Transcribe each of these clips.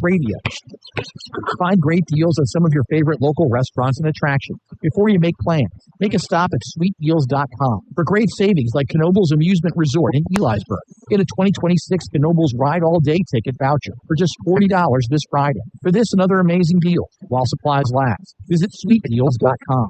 Radio. Find great deals on some of your favorite local restaurants and attractions. Before you make plans, make a stop at sweetdeals.com for great savings like Knoebels Amusement Resort in Elizabeth. Get a 2026 Knoebels Ride All Day ticket voucher for just $40 this Friday. For this and other amazing deals, while supplies last, visit sweetdeals.com.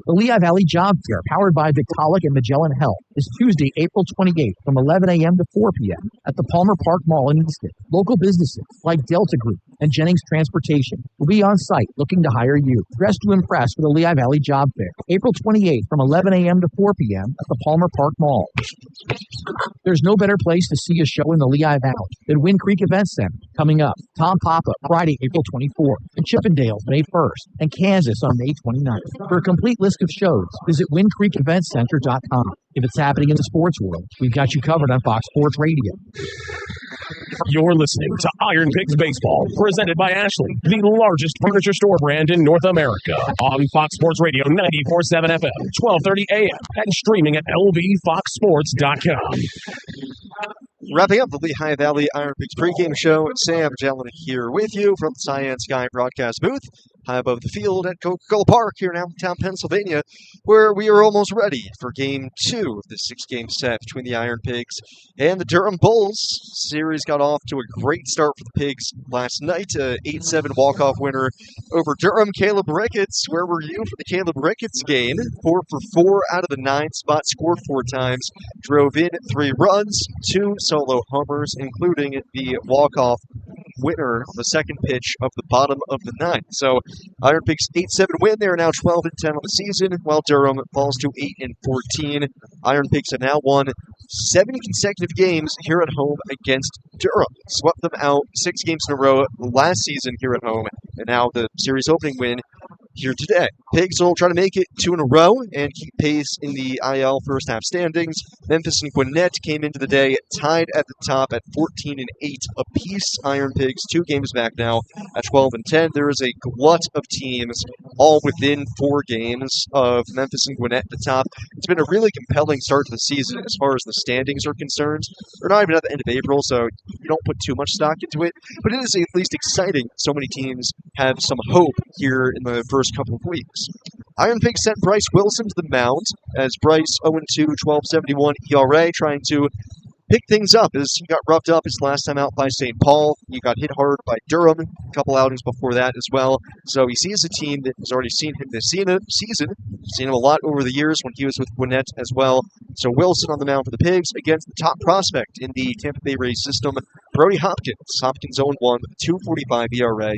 The Lehigh Valley Job Fair, powered by Victaulic and Magellan Health, is Tuesday, April 28th from 11 a.m. to 4 p.m. at the Palmer Park Mall in Easton. Local businesses like Delta Group and Jennings Transportation will be on site looking to hire you. Dress to impress for the Lehigh Valley Job Fair, April 28th from 11 a.m. to 4 p.m. at the Palmer Park Mall. There's no better place to see a show in the Lehigh Valley than Wind Creek Event Center. Coming up, Tom Papa, Friday, April 24th, and Chippendales, May 1st, and Kansas on May 29th. For a complete list of shows, visit windcreekeventcenter.com. If it's happening in the sports world, we've got you covered on Fox Sports Radio. You're listening to IronPigs Baseball, presented by Ashley, the largest furniture store brand in North America, on Fox Sports Radio 94.7 FM, 12:30 AM, and streaming at lvfoxsports.com. Wrapping up the Lehigh Valley IronPigs pregame show, Sam Jelinek here with you from the Cyan Sky broadcast booth, high above the field at Coca-Cola Park here in Allentown, Pennsylvania, where we are almost ready for Game 2 of the 6-game set between the IronPigs and the Durham Bulls. Series got off to a great start for the Pigs last night, a 8-7 walk-off winner over Durham. Caleb Ricketts, where were you for the Caleb Ricketts game? 4 for 4 out of the 9 spots, scored 4 times, drove in 3 runs, 2 solo homers, including the walk-off winner on the second pitch of the bottom of the 9th. So IronPigs 8-7 win. They are now 12-10 on the season, while Durham falls to 8-14. IronPigs have now won 7 consecutive games here at home against Durham. Swept them out 6 games in a row last season here at home, and now the series opening win here today. Pigs will try to make it 2 in a row and keep pace in the IL first half standings. Memphis and Gwinnett came into the day tied at the top at 14-8 apiece. IronPigs 2 games back now at 12-10. There is a glut of teams all within 4 games of Memphis and Gwinnett at the top. It's been a really compelling start to the season as far as the standings are concerned. We're not even at the end of April, so you don't put too much stock into it, but it is at least exciting. So many teams have some hope here in the first couple of weeks. IronPigs sent Bryce Wilson to the mound as Bryce 0-2, 12.71 ERA, trying to pick things up as he got roughed up his last time out by St. Paul. He got hit hard by Durham a couple outings before that as well. So he sees a team that has already seen him this season. Seen him a lot over the years when he was with Gwinnett as well. So Wilson on the mound for the Pigs against the top prospect in the Tampa Bay Rays system, Brody Hopkins. Hopkins 0-1 with a 2.45 ERA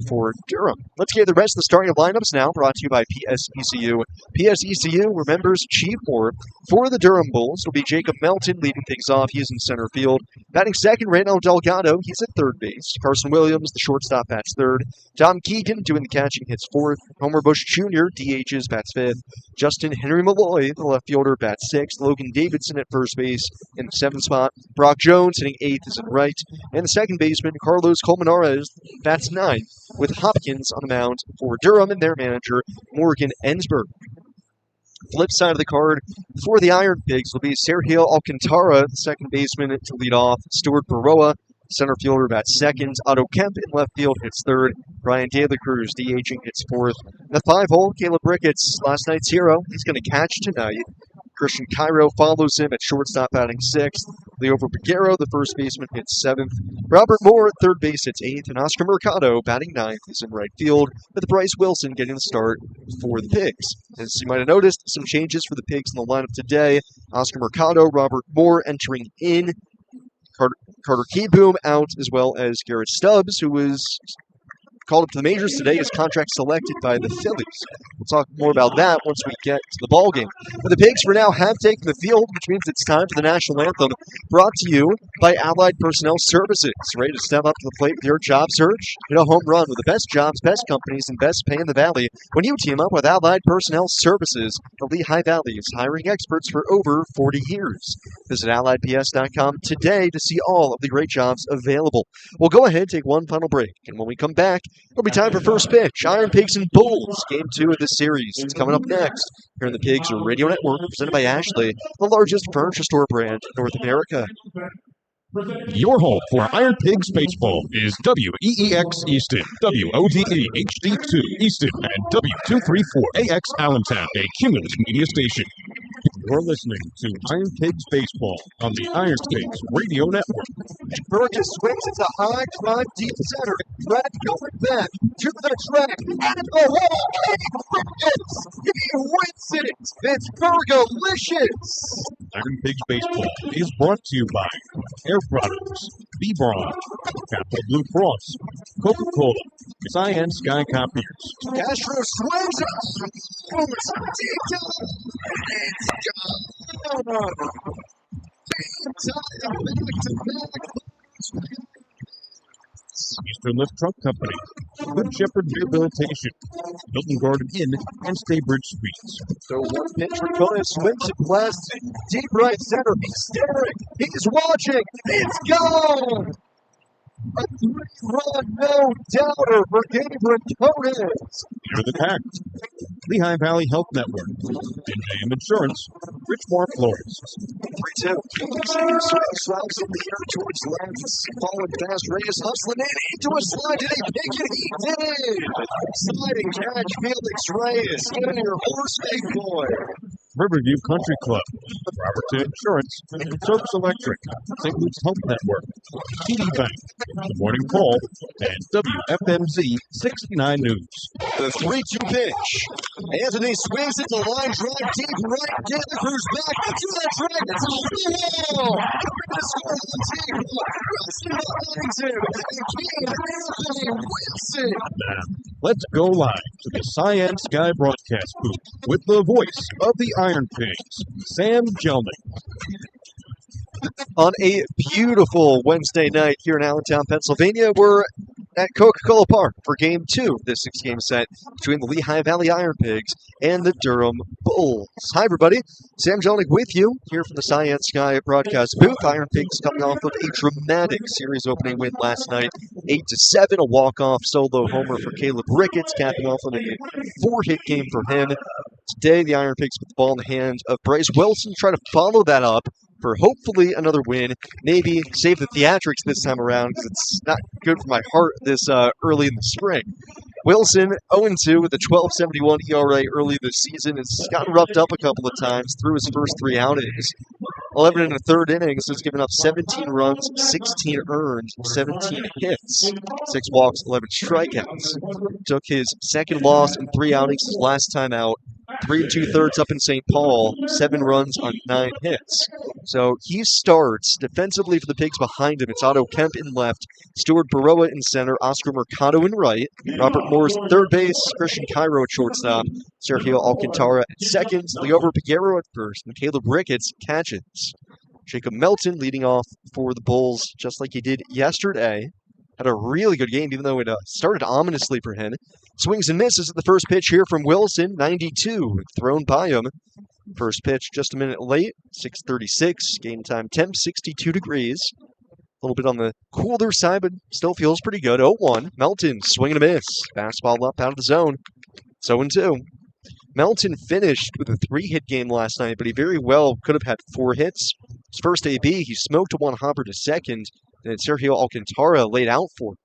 for Durham. Let's get the rest of the starting lineups now, brought to you by PSECU. PSECU remembers Chief Moore. For the Durham Bulls will be Jacob Melton leading things off. He's in center field. Batting second, Randall Delgado. He's at third base. Carson Williams, the shortstop, bats third. Tom Keegan doing the catching, hits fourth. Homer Bush Jr., DHs, bats fifth. Justin Henry Malloy, the left fielder, bats sixth. Logan Davidson at first base in the seventh spot. Brock Jones hitting eighth is in right. And the second baseman, Carlos Colmenares, bats ninth, with Hopkins on the mound for Durham and their manager, Morgan Ensberg. Flip side of the card for the IronPigs will be Sergio Alcantara, the second baseman, to lead off. Stuart Baroa, center fielder, bats second. Otto Kemp in left field hits third. Brian De La Cruz, DHing, hits fourth. In the 5-hole, Caleb Ricketts, last night's hero. He's going to catch tonight. Christian Cairo follows him at shortstop, batting sixth. Leo Verpagero, the first baseman, hits seventh. Robert Moore at third base hits eighth. And Oscar Mercado, batting ninth, is in right field, with Bryce Wilson getting the start for the Pigs. As you might have noticed, some changes for the Pigs in the lineup today. Oscar Mercado, Robert Moore entering in. Carter Keyboom out, as well as Garrett Stubbs, who was called up to the majors today. His contract selected by the Phillies. We'll talk more about that once we get to the ballgame. But the Pigs for now have taken the field, which means it's time for the national anthem, brought to you by Allied Personnel Services. Ready to step up to the plate with your job search? Hit a home run with the best jobs, best companies, and best pay in the Valley when you team up with Allied Personnel Services. The Lehigh Valley is hiring experts for over 40 years. Visit AlliedPS.com today to see all of the great jobs available. We'll go ahead and take one final break, and when we come back, it'll be time for first pitch. IronPigs and Bulls, Game 2 of this series. It's coming up next here on the Pigs Radio Network, presented by Ashley, the largest furniture store brand in North America. Your home for IronPigs Baseball is WEEX Easton, WODE HD2 Easton, and W234AX Allentown, a Cumulus media station. You're listening to IronPigs Baseball on the IronPigs Radio Network. Burgess swings it to high, drive, deep center. Brad going back to the track. And the hole. He wins it. It's Burgalicious. IronPigs Baseball is brought to you by Air Products, B-Bron, Capital Blue Cross, Coca-Cola, Cyan Sky Copiers. Castro swings it. Deep down. It's gone. Eastern Lift Truck Company, Good Shepherd Rehabilitation, Milton Garden Inn, and Staybridge Suites. So one pitch for Kona swings it blast deep right center. He's staring. He's watching. It's gone. A 3-run no-doubter for Gabriel Conas. Near the pack, Lehigh Valley Health Network, NJM Insurance, Richmore Florists. 3-2. Swings in the air towards left. Falling fast. Reyes hustling in into a slide. Did he pick it? He did. Sliding catch. Felix Reyes. Get in your horse, big boy. Riverview Country Club, Robertson Insurance, Service Electric, St. Luke's Health Network, TD Bank, The Morning Call, and WFMZ 69 News. The 3-2 pitch. Anthony swings it to line drive deep right. Taylor Cruz back into the track. It's a wall. The score on the team. Wilson behind him. And King Anthony Wilson. Now, let's go live to the Cyan Sky broadcast booth with the voice of the IronPigs, Sam Jelnick. On a beautiful Wednesday night here in Allentown, Pennsylvania, we're at Coca-Cola Park for Game 2 of this 6-game set between the Lehigh Valley IronPigs and the Durham Bulls. Hi, everybody. Sam Jelnick with you here from the Cyan Sky broadcast booth. IronPigs coming off of a dramatic series opening win last night, 8-7, a walk-off solo homer for Caleb Ricketts, capping off on a 4-hit game for him. Today, the IronPigs put the ball in the hands of Bryce Wilson, try to follow that up for hopefully another win. Maybe save the theatrics this time around because it's not good for my heart this early in the spring. Wilson, 0-2 with a 12.71 ERA early this season. It's gotten roughed up a couple of times through his first 3 outings. 11 in the third innings has given up 17 runs, 16 earned, 17 hits, 6 walks, 11 strikeouts. Took his second loss in 3 outings his last time out. 3 2/3 up in St. Paul, 7 runs on 9 hits. So he starts defensively for the Pigs behind him. It's Otto Kemp in left, Stuart Baroa in center, Oscar Mercado in right, Robert Morris third base, Christian Cairo at shortstop, Sergio Alcantara at second, Leover Piguero at first, and Caleb Ricketts catches. Jacob Melton leading off for the Bulls just like he did yesterday. Had a really good game, even though it started ominously for him. Swings and misses at the first pitch here from Wilson, 92, thrown by him. First pitch just a minute late, 6:36, game time temp 62 degrees. A little bit on the cooler side, but still feels pretty good. 0-1, Melton swinging a miss. Fastball up out of the zone. 0-2. Melton finished with a 3-hit game last night, but he very well could have had 4 hits. His first AB, he smoked a 1-hopper to second, and Sergio Alcantara laid out for him.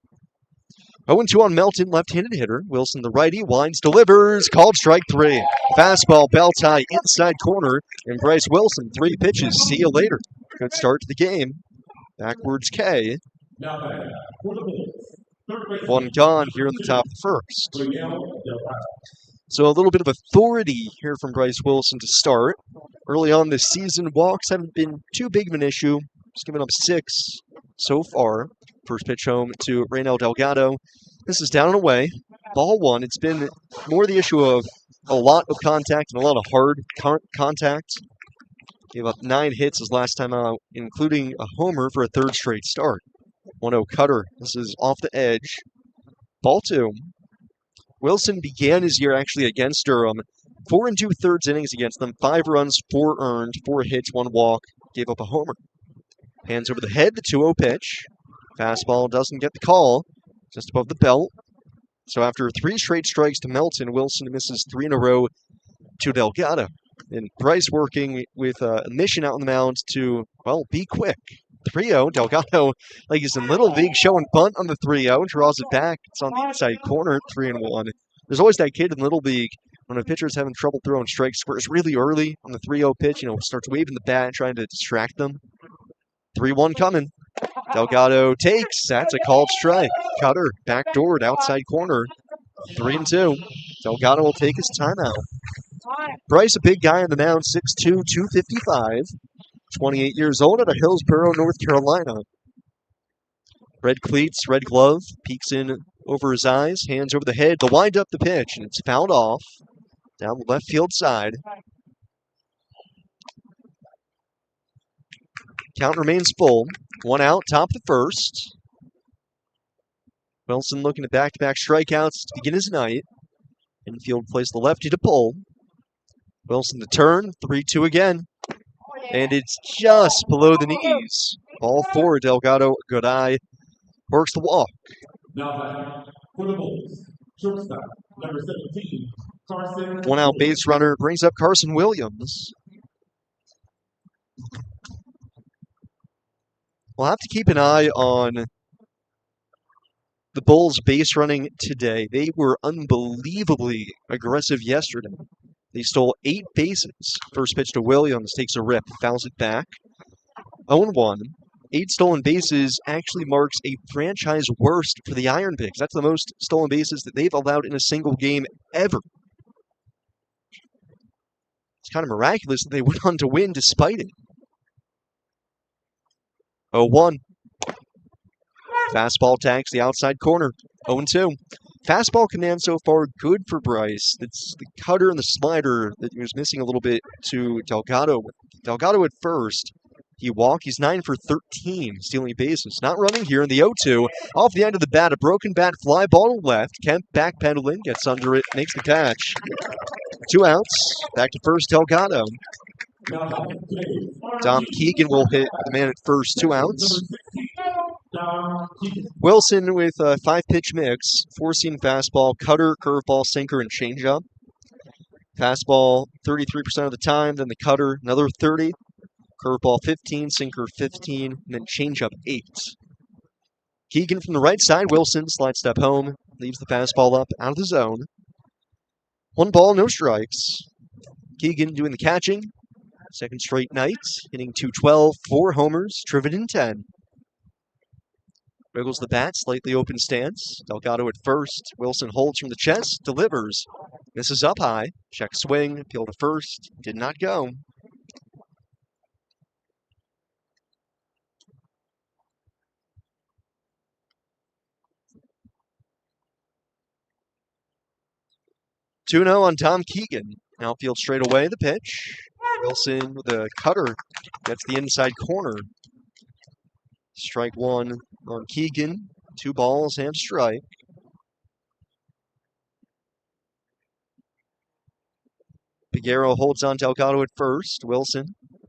0-2 on Melton, left-handed hitter. Wilson, the righty, winds, delivers, called strike 3. Fastball, bell tie, inside corner, and Bryce Wilson, 3 pitches. See you later. Good start to the game. Backwards K. 1 gone here in the top of the first. So a little bit of authority here from Bryce Wilson to start. Early on this season, walks haven't been too big of an issue. He's given up 6 so far. First pitch home to Reynel Delgado. This is down and away. Ball 1. It's been more the issue of a lot of contact and a lot of hard contact. Gave up 9 hits his last time out, including a homer for a 3rd straight start. 1-0 cutter. This is off the edge. Ball 2. Wilson began his year actually against Durham. 4 2/3 innings against them. 5 runs, 4 earned, 4 hits, 1 walk. Gave up a homer. Hands over the head, the 2-0 pitch. Fastball doesn't get the call, just above the belt. So after 3 straight strikes to Melton, Wilson misses 3 in a row to Delgado. And Bryce working with a mission out on the mound to, well, be quick. 3-0. Delgado, like he's in Little League, showing bunt on the 3-0, draws it back. It's on the inside corner, 3-1. There's always that kid in Little League when a pitcher's having trouble throwing strike squares really early on the 3-0 pitch, starts waving the bat and trying to distract them. 3-1 coming. Delgado takes. That's a called strike. Cutter, backdoored, outside corner. 3-2. Delgado will take his timeout. Bryce, a big guy on the mound, 6'2", 255. 28 years old out of Hillsborough, North Carolina. Red cleats, red glove, peeks in over his eyes, hands over the head to wind up the pitch, and it's fouled off down the left field side. Count remains full. 1 out, top of the first. Wilson looking at back-to-back strikeouts to begin his night. Infield plays the lefty to pull. Wilson to turn, 3-2 again. And it's just below the knees. Ball 4, Delgado, good eye. Works the walk. Now for the Bulls, shortstop, number 17, Carson. 1 out base runner brings up Carson Williams. We'll have to keep an eye on the Bulls base running today. They were unbelievably aggressive yesterday. They stole 8 bases. First pitch to Williams, takes a rip, fouls it back. 0-1. 8 stolen bases actually marks a franchise worst for the IronPigs. That's the most stolen bases that they've allowed in a single game ever. It's kind of miraculous that they went on to win despite it. 0-1. Fastball tags the outside corner. 0-2. Fastball command so far good for Bryce. It's the cutter and the slider that he was missing a little bit to Delgado. Delgado at first. He walked. He's 9 for 13, stealing bases. Not running here in the 0-2. Off the end of the bat, a broken bat, fly ball to left. Kemp backpedaling, gets under it, makes the catch. 2 outs. Back to first, Delgado. Dom Keegan will hit the man at first, 2 outs. Wilson with a 5-pitch mix, 4-seam fastball, cutter, curveball, sinker, and changeup. Fastball 33% of the time, then the cutter another 30, curveball 15, sinker 15, and then changeup 8. Keegan from the right side, Wilson slide step home, leaves the fastball up out of the zone. 1 ball, no strikes. Keegan doing the catching. Second straight night, hitting .212, 4 homers, driven in 10. Wiggles the bat, slightly open stance. Delgado at first. Wilson holds from the chest, delivers. Misses up high. Check swing, appeal to first. Did not go. (2-0) on Tom Keegan. Outfield straight away, the pitch. Wilson with a cutter gets the inside corner. Strike 1 on Keegan. 2 balls and strike. Figueroa holds on Delgado at first. Wilson,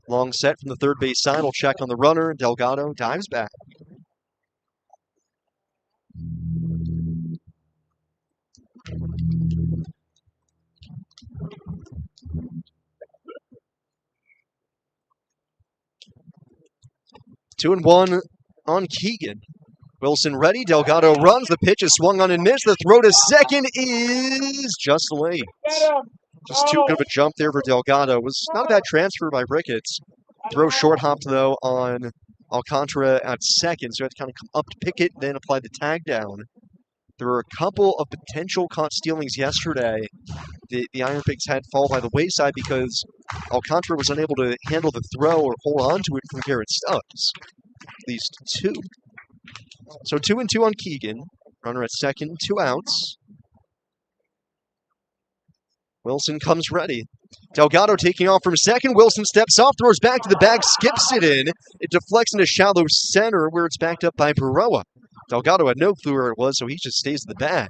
long set from the third base side, will check on the runner. Delgado dives back. Two and 1 on Keegan. Wilson ready. Delgado runs. The pitch is swung on and missed. The throw to second is just late. Just too good of a jump there for Delgado. It was not a bad transfer by Ricketts. Throw short hopped, though, on Alcantara at second. So he had to kind of come up to pick it, then apply the tag down. There were a couple of potential caught stealings yesterday. The IronPigs had fall by the wayside because Alcantara was unable to handle the throw or hold on to it from Garrett Stubbs. At least 2. So 2 and 2 on Keegan. Runner at second, 2 outs. Wilson comes ready. Delgado taking off from second. Wilson steps off, throws back to the bag, skips it in. It deflects into shallow center where it's backed up by Baroa. Delgado had no clue where it was, so he just stays in the bag.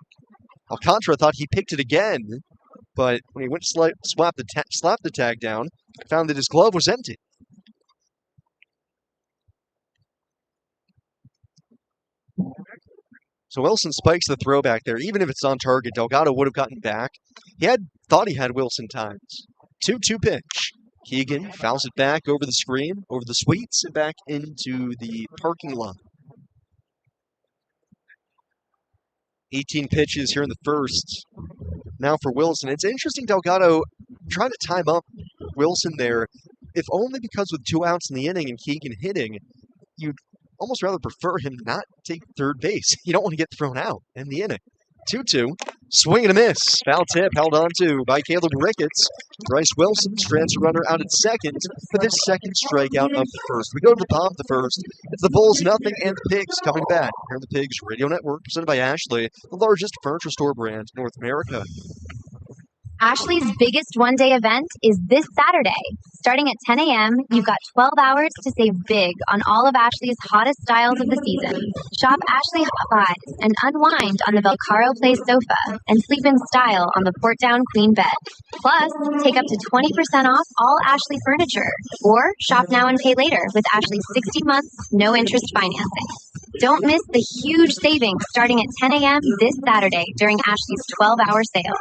Alcantara thought he picked it again, but when he went to slap the tag down, found that his glove was empty. So Wilson spikes the throw back there. Even if it's on target, Delgado would have gotten back. He had thought he had Wilson times. 2-2 pitch. Keegan fouls it back over the screen, over the sweets, and back into the parking lot. 18 pitches here in the first. Now for Wilson. It's interesting Delgado trying to time up Wilson there, if only because with 2 outs in the inning and Keegan hitting, you'd almost rather prefer him not take third base. You don't want to get thrown out in the inning. 2-2. Swing and a miss. Foul tip held on to by Caleb Ricketts. Bryce Wilson strands a runner out at second for this second strikeout of the first. We go to the bottom of the first. It's the Bulls nothing and the Pigs coming back. Here on the Pigs Radio Network, presented by Ashley, the largest furniture store brand in North America. Ashley's biggest one-day event is this Saturday. Starting at 10 a.m., you've got 12 hours to save big on all of Ashley's hottest styles of the season. Shop Ashley Hot Buys and unwind on the Velcaro Place sofa and sleep in style on the Port-Down Queen bed. Plus, take up to 20% off all Ashley furniture. Or shop now and pay later with Ashley's 60 months, no-interest financing. Don't miss the huge savings starting at 10 a.m. this Saturday during Ashley's 12-hour sale.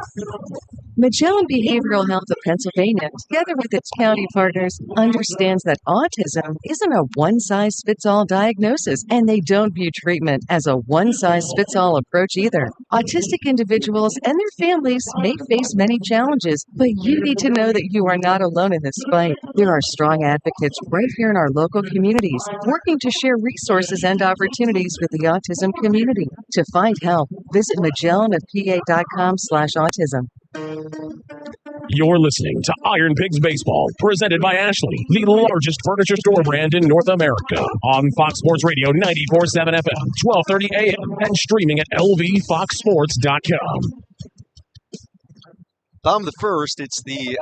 Magellan Behavioral Health of Pennsylvania, together with its county partners, understands that autism isn't a one-size-fits-all diagnosis, and they don't view treatment as a one-size-fits-all approach either. Autistic individuals and their families may face many challenges, but you need to know that you are not alone in this fight. There are strong advocates right here in our local communities, working to share resources and opportunities with the autism community. To find help, visit MagellanofPA.com/autism. You're listening to Iron Pigs Baseball, presented by Ashley, the largest furniture store brand in North America, on Fox Sports Radio 94.7 FM, 12:30 a.m., and streaming at lvfoxsports.com. Bottom of the first, it's the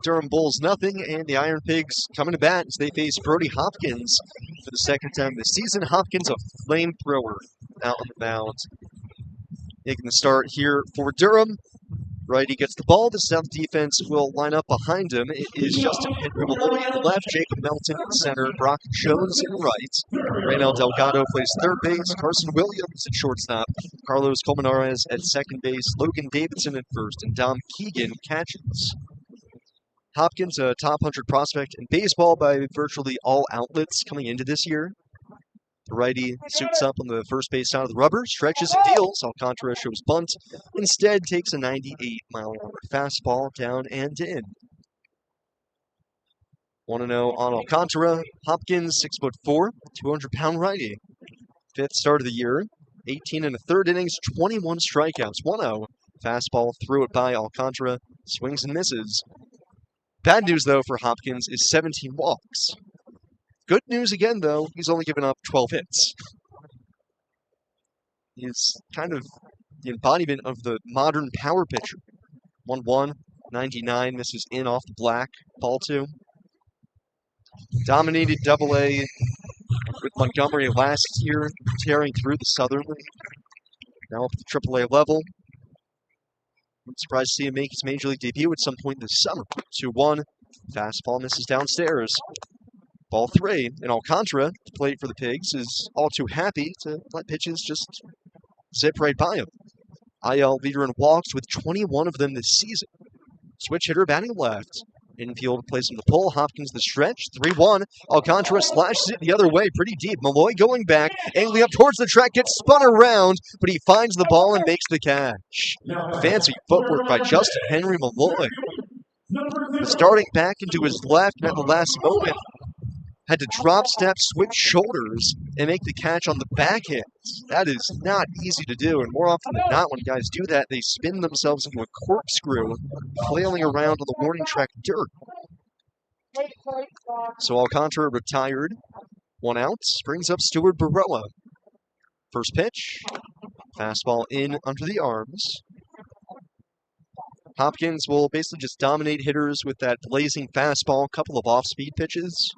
Durham Bulls nothing, and the Iron Pigs coming to bat as they face Brody Hopkins for the second time this season. Hopkins, a flamethrower out on the mound. Making the start here for Durham. Righty gets the ball. The South defense will line up behind him. It is Justin Henry Malloy in the left, Jacob Melton in the center, Brock Jones in the right. Raynel Delgado plays third base, Carson Williams at shortstop, Carlos Colmenares at second base, Logan Davidson at first, and Dom Keegan catches. Hopkins, a top 100 prospect in baseball by virtually all outlets coming into this year. The righty suits up on the first base side of the rubber, stretches and deals. Alcantara shows bunt. Instead, takes a 98-mile-an-hour fastball down and in. 1-0 on Alcantara. Hopkins, 6'4", 200-pound righty. Fifth start of the year. 18 and a third innings, 21 strikeouts. 1-0. Fastball threw it by Alcantara. Swings and misses. Bad news, though, for Hopkins is 17 walks. Good news again, though, he's only given up 12 hits. He's kind of the embodiment of the modern power pitcher. 1-1, 99, misses in off the black, ball 2. Dominated Double-A with Montgomery last year, tearing through the Southern League. Now up at the Triple-A level. I'm surprised to see him make his Major League debut at some point this summer. 2-1, fastball misses downstairs. Ball 3, and Alcantara, the plate for the Pigs, is all too happy to let pitches just zip right by him. IL leader in walks with 21 of them this season. Switch hitter batting left. Infield plays him the pull. Hopkins the stretch. 3-1. Alcantara slashes it the other way pretty deep. Malloy going back, angling up towards the track, gets spun around, but he finds the ball and makes the catch. Fancy footwork by Justin Henry Malloy. Starting back into his left at the last moment. Had to drop step, switch shoulders, and make the catch on the backhand. That is not easy to do, and more often than not, when guys do that, they spin themselves into a corkscrew, flailing around on the warning track dirt. So Alcantara retired, 1 out, brings up Stuart Baroa. First pitch, fastball in under the arms. Hopkins will basically just dominate hitters with that blazing fastball, couple of off-speed pitches.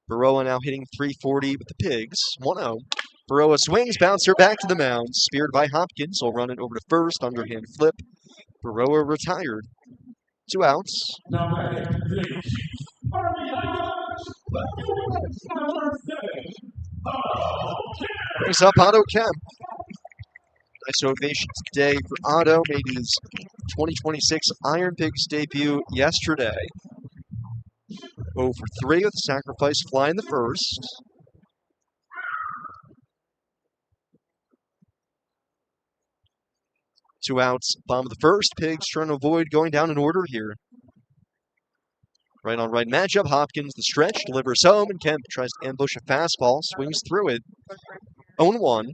Baroa now hitting .340 with the Pigs. 1-0. Baroa swings, bouncer back to the mound. Speared by Hopkins. He'll run it over to first. Underhand flip. Baroa retired. 2 outs. Brings up Otto Kemp. Nice ovation today for Otto. Made his 2026 Iron Pigs debut yesterday. 0 for 3 with a sacrifice fly in the first. Two outs, bottom of the first. Pigs trying to avoid going down in order here. Right on right matchup. Hopkins, the stretch, delivers home, and Kemp tries to ambush a fastball, swings through it. 0-1.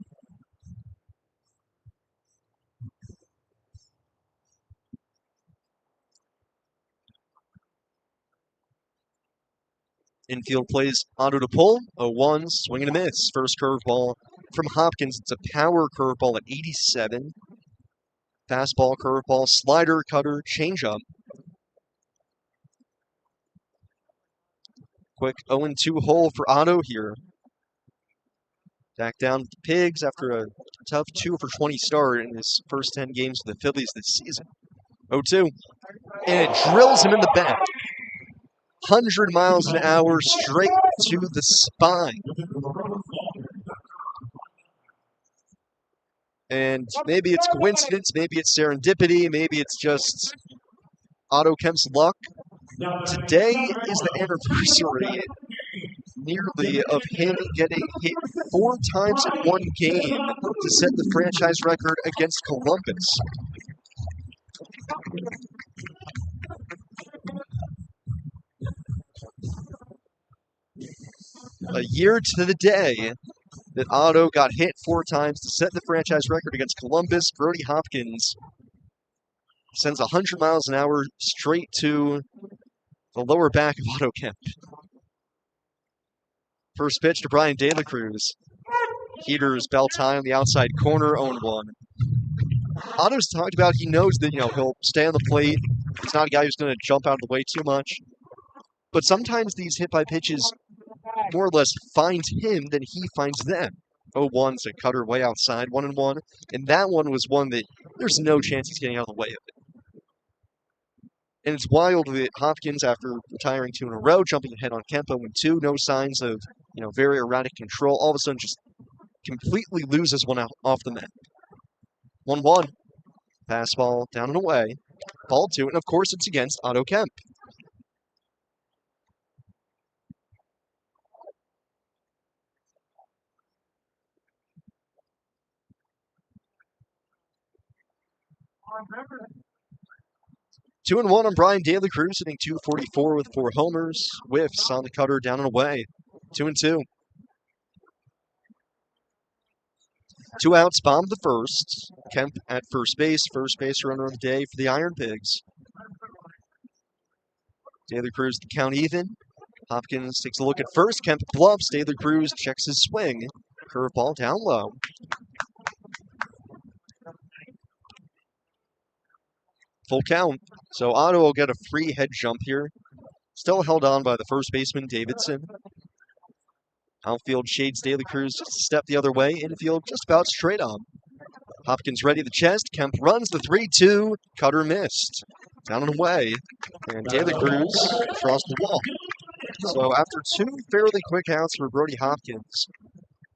Infield plays Otto to pull. 0-1, swing and a miss. First curveball from Hopkins. It's a power curveball at 87. Fastball, curveball, slider, cutter, changeup. Quick 0-2 hole for Otto here. Back down with the Pigs after a tough 2 for 20 start in his first 10 games of the Phillies this season. 0-2. And it drills him in the back. 100 miles an hour straight to the spine. And maybe it's coincidence, maybe it's serendipity, maybe it's just Otto Kemp's luck. Today is the anniversary, nearly, of him getting hit 4 times in one game to set the franchise record against Columbus. A year to the day that Otto got hit 4 times to set the franchise record against Columbus. Brody Hopkins sends 100 miles an hour straight to the lower back of Otto Kemp. First pitch to Brian De La Cruz. Heaters, belt high on the outside corner, 0-1. Otto's talked about, he knows that, he'll stay on the plate. He's not a guy who's going to jump out of the way too much. But sometimes these hit-by-pitches more or less find him than he finds them. 0-1's a cutter way outside, 1-1. And that one was one that there's no chance he's getting out of the way of it. And it's wild that Hopkins, after retiring 2 in a row, jumping ahead on Kemp 0-2, no signs of, very erratic control, all of a sudden just completely loses one out off the mat. 1-1. Fastball down and away. Ball 2, and of course it's against Otto Kemp. Two and 1 on Brian De La Cruz, hitting .244 with 4 homers. Whiffs on the cutter down and away. 2-2. 2 outs, bomb the first. Kemp at first base runner of the day for the Iron Pigs. De La Cruz the count even. Hopkins takes a look at first. Kemp bluffs. De La Cruz checks his swing. Curveball down low. Full count. So Otto will get a free head jump here. Still held on by the first baseman, Davidson. Outfield shades De La Cruz just a step the other way. Infield just about straight on. Hopkins ready the chest. Kemp runs the 3-2. Cutter missed. Down and away. And De La Cruz draws the walk. So after 2 fairly quick outs for Brody Hopkins,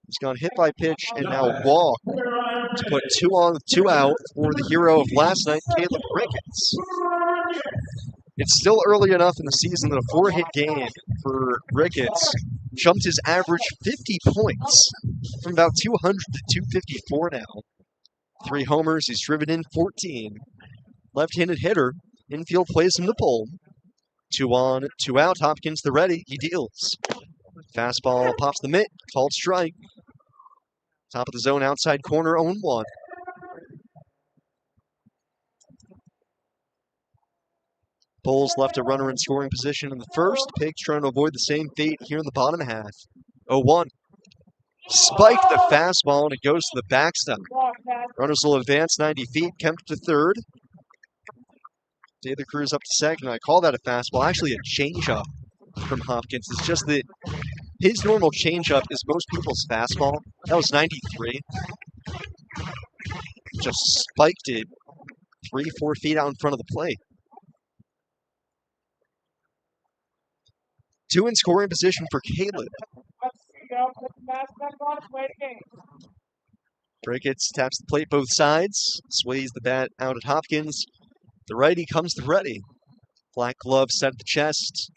he's gone hit by pitch and now walk to put 2 on, 2 out for the hero of last night, Caleb Ricketts. It's still early enough in the season that a 4-hit game for Ricketts jumped his average 50 points from about 200 to 254 now. 3 homers, he's driven in 14. Left-handed hitter, infield plays him to pull. 2 on, 2 out, Hopkins the ready, he deals. Fastball pops the mitt, called strike. Top of the zone, outside corner, 0-1. Bulls left a runner in scoring position in the first. Pigs trying to avoid the same fate here in the bottom half. 0-1. Spiked the fastball, and it goes to the backstop. Runners will advance 90 feet. Kemp to third. De La Cruz up to second. I call that a fastball. Actually, a changeup from Hopkins. It's just that his normal changeup is most people's fastball. That was 93. Just spiked it 3-4 feet out in front of the plate. 2 in scoring position for Caleb. Ricketts taps the plate both sides, sways the bat out at Hopkins. The righty comes the ready. Black glove set at the chest.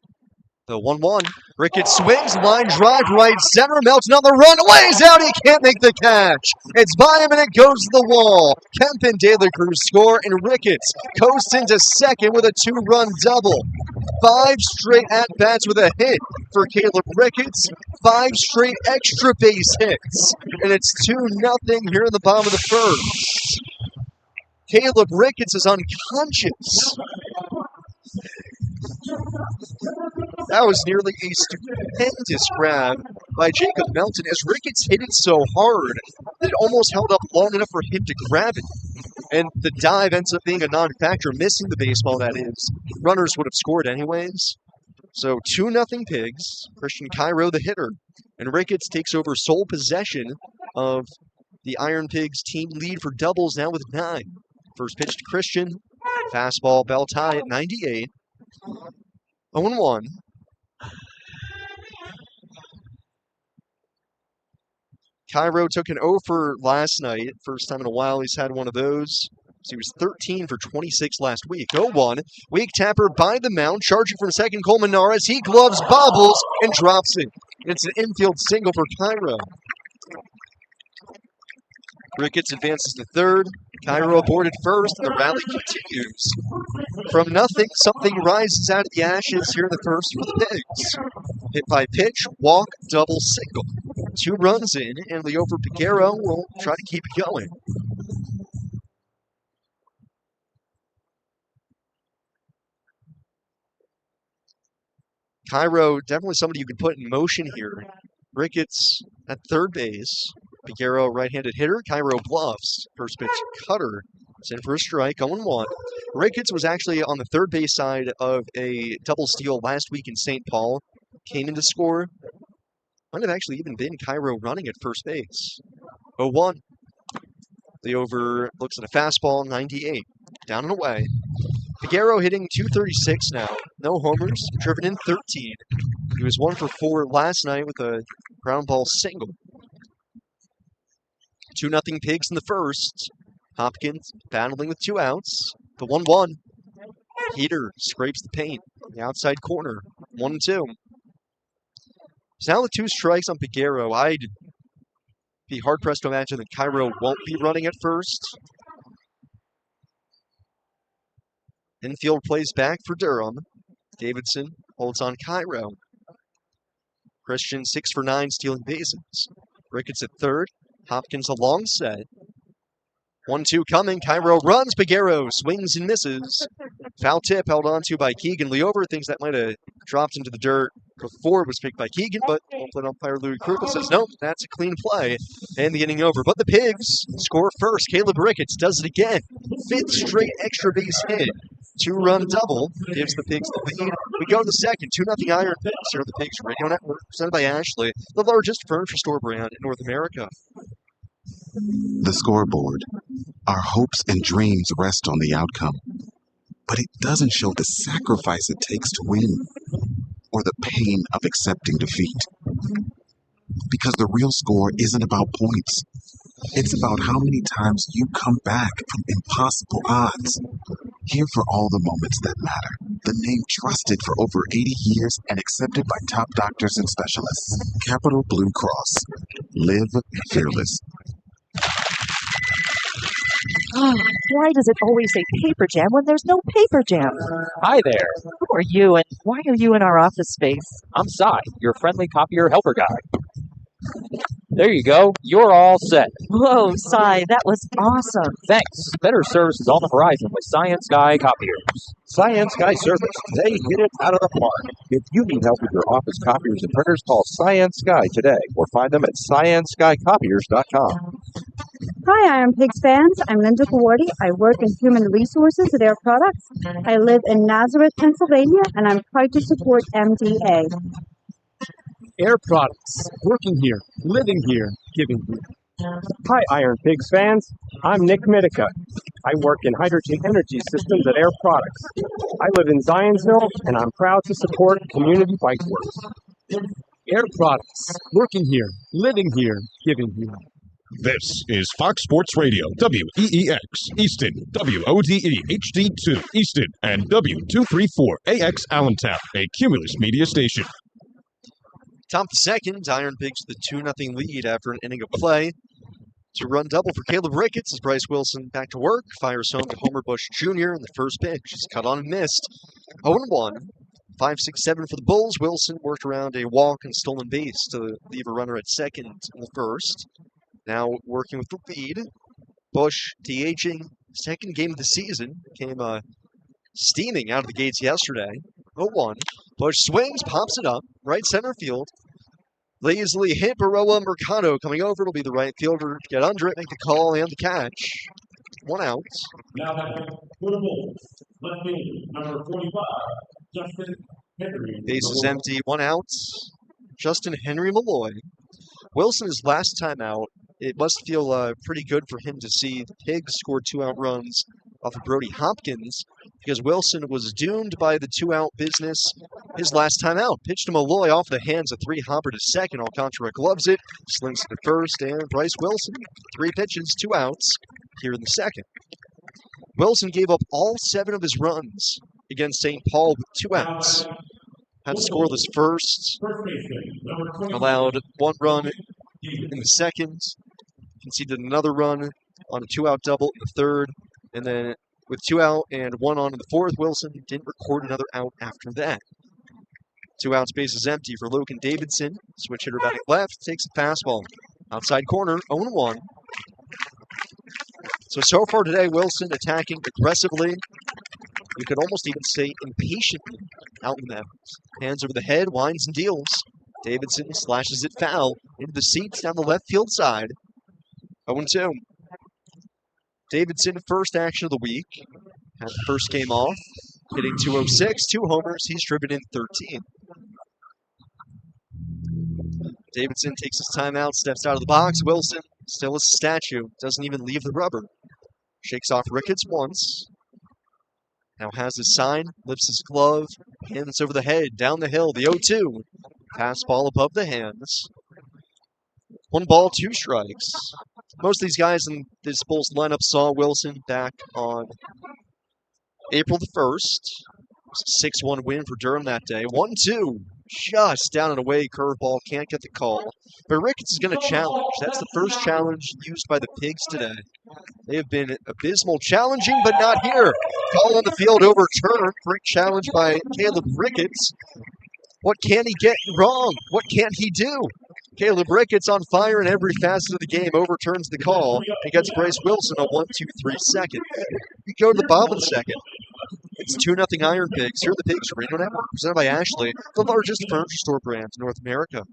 The 1-1. Ricketts swings, line drive, right center. Melton on the run, lays out. He can't make the catch. It's by him and it goes to the wall. Kemp and De La Cruz score, and Ricketts coasts into second with a 2-run double. 5 straight at-bats with a hit for Caleb Ricketts. 5 straight extra base hits. And it's 2-0 here in the bottom of the first. Caleb Ricketts is unconscious. That was nearly a stupendous grab by Jacob Melton as Ricketts hit it so hard that it almost held up long enough for him to grab it. And the dive ends up being a non-factor, missing the baseball, that is. Runners would have scored anyways. So 2-0 Pigs. Christian Cairo the hitter. And Ricketts takes over sole possession of the Iron Pigs team lead for doubles now with 9. First pitch to Christian. Fastball, bell tie at 98. 0-1. Cairo took an 0 for last night. First time in a while he's had one of those. So he was 13 for 26 last week. 0-1. Weak tapper by the mound. Charging from second, Coleman Naras. He gloves, bobbles, and drops it. It's an infield single for Cairo. Ricketts advances to third. Cairo aboard at first, and the rally continues. From nothing, something rises out of the ashes here in the first for the Pigs. Hit by pitch, walk, double, single. 2 runs in, and Leofer Piguero will try to keep it going. Cairo, definitely somebody you can put in motion here. Ricketts at third base. Piguero, right-handed hitter. Cairo bluffs. First pitch, cutter. It's in for a strike, 0-1. Ricketts was actually on the third base side of a double steal last week in St. Paul. Came in to score. Might have actually even been Cairo running at first base. 0-1. The over looks at a fastball, 98. Down and away. Piguero hitting .236 now. No homers, driven in 13. He was 1 for 4 last night with a ground ball single. 2-0 Pigs in the first. Hopkins battling with 2 outs. The 1-1. Heater scrapes the paint. The outside corner. 1-2. So now with 2 strikes on Piguero, I'd be hard-pressed to imagine that Cairo won't be running at first. Infield plays back for Durham. Davidson holds on Cairo. Christian 6 for 9 stealing bases. Ricketts at third. Hopkins a long set. 1-2 coming. Cairo runs. Piguero swings and misses. Foul tip held on to by Keegan Leover. Things that might have dropped into the dirt before it was picked by Keegan, but home umpire Louis Krugel says, nope, that's a clean play. And the inning over. But the Pigs score first. Caleb Ricketts does it again. 5th straight extra base hit. 2-run double gives the Pigs the lead. We go to the second. 2-0 Iron Pigs here on the Pigs Radio Network, presented by Ashley, the largest furniture store brand in North America. The scoreboard. Our hopes and dreams rest on the outcome. But it doesn't show the sacrifice it takes to win, or the pain of accepting defeat. Because the real score isn't about points. It's about how many times you come back from impossible odds. Here for all the moments that matter. The name trusted for over 80 years and accepted by top doctors and specialists. Capital Blue Cross. Live fearless. Why does it always say paper jam when there's no paper jam? Hi there. Who are you and why are you in our office space? I'm Cy, your friendly copier helper guy. There you go. You're all set. Whoa, Cy, that was awesome. Thanks. Better service is on the horizon with Science Guy copiers. Science Guy service. They hit it out of the park. If you need help with your office copiers and printers, call Science Guy today or find them at scienceguycopiers.com. Hi, Iron Pigs fans. I'm Linda Gawardi. I work in human resources at Air Products. I live in Nazareth, Pennsylvania, and I'm proud to support MDA. Air Products. Working here, living here, giving here. Hi, Iron Pigs fans. I'm Nick Mitica. I work in hydrogen energy systems at Air Products. I live in Zionsville, and I'm proud to support Community Bike Works. Air Products. Working here, living here, giving here. This is Fox Sports Radio, WEEX, Easton, WODE, HD2, Easton, and W234AX Allentown, a Cumulus media station. Top of the second, IronPigs with a 2-0 lead after an inning of play. Two-run double for Caleb Ricketts as Bryce Wilson back to work, fires home to Homer Bush Jr. in the first pitch. He's cut on and missed. 0-1. 5-6-7 for the Bulls. Wilson worked around a walk and stolen base to leave a runner at second in the first. Now working with the lead. Bush DHing, second game of the season. Came steaming out of the gates yesterday. 0-1. Bush swings, pops it up, right center field. Lazily hit Baroa Mercado coming over. It'll be the right fielder to get under it, make the call and the catch. 1 out. Now batting for the Bulls, left fielder, number 45, Justin Henry. Base is empty, 1 out. Justin Henry Malloy. Wilson is last time out. It must feel pretty good for him to see the Pigs score 2-out runs off of Brody Hopkins, because Wilson was doomed by the 2-out business his last time out. Pitched to Malloy off the hands of 3-hopper to second. Alcantara gloves it, slings it to first, and Bryce Wilson, 3 pitches, 2 outs here in the second. Wilson gave up all 7 of his runs against St. Paul with 2 outs. Had a scoreless first, allowed 1 run in the second, conceded another run on a 2-out double in the third, and then with 2 out and 1 on in the fourth, Wilson didn't record another out after that. 2 outs, base is empty for Logan Davidson. Switch hitter batting left, takes a fastball. Outside corner, 0-1. So far today, Wilson attacking aggressively. You could almost even say impatiently out in the mound. Hands over the head, winds and deals. Davidson slashes it foul into the seats down the left field side. 0-2. Davidson, first action of the week. Had the first game off. Hitting .206, 2 homers. He's driven in 13. Davidson takes his time out, steps out of the box. Wilson, still a statue, doesn't even leave the rubber. Shakes off Ricketts once. Now has his sign, lifts his glove, hands over the head, down the hill, the 0-2. Fastball above the hands. 1 ball, 2 strikes. Most of these guys in this Bulls lineup saw Wilson back on April the 1st. It was a 6-1 win for Durham that day. 1-2. Just down and away curveball, can't get the call. But Ricketts is going to challenge. That's the first challenge used by the Pigs today. They have been abysmal challenging, but not here. Call on the field overturned. Great challenge by Caleb Ricketts. What can he get wrong? What can't he do? Caleb Ricketts on fire in every facet of the game, overturns the call and gets Bryce Wilson a 1-2-3 second. We go to the bottom of the second. It's 2-0 IronPigs. Here are the Pigs Radio Network, presented by Ashley, the largest furniture store brand in North America.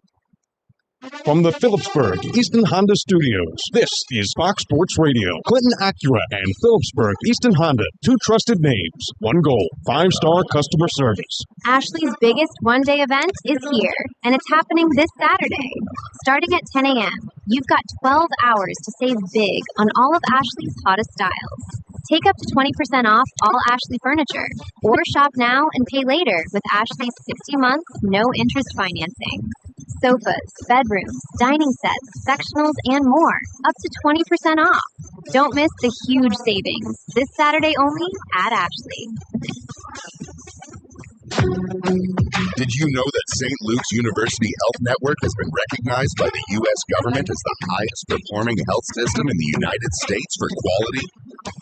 From the Phillipsburg Easton Honda Studios, this is Fox Sports Radio. Clinton Acura and Phillipsburg Easton Honda, 2 trusted names, 1 goal, 5-star customer service. Ashley's biggest one-day event is here, and it's happening this Saturday. Starting at 10 a.m., you've got 12 hours to save big on all of Ashley's hottest styles. Take up to 20% off all Ashley furniture, or shop now and pay later with Ashley's 60-month, no-interest financing. Sofas, bedrooms, dining sets, sectionals, and more, up to 20% off. Don't miss the huge savings this Saturday only at Ashley. Did you know that St. Luke's University Health Network has been recognized by the U.S. government as the highest performing health system in the United States for quality?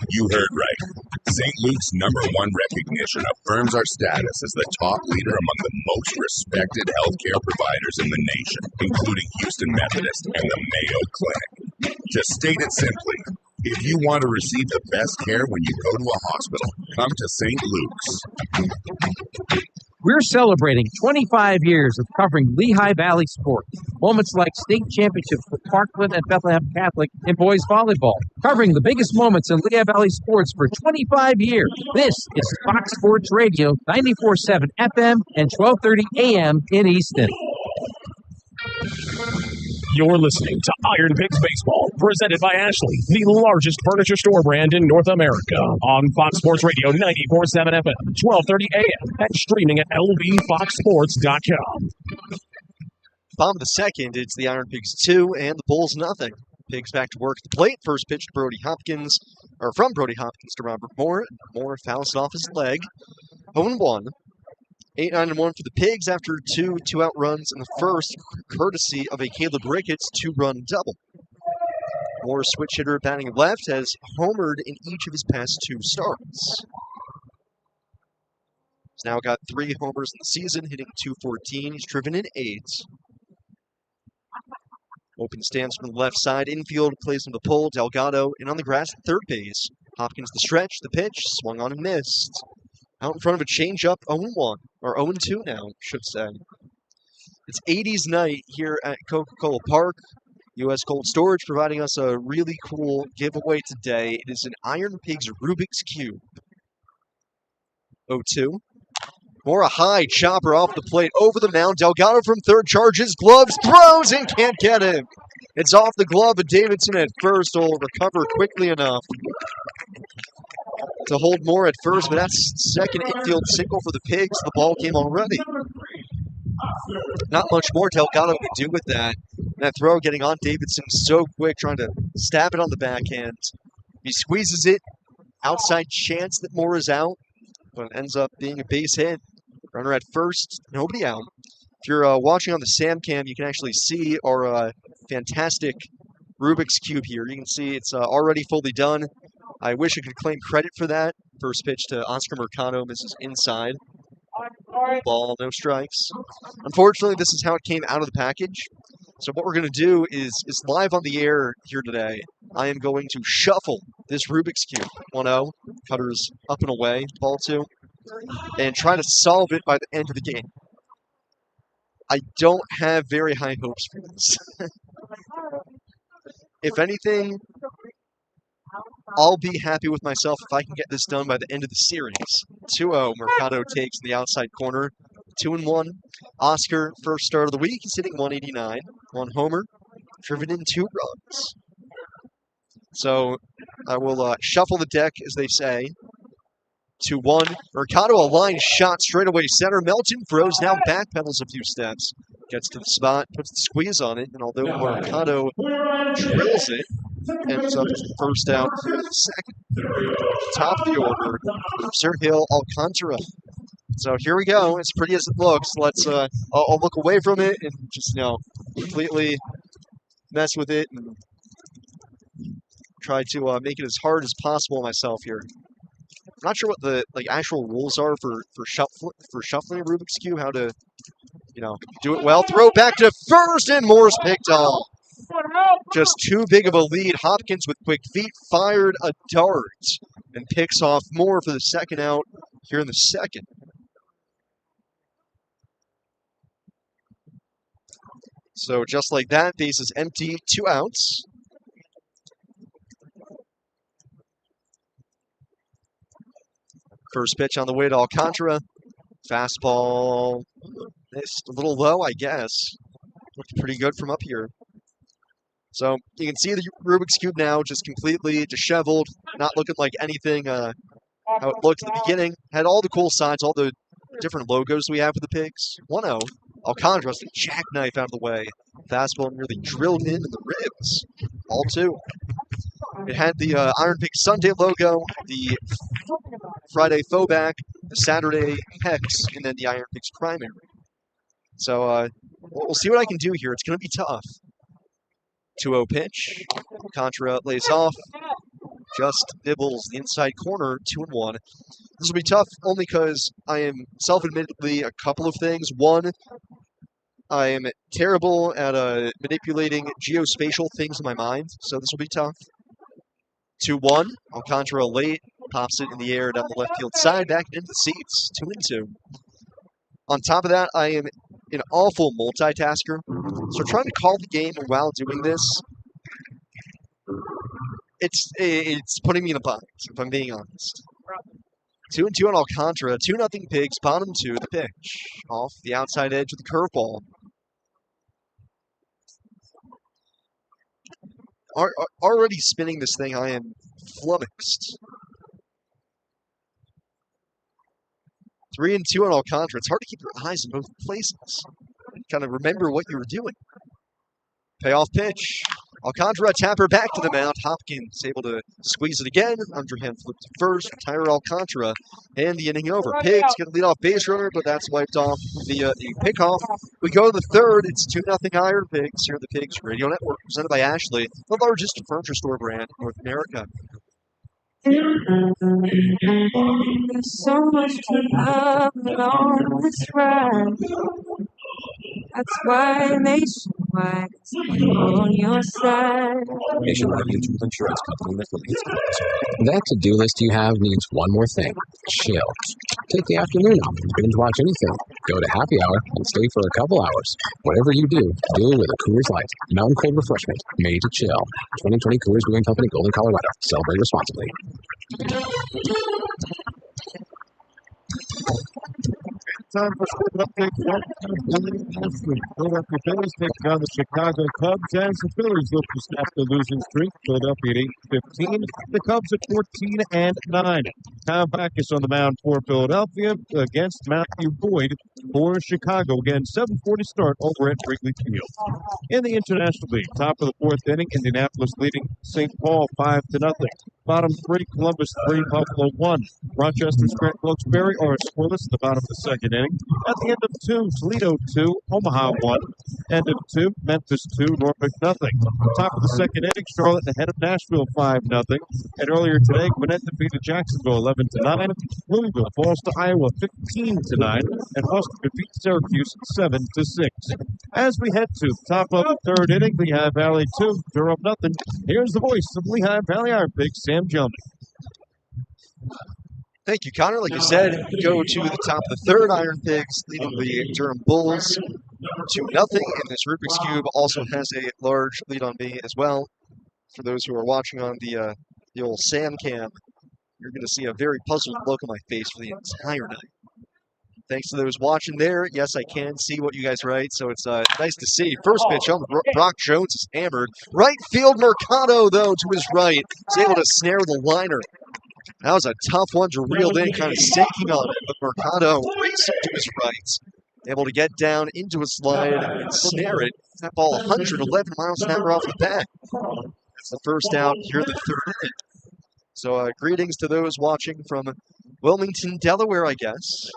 You heard right. St. Luke's #1 recognition affirms our status as the top leader among the most respected healthcare providers in the nation, including Houston Methodist and the Mayo Clinic. To state it simply, if you want to receive the best care when you go to a hospital, come to St. Luke's. We're celebrating 25 years of covering Lehigh Valley sports. Moments like state championships with Parkland and Bethlehem Catholic in boys volleyball. Covering the biggest moments in Lehigh Valley sports for 25 years. This is Fox Sports Radio, 94.7 FM and 12:30 AM in Easton. You're listening to IronPigs Baseball, presented by Ashley, the largest furniture store brand in North America, on Fox Sports Radio 94.7 FM, 12:30 AM, and streaming at lvfoxsports.com. Bottom of the second, it's the IronPigs 2 and the Bulls nothing. Pigs back to work at the plate. First pitch to Brody Hopkins, or from Brody Hopkins to Robert Moore. Moore fouls it off his leg. 0-1. 8-9-1 for the Pigs after two-out runs in the first, courtesy of a Caleb Ricketts two-run double. Moore, switch hitter batting left, has homered in each of his past two starts. He's now got 3 homers in the season, hitting .214. He's driven in 8. Open stance from the left side. Infield plays him the pull. Delgado in on the grass at third base. Hopkins the stretch. The pitch. Swung on and missed. Out in front of a changeup. 0-1. Or 0-2 now, should say. It's 80s night here at Coca-Cola Park. U.S. Cold Storage providing us a really cool giveaway today. It is an IronPigs Rubik's Cube. 0-2. More a high chopper off the plate, over the mound. Delgado from third, charges, gloves, throws, and can't get him. It's off the glove of Davidson at first. Will recover quickly enough to hold Moore at first, but that's second infield single for the Pigs. The ball game already. Not much more Delgado can do with that. That throw getting on Davidson so quick, trying to stab it on the backhand. He squeezes it. Outside chance that Moore is out, but it ends up being a base hit. Runner at first, nobody out. If you're watching on the Sam Cam, you can actually see our fantastic Rubik's Cube here. You can see it's already fully done. I wish I could claim credit for that. First pitch to Oscar Mercado, misses inside. Ball, no strikes. Unfortunately, this is how it came out of the package. So what we're going to do is live on the air here today. I am going to shuffle this Rubik's Cube. 1-0, cutters up and away, ball 2, and try to solve it by the end of the game. I don't have very high hopes for this. If anything, I'll be happy with myself if I can get this done by the end of the series. 2-0, Mercado takes the outside corner. 2-1. Oscar, first start of the week, he's hitting 189. 1 homer, driven in 2 runs. So I will shuffle the deck, as they say. 2-1. Mercado, a line shot straight away center. Melton throws, now backpedals a few steps. Gets to the spot, puts the squeeze on it, and although Mercado drills it, ends up with the first out here in the second. Top of the order, Sir Hill Alcantara. So here we go. As pretty as it looks, let's I'll look away from it and just completely mess with it and try to make it as hard as possible myself here. I'm not sure what the actual rules are for shuffling Rubik's Cube. How to do it well. Throw back to first, and Moore's picked off. Just too big of a lead. Hopkins with quick feet fired a dart and picks off Moore for the second out here in the second. So just like that, base is empty, 2 outs. First pitch on the way to Alcantara. Fastball missed a little low, I guess. Looked pretty good from up here. So you can see the Rubik's Cube now just completely disheveled, not looking like anything how it looked at the beginning. Had all the cool signs, all the different logos we have for the Pigs. 1-0. Alcantara, the jackknife out of the way. Fastball nearly drilled in the ribs. Ball 2. It had the IronPigs Sunday logo, the Friday throwback, the Saturday hex, and then the IronPigs primary. So we'll see what I can do here. It's going to be tough. 2-0 pitch. Alcantara lays off. Just nibbles the inside corner. 2-1. This will be tough only because I am self-admittedly a couple of things. One, I am terrible at manipulating geospatial things in my mind, so this will be tough. 2-1. Alcantara late. Pops it in the air down the left field side, back into the seats. 2-2. On top of that, I am an awful multitasker. So trying to call the game while doing this, it's putting me in a bind, if I'm being honest. 2-2 on Alcantara. 2-0 Pigs. Bottom 2. The pitch. Off the outside edge of the curveball. Already spinning this thing, I am flummoxed. 3-2 on Alcantara. It's hard to keep your eyes in both places. Kind of remember what you were doing. Payoff pitch. Alcantara tapper back to the mound. Hopkins able to squeeze it again. Underhand flip to first. Retire Alcantara. And the inning over. Pigs get a leadoff base runner, but that's wiped off via a pickoff. We go to the third. It's 2-0 Iron Pigs here at the Pigs Radio Network, presented by Ashley, the largest furniture store brand in North America. There's so much to love along this ride. That's why Nationwide is on your side. Nationwide Mutual Insurance Company that remains closed. That to-do list you have needs one more thing. Chill. Take the afternoon off. Binge watch anything. Go to happy hour and stay for a couple hours. Whatever you do it with a Coors Light. Mountain cold refreshment. Made to chill. 2020 Coors Brewing Company, Golden, Colorado. Celebrate responsibly. Time for Script Update. Philadelphia Phillies take on the Chicago Cubs as the Phillies look to snap the losing streak. Philadelphia at 8-15. The Cubs at 14-9. Kyle Backus on the mound for Philadelphia against Matthew Boyd for Chicago. Again, 7:40 start over at Wrigley Field. In the International League, top of the fourth inning, Indianapolis leading St. Paul 5-0. Bottom 3, Columbus 3, Buffalo 1. Rochester, Scranton, Wilkes-Barre are scoreless at the bottom of the second inning. At the end of 2, Toledo 2, Omaha 1. End of 2, Memphis 2, Norfolk nothing. Top of the second inning, Charlotte ahead of Nashville 5-0. And earlier today, Gwinnett defeated Jacksonville 11-9. Louisville falls to Iowa 15-9. And Boston defeats Syracuse 7-6. As we head to the top of the third inning, Lehigh Valley 2, Durham nothing. Here's the voice of Lehigh Valley IronPigs, Sam Jumpy. Thank you, Connor. Like you said, go to the top of the third. Iron Pigs leading the Durham Bulls 2-0. And this Rubik's Cube also has a large lead on me as well. For those who are watching on the old Sam cam, you're going to see a very puzzled look on my face for the entire night. Thanks to those watching there. Yes, I can see what you guys write, so it's nice to see. First pitch on Brock Jones is hammered. Right field Mercado, though, to his right. He's able to snare the liner. That was a tough one to reel in, kind of sinking on it, but Mercado racing to his right. Able to get down into a slide and snare it. That ball 111 miles an hour off the bat. That's the first out here in the third inning. So greetings to those watching from Wilmington, Delaware, I guess.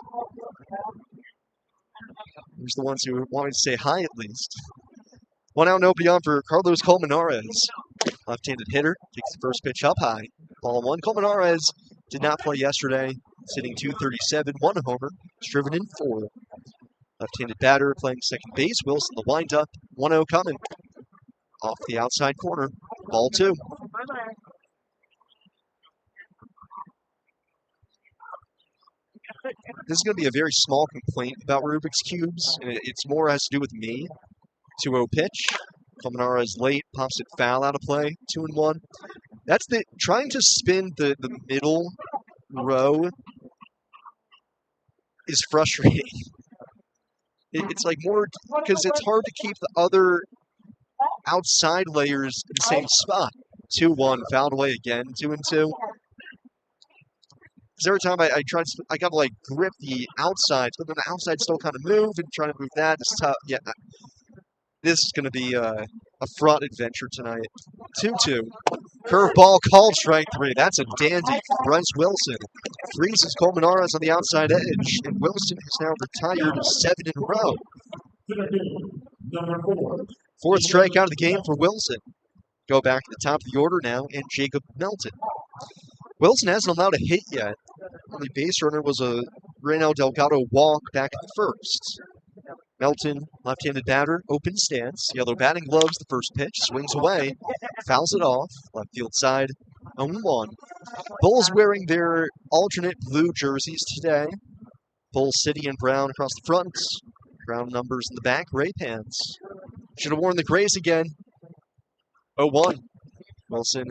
There's the ones who want me to say hi at least. One out, no beyond for Carlos Colmenares. Left-handed hitter, takes the first pitch up high. Ball one. Colmenares did not play yesterday. Sitting 237, one homer, driven in 4. Left-handed batter playing second base. Wilson the windup. 1-0 coming. Off the outside corner. Ball 2. This is going to be a very small complaint about Rubik's Cubes, and it's more has to do with me. 2-0 pitch. Colmenares late, pops it foul out of play. 2-1. That's the trying to spin the middle row is frustrating. It's like more because it's hard to keep the other outside layers in the same spot. 2-1, fouled away again. 2-2. Because every time I try to, I gotta like grip the outsides, but then the outsides still kind of move and trying to move that. It's tough. Yeah, this is going to be a fraught adventure tonight. 2-2. Curveball called strike 3. That's a dandy. Bryce Wilson freezes Colmenares on the outside edge, and Wilson is now retired 7 in a row. Fourth strikeout of the game for Wilson. Go back to the top of the order now, and Jacob Melton. Wilson hasn't allowed a hit yet. Only base runner was a Reno Delgado walk back in the first. Melton, left-handed batter, open stance. Yellow batting gloves, the first pitch. Swings away, fouls it off. Left field side, 0-1. Bulls wearing their alternate blue jerseys today. Bulls City and brown across the front. Brown numbers in the back, gray pants. Should have worn the grays again. 0-1. Wilson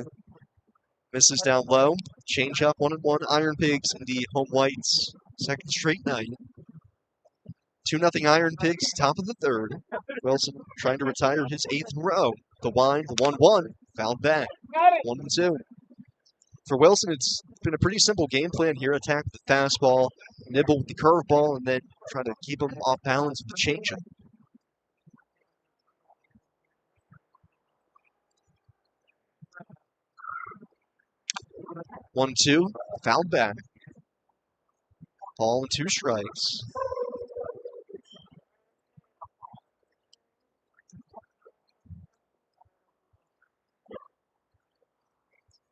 misses down low. Change up 1-1. Iron Pigs in the home whites. Second straight night. 2-0 Iron Pigs, top of the third. Wilson trying to retire his 8th in a row. The wind, the 1-1, fouled back. 1-2. For Wilson, it's been a pretty simple game plan here. Attack with the fastball, nibble with the curveball, and then try to keep him off balance with the changeup. 1-2, fouled back. Ball and 2 strikes.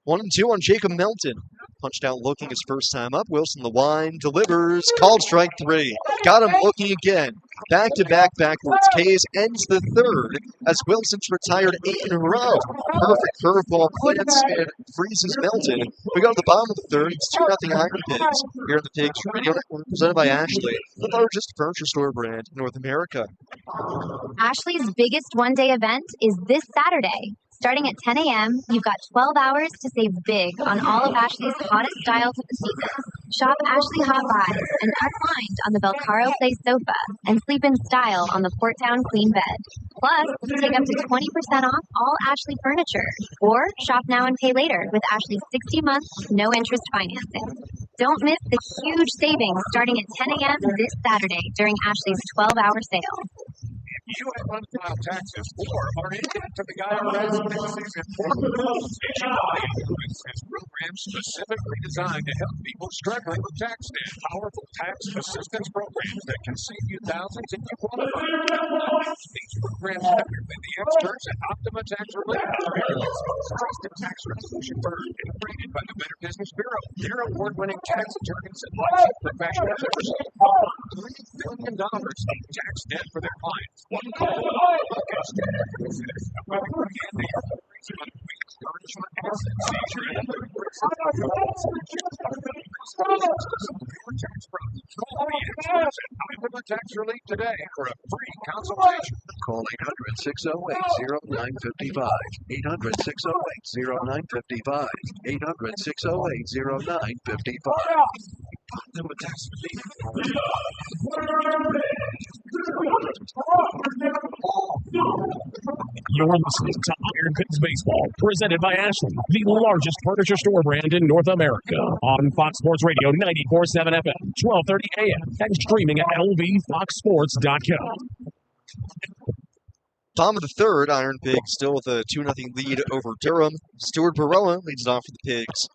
1-2 on Jacob Melton. Punched out looking his first time up. Wilson the line delivers. Called strike 3. Got him looking again. Back-to-back backwards. K's ends the third as Wilson's retired 8 in a row. Perfect curveball plants and freezes Melton. We go to the bottom of the third. It's 2-0 Iron Pigs here in the Pigs Radio Network, presented by Ashley, the largest furniture store brand in North America. Ashley's biggest one-day event is this Saturday. Starting at 10 a.m., you've got 12 hours to save big on all of Ashley's hottest styles of the season. Shop Ashley Hot Buys and unwind on the Belcaro Place sofa and sleep in style on the Portdown Queen bed. Plus, take up to 20% off all Ashley furniture. Or shop now and pay later with Ashley's 60-month, no-interest financing. Don't miss the huge savings starting at 10 a.m. this Saturday during Ashley's 12-hour sale. You have unfiled taxes or are in debt to the IRS this season. IRS has programs specifically designed to help people struggling with tax debt. Powerful tax assistance programs that can save you thousands if you qualify. These programs covered by the experts at Optima Tax Relief. Trusted tax resolution firm integrated by the Better Business Bureau. Their award-winning tax attorneys and licensed professionals oversee $3 billion in tax debt for their clients. One call. Tax Relief today for a free consultation. Call 800-608-0955. 800-608-0955. 800-608-0955. Tax Relief. You're listening to Iron Pigs Baseball, presented by Ashley, the largest furniture store brand in North America. On Fox Sports Radio 94.7 FM, 12:30 AM, and streaming at lvfoxsports.com. Bottom of the third, Iron Pigs still with a 2-0 lead over Durham. Stuart Baroa leads it off for the Pigs.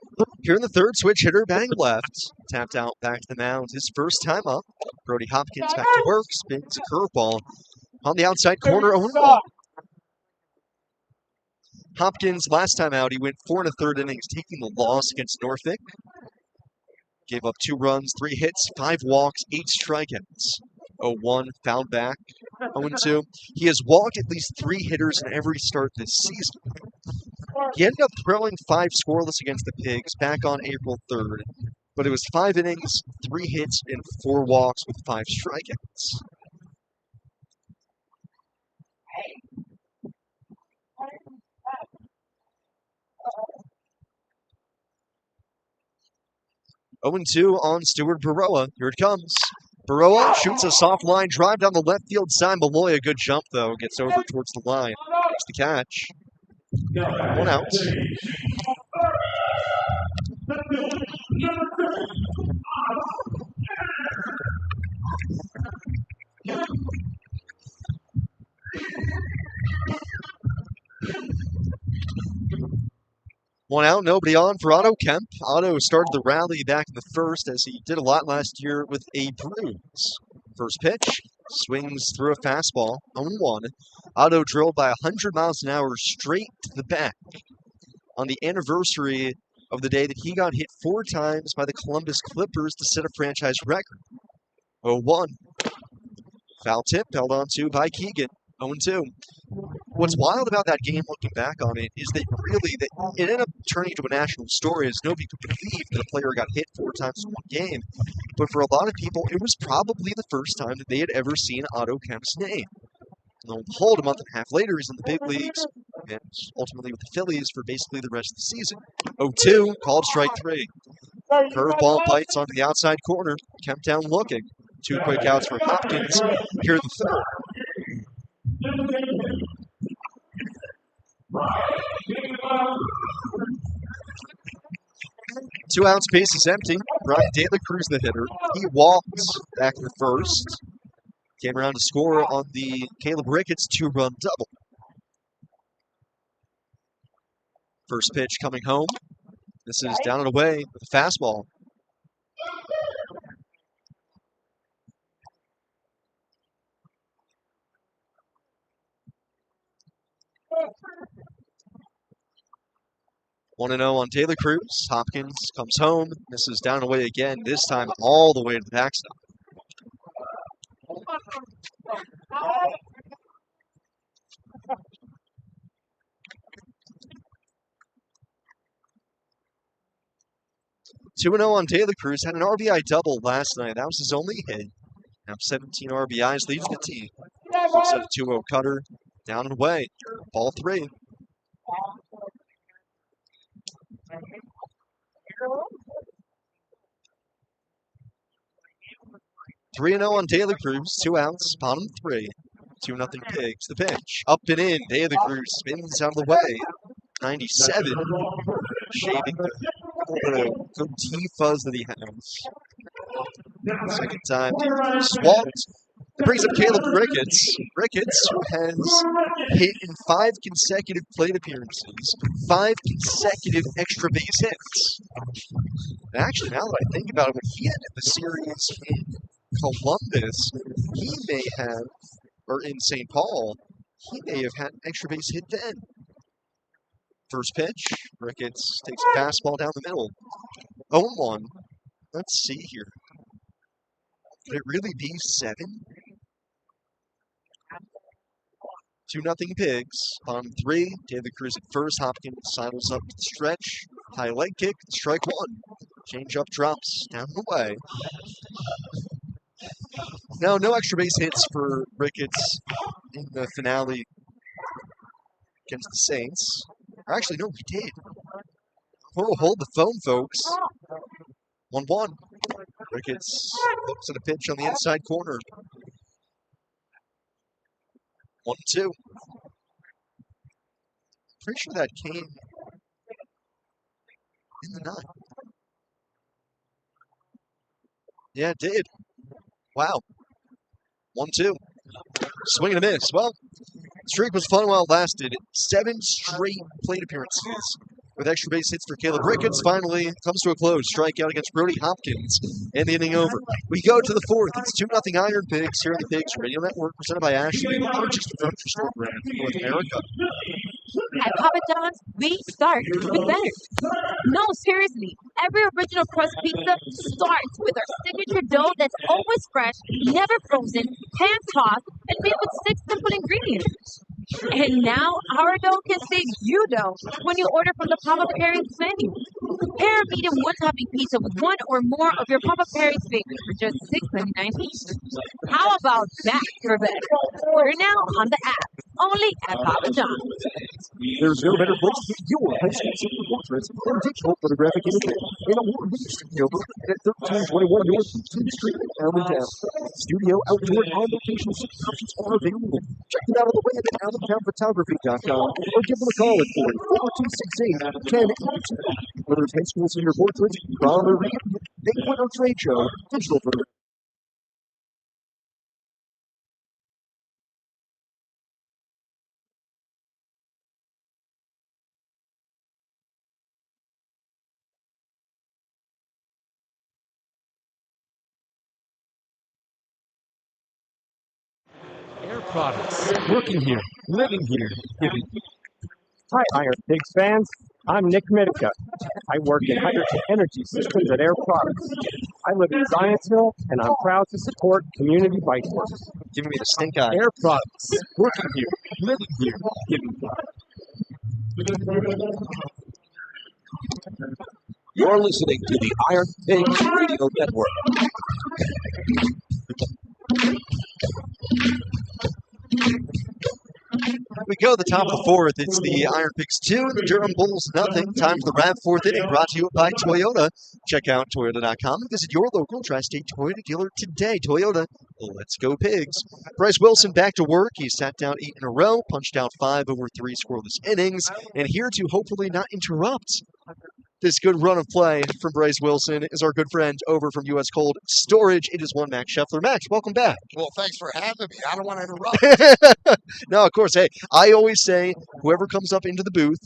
Here in the third, switch hitter bang left. Tapped out back to the mound his first time up. Brody Hopkins back to work, spins a curveball on the outside corner, 0-1. Hopkins, last time out, he went 4 1/3 innings, taking the loss against Norfolk. Gave up 2 runs, 3 hits, 5 walks, 8 strikeouts. 0-1, fouled back, 0-2. He has walked at least 3 hitters in every start this season. He ended up throwing 5 scoreless against the Pigs back on April 3rd, but it was 5 innings, 3 hits, and 4 walks with 5 strikeouts. Oh, 2 on Stuart Baroa. Here it comes. Baroa shoots a soft line drive down the left field side. Malloy, a good jump, though. Gets over towards the line. Makes the catch. 1 out. One out, nobody on for Otto Kemp. Otto started the rally back in the first, as he did a lot last year with a bruise. First pitch, swings through a fastball, 0-1. Otto drilled by 100 miles an hour straight to the back on the anniversary of the day that he got hit 4 times by the Columbus Clippers to set a franchise record. 0-1. Foul tip held on to by Keegan. 0-2. What's wild about that game, looking back on it, is that really it ended up turning into a national story, as nobody could believe that a player got hit 4 times in one game. But for a lot of people, it was probably the first time that they had ever seen Otto Kemp's name. And lo and behold, a month and a half later, he's in the big leagues, and ultimately with the Phillies for basically the rest of the season. 0-2, called strike 3. Curveball bites onto the outside corner. Kemp down looking. 2 quick outs for Hopkins. Here in the third. 2 outs, base is empty. Brian De La Cruz, the hitter. He walked back in the first. Came around to score on the Caleb Ricketts 2-run double. First pitch coming home. This is down and away with a fastball. One and 0 on Taylor Cruz. Hopkins comes home. This is down and away again. This time all the way to the backstop. Two and 0 on Taylor Cruz. Had an RBI double last night. That was his only hit. Now 17 RBIs leads the team. Also a 2-0 cutter. Down and away. Ball 3. 3-0 on Taylor Cruz. 2 outs. Bottom 3. 2-0 Pigs. The pitch. Up and in. Taylor Cruz spins out of the way. 97. Shaving the goatee fuzz that he has. Second time, swapped. It brings up Caleb Ricketts. Ricketts, who has hit in 5 consecutive plate appearances, 5 consecutive extra base hits. And actually, now that I think about it, when he ended the series in Columbus, he may have, or in St. Paul, he may have had an extra base hit then. First pitch, Ricketts takes a fastball down the middle. 0-1. Let's see here. Could it really be 7? 2-0 Pigs. Bottom 3. Taylor Cruz at first. Hopkins sidles up to the stretch. High leg kick. Strike 1. Change up drops. Down the way. Now, no extra base hits for Ricketts in the finale against the Saints. Or actually, no, he did. Oh, hold the phone, folks. 1-1. Ricketts looks at a pitch on the inside corner. 1-2. Pretty sure that came in the 9th. Yeah, it did. Wow. 1-2. Swing and a miss. Well, streak was fun while it lasted. 7 straight plate appearances with extra base hits for Caleb Ricketts. Finally comes to a close. Strikeout against Brody Hopkins. And the inning over. We go to the 4th. It's 2-0 Iron Pigs here on the Pigs Radio Network, presented by Ashley, the largest furniture store brand in North America. At Papa John's, we start with better. No, seriously. Every original crust pizza starts with our signature dough that's always fresh, never frozen, hand-tossed, and made with 6 simple ingredients. And now our dough can save you dough when you order from the Papa Perry's menu. Pair a medium wood-topping pizza with one or more of your Papa Perry's favorites for just $6.99 each. How about that for better? Order now on the app, only at Papa John's. There's no better place to get your high school senior portraits than digital photographic imaging in a award-winning studio at 1321 North 15th Street in Allentown. Studio, outdoor, and on-location shooting options are available. Check them out on the web at allentownphotography.com or give them a call at 44268-1082. Whether it's high school senior portraits, prom or reunion, banquet or trade show, digital photography. Air Products. Working here, living here, giving here. Hi, Iron Pigs fans. I'm Nick Mitica. I work in hydrogen energy systems at Air Products. I live in Zionsville, and I'm proud to support community bike work. Giving me the stink eye. Air Products. Working here, living here, giving here. You're listening to the Iron Pigs Radio Network. We go to the top of the 4th. It's the Iron Pigs 2 and the Durham Bulls nothing. Time for the Rap 4th inning, brought to you by Toyota. Check out Toyota.com and visit your local Tri-State Toyota dealer today. Toyota, let's go Pigs. Bryce Wilson back to work. He sat down 8 in a row, punched out 5 over 3 scoreless innings, and here to hopefully not interrupt this good run of play from Bryce Wilson is our good friend over from U.S. Cold Storage. It is one Max Scheffler. Max, welcome back. Well, thanks for having me. I don't want to interrupt. No, of course. Hey, I always say whoever comes up into the booth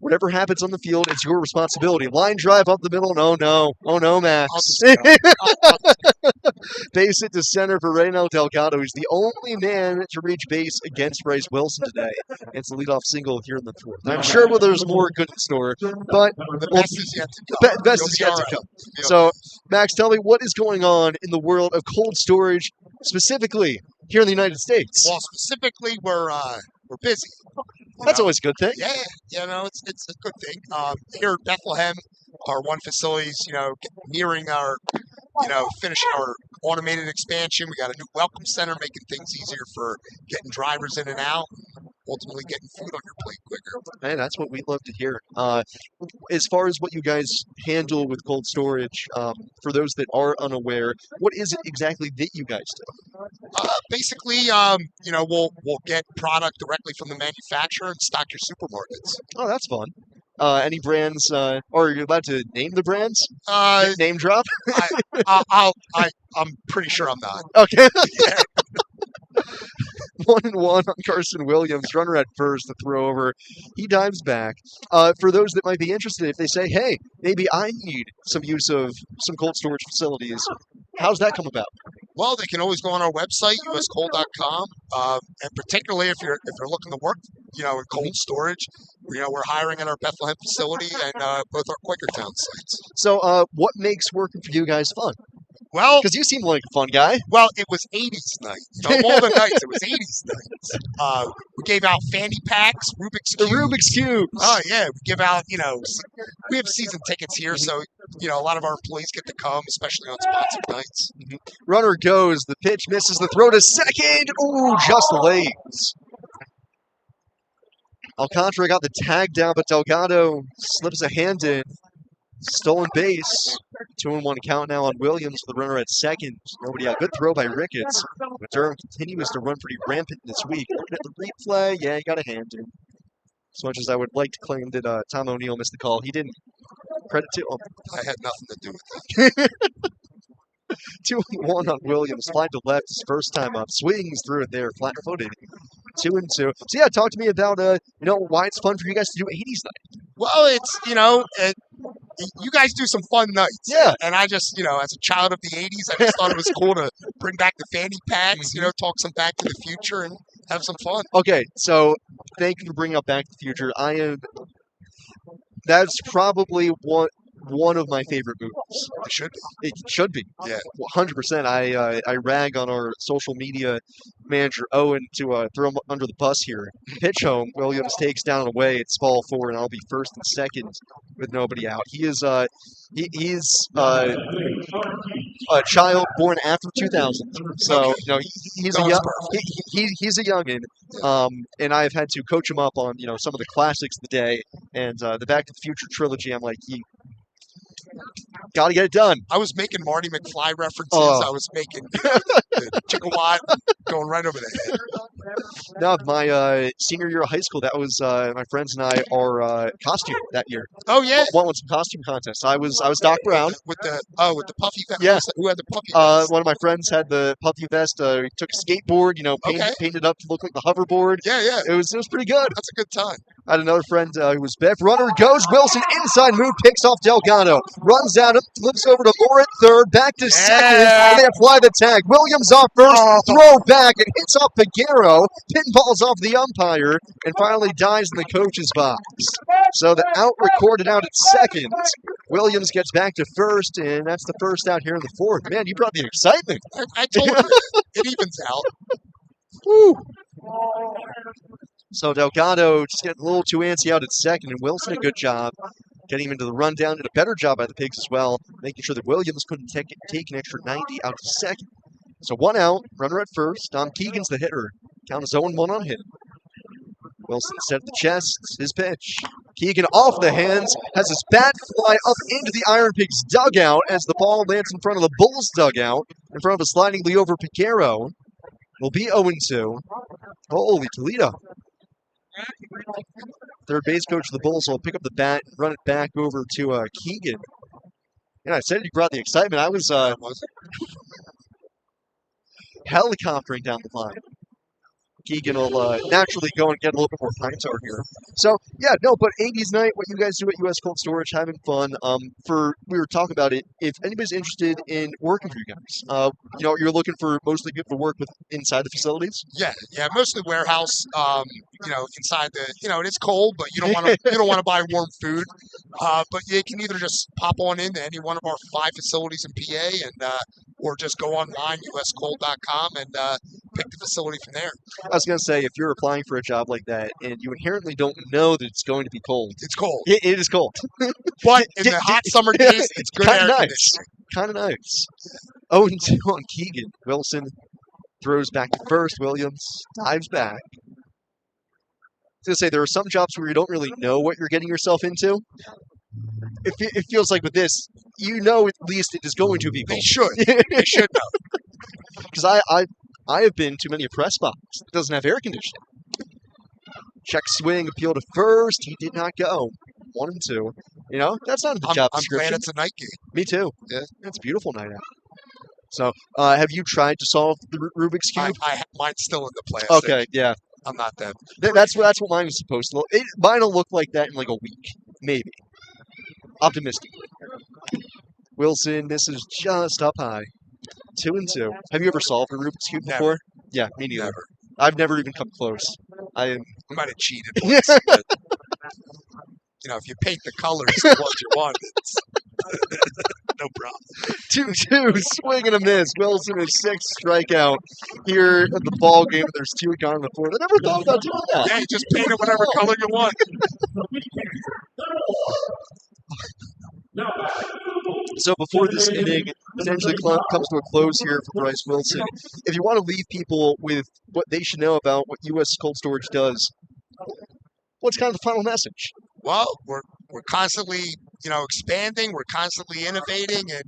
Whatever happens on the field, it's your responsibility. Line drive up the middle. Oh no, Max. Base it to center for Reynel Delgado. He's the only man to reach base against Bryce Wilson today. It's the leadoff single here in the fourth. I'm sure there's more good in store, but the best is yet to come. Best is yet to come. So, Max, tell me what is going on in the world of cold storage, specifically here in the United States. Well, specifically, we're busy. That's always a good thing. Yeah, it's a good thing. Here at Bethlehem, our one facility is, nearing our, finishing our automated expansion. We got a new welcome center, making things easier for getting drivers in and out, ultimately getting food on your plate quicker. Hey, that's what we love to hear. As far as what you guys handle with cold storage, for those that are unaware, what is it exactly that you guys do? Basically, we'll get product directly from the manufacturer and stock your supermarkets. Oh, that's fun. Any brands, or are you allowed to name the brands? Name drop? I'm pretty sure I'm not. Okay. Yeah. 1-1 on Carson Williams, runner at first, the throw over. He dives back. For those that might be interested, if they say, hey, maybe I need some use of some cold storage facilities, how's that come about? Well, they can always go on our website, uscold.com, and particularly if you're looking to work, in cold storage, we're hiring at our Bethlehem facility and both our Quakertown sites. So, what makes working for you guys fun? Well, because you seem like a fun guy. Well, it was 80s night. Of all the nights, it was 80s nights. We gave out fanny packs, Rubik's Cube. The Rubik's Cube. Oh, yeah. We give out, we have season tickets here, so, a lot of our employees get to come, especially on sponsored nights. Runner goes. The pitch misses the throw to second. Ooh, just lays. Alcantara got the tag down, but Delgado slips a hand in. Stolen base. 2-1 count now on Williams with the runner at second. Nobody out. Good throw by Ricketts. But Durham continues to run pretty rampant this week. Looking at the replay, yeah, he got a hand in. As much as I would like to claim that Tom O'Neill missed the call, he didn't. Credit to him. I had nothing to do with that. 2-1 on Williams. Fly to left his first time up. Swings through it there, flat-footed. 2-2. So yeah, talk to me about why it's fun for you guys to do 80s night. Well, it's you guys do some fun nights. Yeah. And I just, as a child of the 80s, I just thought it was cool to bring back the fanny packs, talk some Back to the Future and have some fun. Okay, so thank you for bringing up Back to the Future. That's probably one of my favorite movies. It should be. It should be. Yeah. 100%. I rag on our social media manager, Owen, to throw him under the bus here. Pitch home. Williams takes down and away. It's ball 4, and I'll be first and second with nobody out. He is he's a child born after 2000. So, he's he's a youngin'. And I've had to coach him up on, some of the classics of the day. And the Back to the Future trilogy, I'm like, got to get it done. I was making Marty McFly references. I was making the Chickawatt going right over the head. No, my senior year of high school, that was my friends and I our costume that year. Oh yeah, won some costume contests. I was Doc Brown with the puffy vest. Yeah, who had the puffy vest? One of my friends had the puffy vest. He took a skateboard, painted up to look like the hoverboard. Yeah. It was pretty good. That's a good time. I had another friend who was Bev. Runner goes. Wilson inside move, picks off Delgado. Runs down him, flips over to Moore at third, back to second. And they apply the tag. Williams off first, throw back. It hits off Figueroa, pinballs off the umpire, and finally dies in the coach's box. So the out recorded out at second. Williams gets back to first, and that's the first out here in the fourth. Man, you brought the excitement. I told you, it evens out. Woo. So Delgado just getting a little too antsy out at second, and Wilson a good job getting him into the rundown. Did a better job by the Pigs as well, making sure that Williams couldn't take an extra 90 out to second. So 1 out, runner at first. Dom Keegan's the hitter. Count is 0-1 on him. Wilson set the chest, his pitch. Keegan off the hands, has his bat fly up into the IronPigs dugout as the ball lands in front of the Bulls dugout, in front of a sliding Leover Piquero. Will be 0-2. Holy Toledo. Third base coach of the Bulls will pick up the bat and run it back over to Keegan. Yeah, I said you brought the excitement. I was helicoptering down the line. Keegan will naturally go and get a little bit more pints over here. So yeah, no, but 80s night, what you guys do at U.S. Cold Storage, having fun. We were talking about it. If anybody's interested in working for you guys, you're looking for mostly people to work with inside the facilities. Yeah, mostly warehouse. Inside it is cold, but you don't want to buy warm food. But you can either just pop on into any one of our 5 facilities in PA, and or just go online uscold.com and pick the facility from there. I was gonna say, if you're applying for a job like that and you inherently don't know that it's going to be cold, it's cold. It is cold. But in the hot summer days, it's good air conditioning. Kind of nice. 0-2 on Keegan. Wilson throws back to first. Williams dives back. I was going to say, there are some jobs where you don't really know what you're getting yourself into. It feels like with this, at least it is going to be cold. They should know. Because I have been to many a press box that doesn't have air conditioning. Check swing, appeal to first. He did not go. 1-2. That's not in the job description. I'm glad it's a night game. Me too. Yeah, it's a beautiful night out. So, have you tried to solve the Rubik's Cube? Mine's still in the plastic. Okay, yeah. I'm not that. That's what mine was supposed to look. Mine will look like that in like a week, maybe. Optimistically. Wilson misses just up high. 2-2. Have you ever solved a Rubik's Cube before? Yeah, me neither. Never. I've never even come close. I might have cheated once. But, if you paint the colors the ones you want, it's no problem. 2-2, swing and a miss. Wilson is 6th strikeout here at the ball game. There's 2 gone in the 4th. I never thought about doing that. Yeah, you just paint it whatever color you want. So before this inning potentially comes to a close here for Bryce Wilson, if you want to leave people with what they should know about what U.S. Cold Storage does, what's kind of the final message? Well, we're constantly expanding. We're constantly innovating, and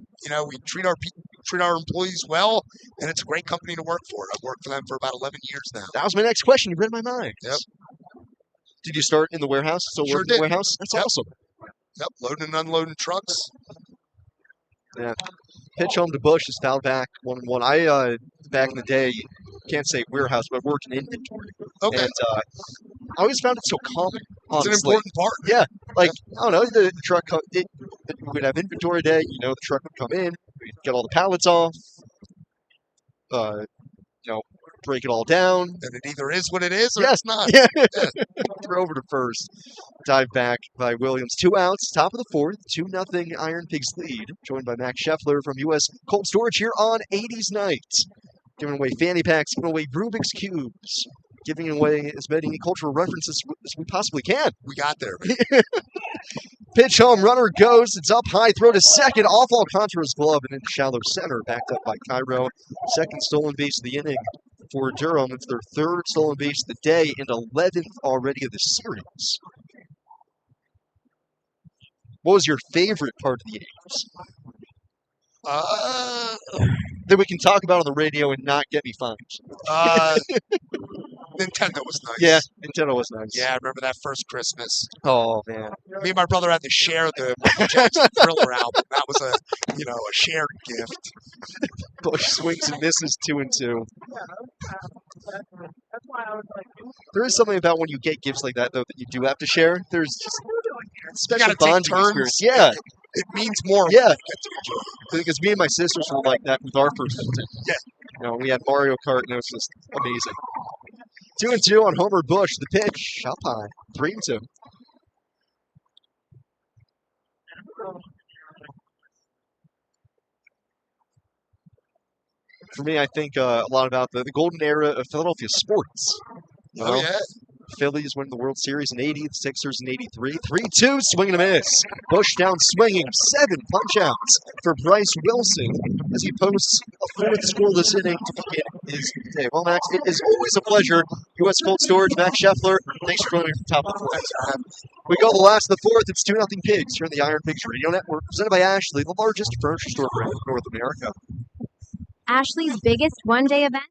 we treat our employees well, and it's a great company to work for. I've worked for them for about 11 years now. That was my next question. You read my mind. Yep. Did you start in the warehouse? Still working in the warehouse? That's awesome. Yep, loading and unloading trucks. Yeah. Pitch home to Bush is fouled back 1-1. I back in the day, can't say warehouse, but I worked in inventory. Okay. And I always found it so common. Honestly. It's an important part. Yeah. Like, I don't know, the truck, we'd have inventory day, the truck would come in, we'd get all the pallets off, break it all down. And it either is what it is or yes. it's not. Yeah. Throw over to first. Dive back by Williams. 2 outs, top of the 4th. 2-0 IronPigs lead. Joined by Max Scheffler from U.S. Cold Storage here on 80s Night. Giving away fanny packs, giving away Rubik's Cubes. Giving away as many cultural references as we possibly can. We got there. Pitch home, runner goes. It's up high, throw to second. Off all contra his glove and into shallow center. Backed up by Cairo. Second stolen base of the inning for Durham. It's their 3rd stolen base of the day and 11th already of the series. What was your favorite part of the 80s? That we can talk about on the radio and not get me fined. Nintendo was nice. Yeah, Nintendo was nice. Yeah, I remember that first Christmas. Oh, man. Me and my brother had to share the Michael Jackson Thriller album. That was a shared gift. Bush swings and misses 2-2. There is something about when you get gifts like that, though, that you do have to share. There's just special bonding experience. Yeah. It means more. Yeah. Because me and my sisters were like that with our first Nintendo. Yeah. We had Mario Kart, and it was just amazing. 2-2 on Homer Bush. The pitch, up high. 3-2. For me, I think a lot about the golden era of Philadelphia sports. Oh, yeah. Phillies win the World Series in 80, the Sixers in 83. 3-2, swing and a miss. Bush down swinging, 7 punch-outs for Bryce Wilson as he posts a 4th scoreless inning to begin his day. Well, Max, it is always a pleasure. U.S. Cold Storage, Max Scheffler, thanks for joining me from top of the 4th. We go the last of the 4th. It's 2-0 Pigs here on the IronPigs Radio Network, presented by Ashley, the largest furniture store brand in North America. Ashley's biggest one-day event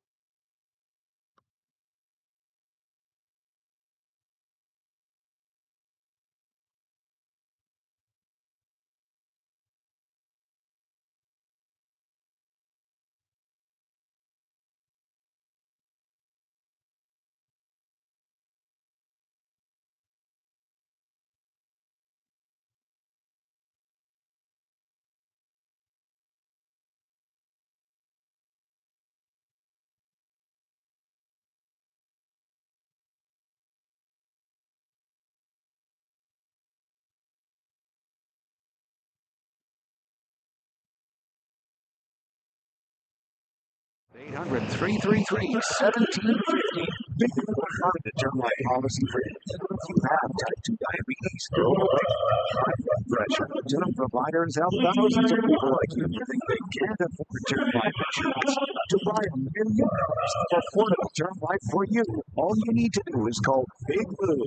1-800-333-1750. Find a termite policy for you. If you have type 2 diabetes, high blood pressure, term providers have thousands of people like you who think they can't afford term life insurance. To buy $1 million of affordable term life for you, all you need to do is call Big Blue.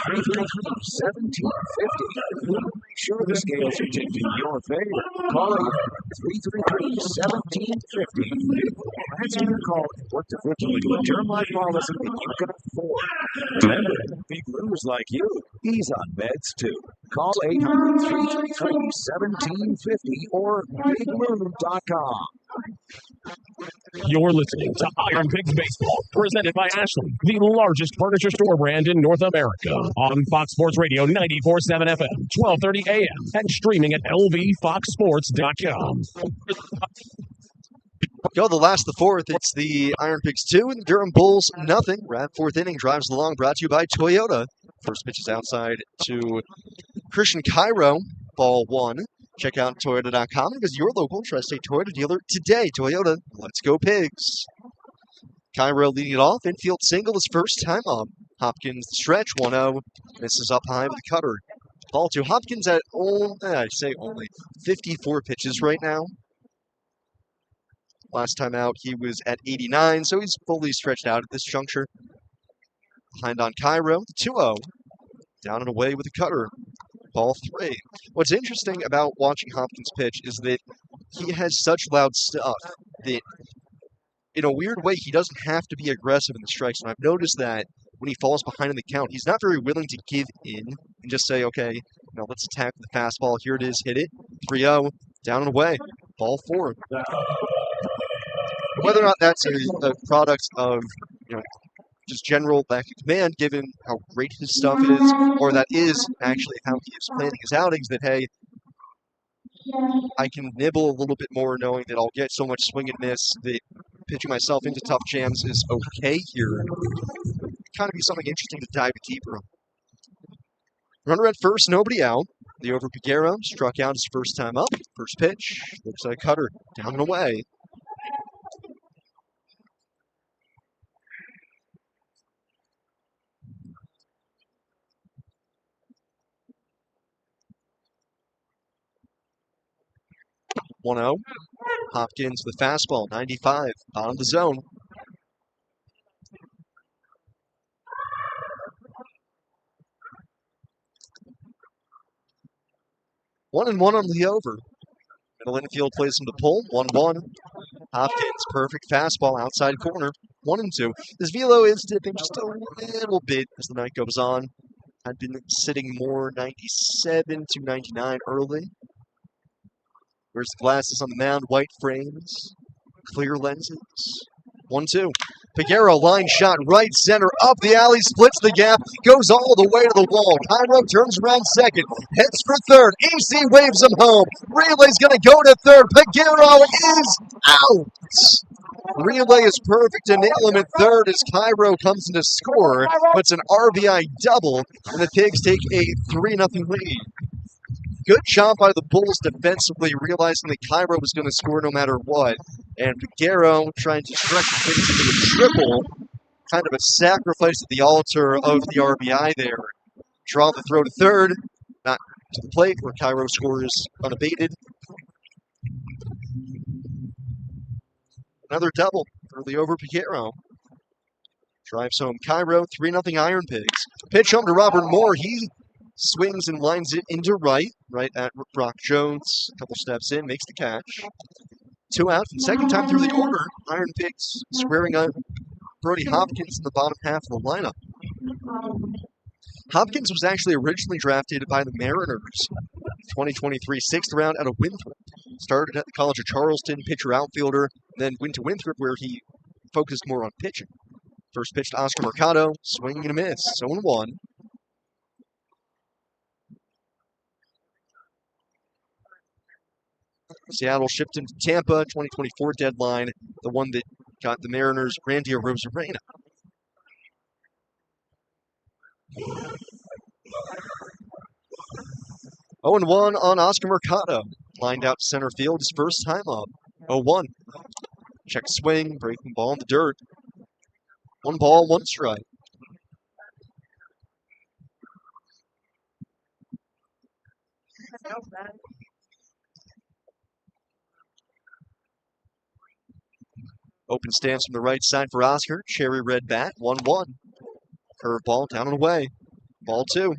333-1750. We'll make sure the scales are tipped in your favor. Call 333-1750. Answer your call and work to fit you into a term life policy that you can afford. Remember, Big Blue's like you. He's on meds too. Call 800-333-1750 or BigBlue.com. You're listening to Iron Pigs Baseball, presented by Ashley, the largest furniture store brand in North America. On Fox Sports Radio 94.7 FM, 12:30 a.m., and streaming at lvfoxsports.com. Go the last, the fourth. It's the Iron Pigs 2 and the Durham Bulls nothing. Rad fourth inning drives along, brought to you by Toyota. First pitch is outside to Christian Cairo, ball one. Check out Toyota.com and visit your local Tri-State Toyota dealer today. Toyota, let's go Pigs. Cairo leading it off. Infield single his first time up. Hopkins the stretch, 1-0. Misses up high with the cutter. Ball two. Hopkins at only 54 pitches right now. Last time out, he was at 89, so he's fully stretched out at this juncture. Behind on Cairo, the 2-0. Down and away with the cutter. Ball three. What's interesting about watching Hopkins pitch is that he has such loud stuff that, in a weird way, he doesn't have to be aggressive in the strikes. And I've noticed that when he falls behind in the count, he's not very willing to give in and just say, okay, let's attack with the fastball. Here it is, hit it. 3-0, down and away. Ball four. Whether or not that's a product of, just general lack of command, given how great his stuff is, or that is actually how he is planning his outings, that, hey, I can nibble a little bit more knowing that I'll get so much swing and miss that pitching myself into tough jams is okay here. Kind of be something interesting to dive deeper on. Runner at first, nobody out. The over Piguero struck out his first time up. First pitch, looks like a cutter, down and away. (1-0). Hopkins with fastball, 95, bottom of the zone. One and one on the over. Middle infield plays him to pull. 1-1. Hopkins, perfect fastball, outside corner. 1-2. This velo is dipping just a little bit as the night goes on. I've been sitting more 97 to 99 early. Where's the glasses on the mound? White frames, clear lenses. 1-2. Piguero, line shot, right center, up the alley, splits the gap, goes all the way to the wall. Cairo turns around second, heads for third. EC waves him home. Relay's going to go to third. Piguero is out. Relay is perfect to nail him at third as Cairo comes in to score. But it's an RBI double, and the Pigs take a 3-0 lead. Good job by the Bulls defensively, realizing that Cairo was going to score no matter what. And Piguero trying to stretch things into a triple. Kind of a sacrifice at the altar of the RBI there. Draw the throw to third. Not to the plate where Cairo scores unabated. Another double early over Piguero. Drives home Cairo, 3-0 Iron Pigs. Pitch home to Robert Moore. He swings and lines it into right at Brock Jones. A couple steps in, makes the catch. 2 out, and second time through the order, Iron Pigs squaring up Brody Hopkins in the bottom half of the lineup. Hopkins was actually originally drafted by the Mariners. 2023, 6th round out of Winthrop. Started at the College of Charleston, pitcher outfielder, then went to Winthrop where he focused more on pitching. First pitch to Oscar Mercado, swinging and a miss, 0-1. Seattle shipped him to Tampa, 2024 deadline, the one that got the Mariners Randy Arozarena. Oh, 0-1 on Oscar Mercado. Lined out to center field, his first time up. 0-1. Check swing, breaking ball in the dirt. 1 ball, 1 strike. Open stance from the right side for Oscar. Cherry red bat, 1-1. Curveball down and away. Ball 2.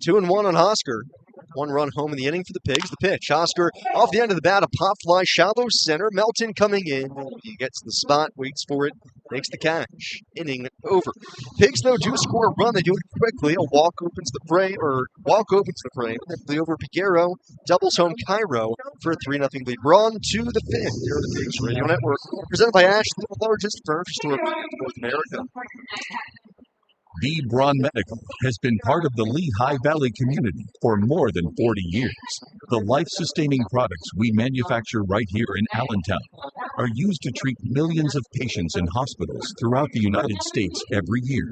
Two and 1 on Oscar. 1 run home in the inning for the Pigs. The pitch. Oscar off the end of the bat. A pop fly, shallow center. Melton coming in. He gets the spot, waits for it, makes the catch. Inning over. Pigs, though, do score a run. They do it quickly. A walk opens the frame, Then the over Piguero doubles home Cairo for a 3-0 lead. We're on to the 5th here at the Pigs Radio Network. Presented by Ashley, the largest furniture store in North America. B. Braun Medical has been part of the Lehigh Valley community for more than 40 years. The life-sustaining products we manufacture right here in Allentown are used to treat millions of patients in hospitals throughout the United States every year.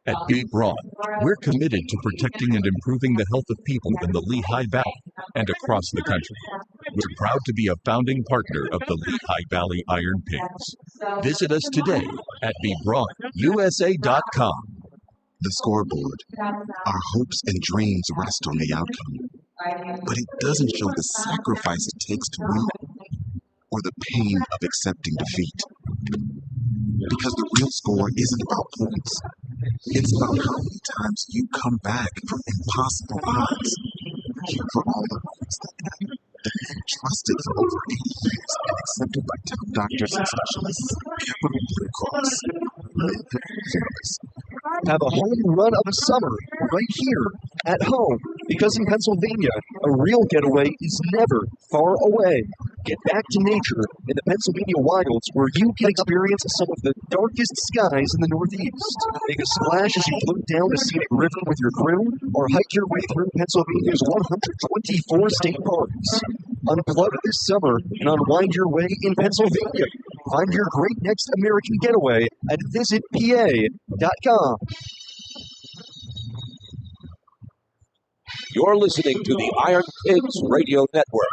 At B. Braun, we're committed to protecting and improving the health of people in the Lehigh Valley and across the country. We're proud to be a founding partner of the Lehigh Valley Iron Pigs. Visit us today at bbraunusa.com. The scoreboard. Our hopes and dreams rest on the outcome. But it doesn't show the sacrifice it takes to win or the pain of accepting defeat. Because the real score isn't about points. It's about how many times you come back from impossible odds. Here for all the points that matter. The man trusted for over 80 years and accepted by top doctors and specialists. Capital Blue Cross. Live fearless. Have a home run of a summer right here at home. Because in Pennsylvania, a real getaway is never far away. Get back to nature in the Pennsylvania wilds where you can experience some of the darkest skies in the Northeast. Make a splash as you float down a scenic river with your crew or hike your way through Pennsylvania's 124 state parks. Unplug this summer and unwind your way in Pennsylvania. Find your great next American getaway at visitpa.com. You're listening to the Iron Pigs Radio Network.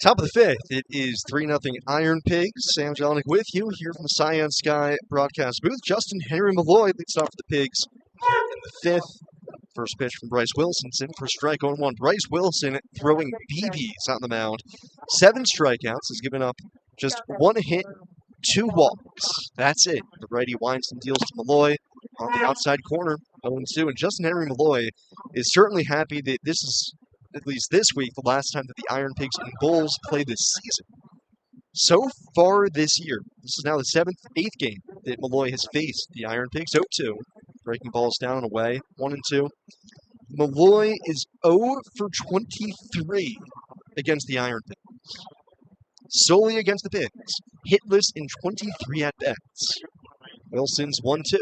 Top of the 5th, it is 3-0 Iron Pigs. Sam Jelinek with you here from the Cyan Sky broadcast booth. Justin Henry Malloy leads off the Pigs in the 5th. First pitch from Bryce Wilson, in for strike 0-1. Bryce Wilson throwing BBs on the mound. 7 strikeouts, has given up just 1 hit, 2 walks. That's it. The righty winds and deals to Malloy on the outside corner, 0-2. And Justin Henry Malloy is certainly happy that this is, at least this week, the last time that the Iron Pigs and Bulls play this season. So far this year, this is now the 8th game that Malloy has faced the Iron Pigs. 0-2. Breaking balls down and away, 1-2. Malloy is 0 for 23 against the Iron Pigs. Solely against the Pigs. Hitless in 23 at-bats. Wilson's 1-2.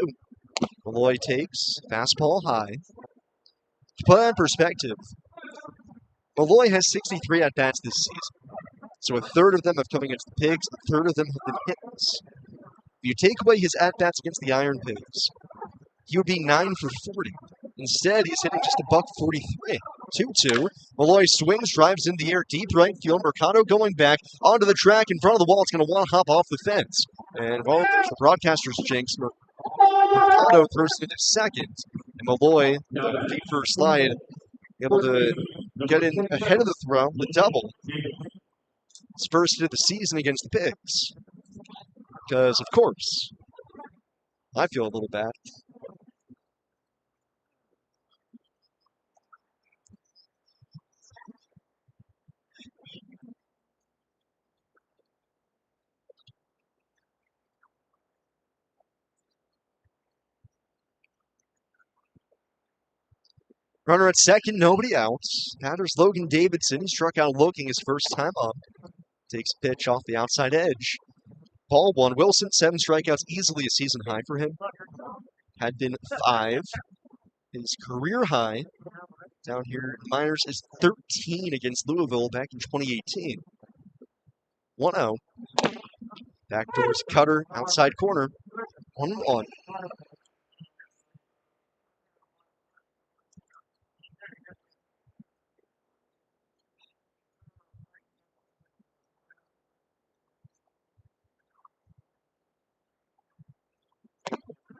Malloy takes fastball high. To put that in perspective, Malloy has 63 at-bats this season. So a third of them have come against the Pigs, a third of them have been hitless. If you take away his at-bats against the Iron Pigs, he would be 9 for 40. Instead, he's hitting just $143. 2-2. Malloy swings, drives in the air, deep right field. Mercado going back onto the track in front of the wall. It's going to want to hop off the fence. And, well, there's the broadcaster's jinx. Mercado throws it into second. And Malloy, deep for a slide, able to get in ahead of the throw, the double. His first hit of the season against the Pigs. Because, of course, I feel a little bad. Runner at second, nobody out. Batters Logan Davidson. He struck out looking his first time up. Takes a pitch off the outside edge. Ball 1. Wilson, 7 strikeouts, easily a season high for him. Had been 5. His career high down here in the minors is 13 against Louisville back in 2018. 1-0. Backdoors cutter, outside corner. 1-1.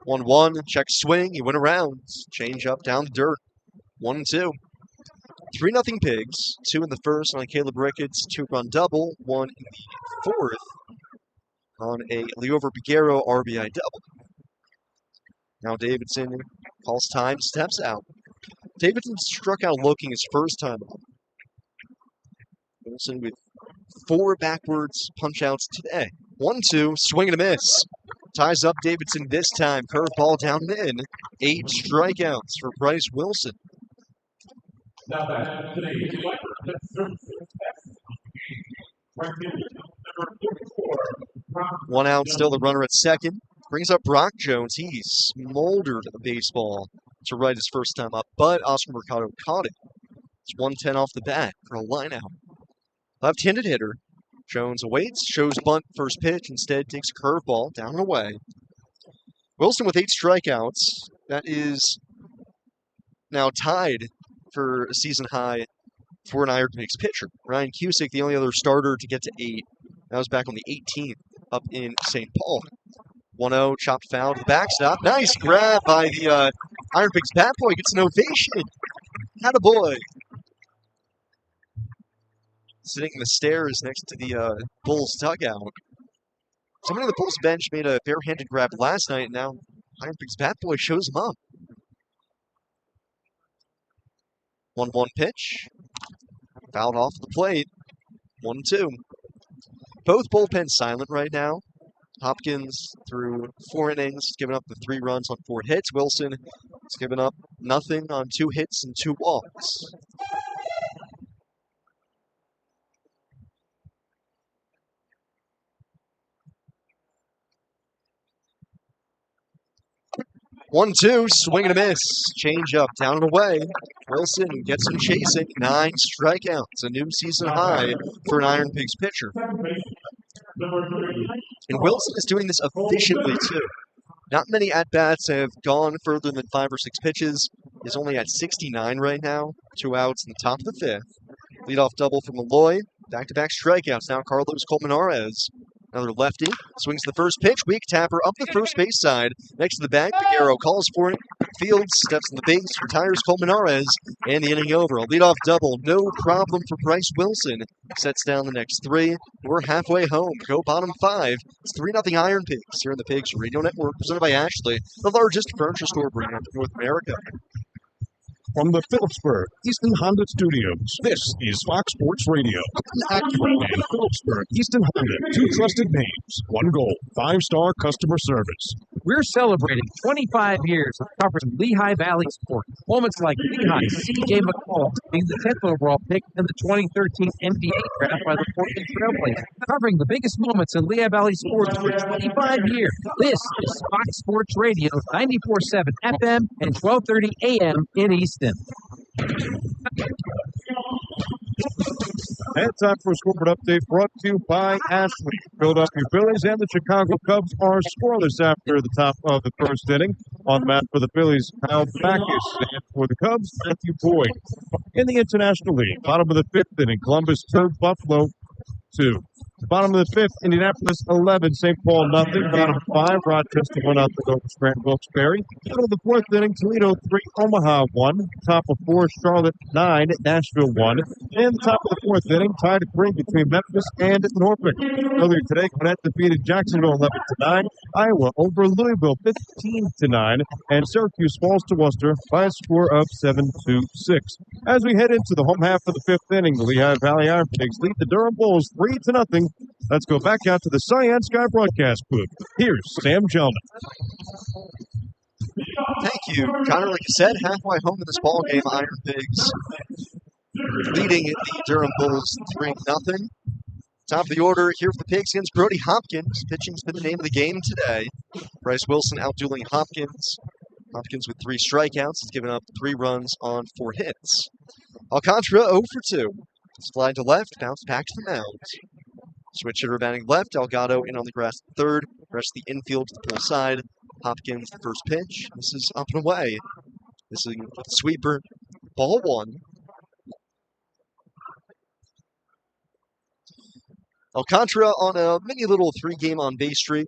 One, check swing, he went around. Change up down the dirt. 1-2. 3-0 Pigs. 2 in the first on a Caleb Ricketts 2-run double. 1 in the fourth on a Leover Biguero RBI double. Now Davidson calls time, steps out. Davidson struck out looking his first time up. Wilson with 4 backwards punch-outs today. 1-2, swing and a miss. Ties up Davidson this time. Curveball down and in. 8 strikeouts for Bryce Wilson. One out, still the runner at second. Brings up Brock Jones. He smoldered a baseball to right his first time up, but Oscar Mercado caught it. It's 1-10 off the bat for a line out. Left-handed hitter. Jones awaits, shows bunt first pitch, instead takes a curveball down and away. Wilson with 8 strikeouts. That is now tied for a season high for an IronPigs pitcher. Ryan Cusick, the only other starter to get to 8. That was back on the 18th up in St. Paul. 1-0, chopped foul to the backstop. Nice grab by the IronPigs bat boy. Gets an ovation. Attaboy. Sitting in the stairs next to the Bulls dugout. Somebody on the Bulls bench made a barehanded grab last night, and now IronPigs bat boy shows him up. 1-1 pitch. Fouled off the plate. 1-2. Both bullpens silent right now. Hopkins through 4 innings, given up the 3 runs on 4 hits. Wilson has given up nothing on 2 hits and 2 walks. 1-2, swing and a miss. Change up, down and away. Wilson gets him chasing. 9 strikeouts, a new season high for an IronPigs pitcher. And Wilson is doing this efficiently, too. Not many at-bats have gone further than 5 or 6 pitches. He's only at 69 right now. 2 outs in the top of the 5th. Leadoff double from Malloy. Back-to-back strikeouts. Now Carlos Colmenares. Another lefty. Swings the first pitch. Weak tapper up the first base side. Next to the bag, Figueroa calls for it. Fields steps in the base, retires Colmenares, and the inning over. A leadoff double. No problem for Bryce Wilson. Sets down the next 3. We're halfway home. Go bottom 5. It's 3-0 IronPigs here in the Pigs Radio Network, presented by Ashley, the largest furniture store brand in North America. From the Phillipsburg Easton Honda Studios, this is Fox Sports Radio. Acura and Phillipsburg Easton Honda, 2 trusted names, 1 goal, 5-star customer service. We're celebrating 25 years of coverage of Lehigh Valley sports. Moments like Lehigh's C.J. McCall being the 10th overall pick in the 2013 NBA draft by the Portland Trailblazers. Covering the biggest moments in Lehigh Valley sports for 25 years. This is Fox Sports Radio, 94.7 FM and 12:30 AM in Easton. And time for a scoreboard update brought to you by Ashley. Philadelphia Phillies and the Chicago Cubs are scoreless after the top of the first inning. On the mound for the Phillies, Kyle Backus, and for the Cubs, Matthew Boyd. In the International League, bottom of the 5th inning, Columbus 2, Buffalo 2. Bottom of the 5th, Indianapolis 11, St. Paul nothing. Bottom 5, Rochester 1 out to Grant Wilkes-Barre. Middle of the 4th inning, Toledo 3, Omaha 1. Top of 4, Charlotte 9, Nashville 1. And the top of the 4th inning, tied at 3 between Memphis and Norfolk. Earlier today, Gwinnett defeated Jacksonville 11-9. Iowa over Louisville 15-9. And Syracuse falls to Worcester by a score of 7-6. As we head into the home half of the 5th inning, the Lehigh Valley IronPigs lead the Durham Bulls 3-0. Let's go back out to the Cyan Sky broadcast booth. Here's Sam Gelman. Thank you, Connor. Like you said, halfway home in this ball game, IronPigs leading the Durham Bulls 3-0. Top of the order here for the Pigs against Brody Hopkins. Pitching's been the name of the game today. Bryce Wilson outdueling Hopkins Hopkins with 3 strikeouts. He's given up 3 runs on 4 hits. Alcantara 0 for 2. Slide to left, bounce back to the mound. Switch hitter batting left. Delgado in on the grass at third. Rest the infield to the pull side. Hopkins, the first pitch. This is up and away. This is a sweeper. Ball 1. Alcantara on a mini little 3-game on-base streak.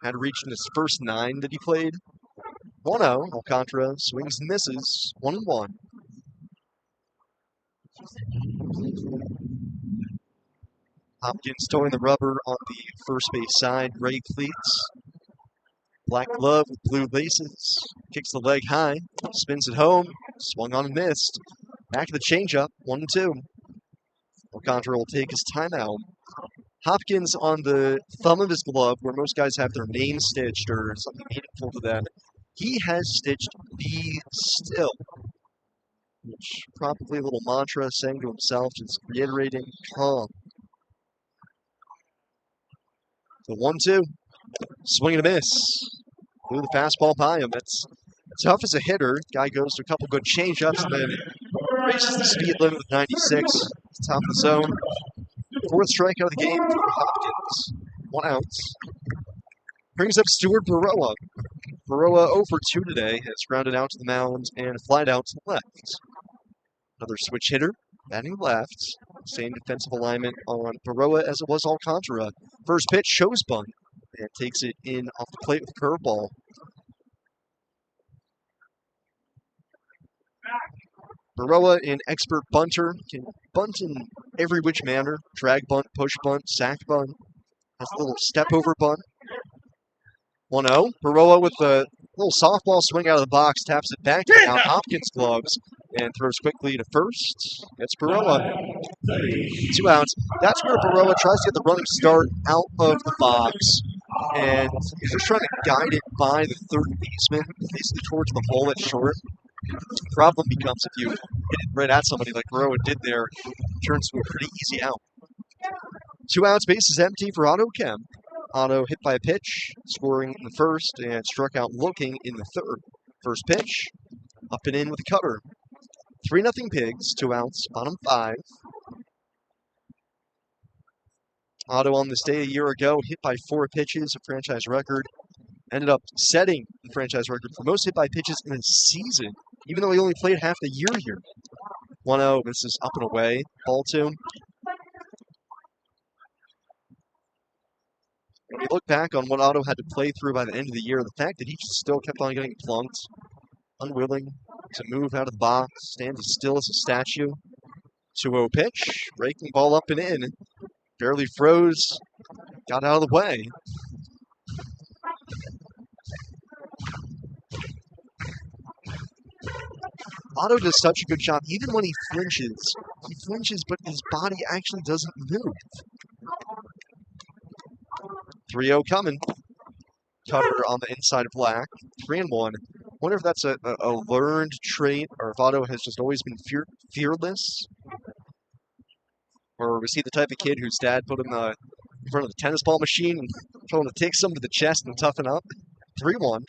Had reached in his first 9 that he played. 1-0. Alcantara swings and misses. 1-1. Hopkins towing the rubber on the first base side. Gray cleats. Black glove with blue laces. Kicks the leg high. Spins it home. Swung on and missed. Back to the changeup. 1-2. Alcantara will take his timeout. Hopkins on the thumb of his glove, where most guys have their name stitched or something meaningful to them, he has stitched "Be Still," which probably a little mantra saying to himself, just reiterating calm. So 1-2. Swing and a miss. Blew the fastball by him. That's tough as a hitter. Guy goes to a couple good changeups and then races the speed limit of 96. Top of the zone. 4th strikeout of the game for Hopkins. 1 out. Brings up Stuart Baroa. Baroa 0 for 2 today. Has grounded out to the mound and flied out to the left. Another switch hitter. Batting left. Same defensive alignment on Baroa as it was Alcantara. First pitch shows bunt. And takes it in off the plate with a curveball. Baroa, an expert bunter, can bunt in every which manner. Drag bunt, push bunt, sack bunt. Has a little step over bunt. 1-0. Baroa with a little softball swing out of the box, taps it back to out Hopkins' gloves, and throws quickly to first. It's Baroa. 2 outs. That's where Baroa tries to get the running start out of the box. And he's just trying to guide it by the third baseman, basically towards the hole at short. The problem becomes if you hit it right at somebody like Baroa did there, it turns to a pretty easy out. 2 outs, base is empty for Otto Kemp. Otto hit by a pitch, scoring in the first, and struck out looking in the third. First pitch, up and in with a cutter. 3-0 Pigs, 2 outs, bottom 5. Otto on this day a year ago hit by 4 pitches, a franchise record. Ended up setting the franchise record for most hit by pitches in a season, even though he only played half the year here. 1-0, this is up and away. Ball 2. When you look back on what Otto had to play through by the end of the year, the fact that he still kept on getting plunked, unwilling to move out of the box, stands as still as a statue. 2-0 pitch, breaking ball up and in. Barely froze, got out of the way. Otto does such a good job, even when he flinches. He flinches, but his body actually doesn't move. 3-0 coming. Cutter on the inside of Black. 3-1. Wonder if that's a learned trait, or if Otto has just always been fearless. Or was he the type of kid whose dad put him in front of the tennis ball machine and told him to take some to the chest and toughen up? 3-1.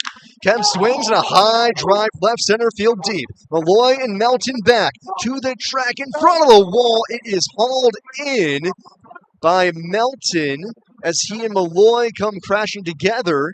Kemp swings in a high drive left center field deep. Malloy and Melton back to the track in front of the wall. It is hauled in by Melton as he and Malloy come crashing together.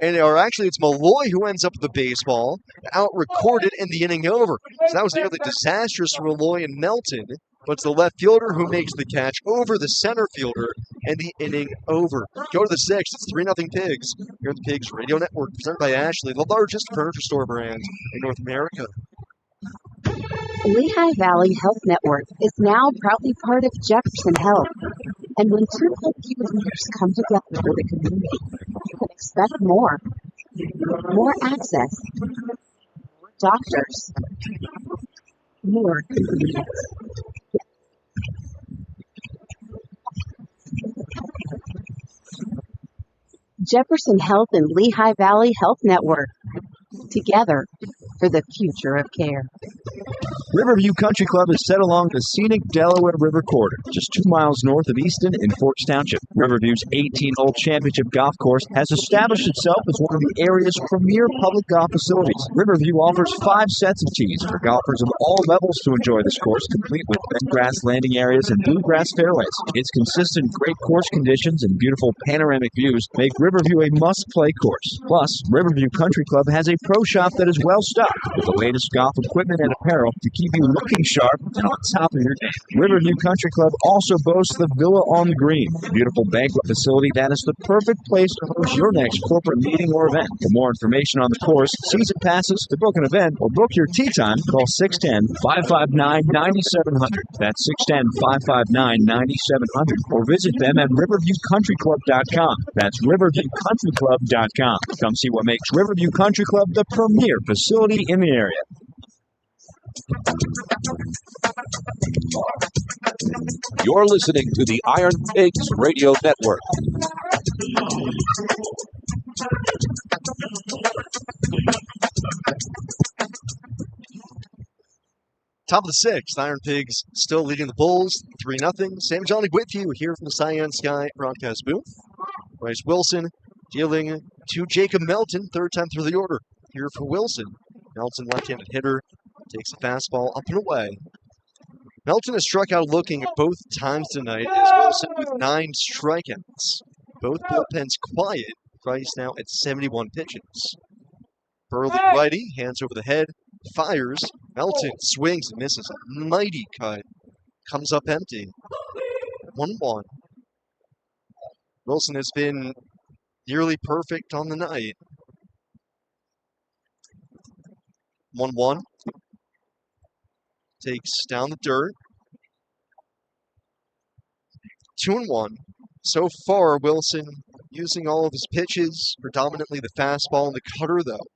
Or actually, it's Malloy who ends up with the baseball, out-recorded in the inning over. So that was nearly disastrous for Malloy and Melton. But it's the left fielder who makes the catch over the center fielder, and the inning over. Go to the 6th. It's 3-0 Pigs. Here at the Pigs Radio Network, presented by Ashley, the largest furniture store brand in North America. Lehigh Valley Health Network is now proudly part of Jefferson Health. And when two healthcare leaders come together for the community, you can expect more. More access. More doctors. More convenience. Jefferson Health and Lehigh Valley Health Network. Together for the future of care. Riverview Country Club is set along the scenic Delaware River corridor, just 2 miles north of Easton in Forks Township. Riverview's 18-hole championship golf course has established itself as one of the area's premier public golf facilities. Riverview offers 5 sets of tees for golfers of all levels to enjoy this course, complete with bent grass landing areas and bluegrass fairways. Its consistent great course conditions and beautiful panoramic views make Riverview a must-play course. Plus, Riverview Country Club has a pro shop that is well-stocked with the latest golf equipment and apparel to keep you looking sharp and on top of your game. Riverview Country Club also boasts the Villa on the Green, a beautiful banquet facility that is the perfect place to host your next corporate meeting or event. For more information on the course, season passes, to book an event, or book your tee time, call 610-559-9700. That's 610-559-9700. Or visit them at riverviewcountryclub.com. That's riverviewcountryclub.com. Come see what makes Riverview Country Club the premier facility in the area. You're listening to the Iron Pigs Radio Network. Top of the 6th, Iron Pigs still leading the Bulls 3-0. Sam Johnny with you here from the Cyan Sky broadcast booth. Bryce Wilson dealing to Jacob Melton, third time through the order. Here for Wilson. Melton, left-handed hitter, takes a fastball up and away. Melton has struck out looking both times tonight as Wilson with 9 strikeouts. Both bullpens quiet. Price now at 71 pitches. Burley righty, hands over the head, fires. Melton swings and misses a mighty cut. Comes up empty. 1-1. Wilson has been nearly perfect on the night. 1-1. Takes down the dirt. 2-1. So far, Wilson using all of his pitches, predominantly the fastball and the cutter, though.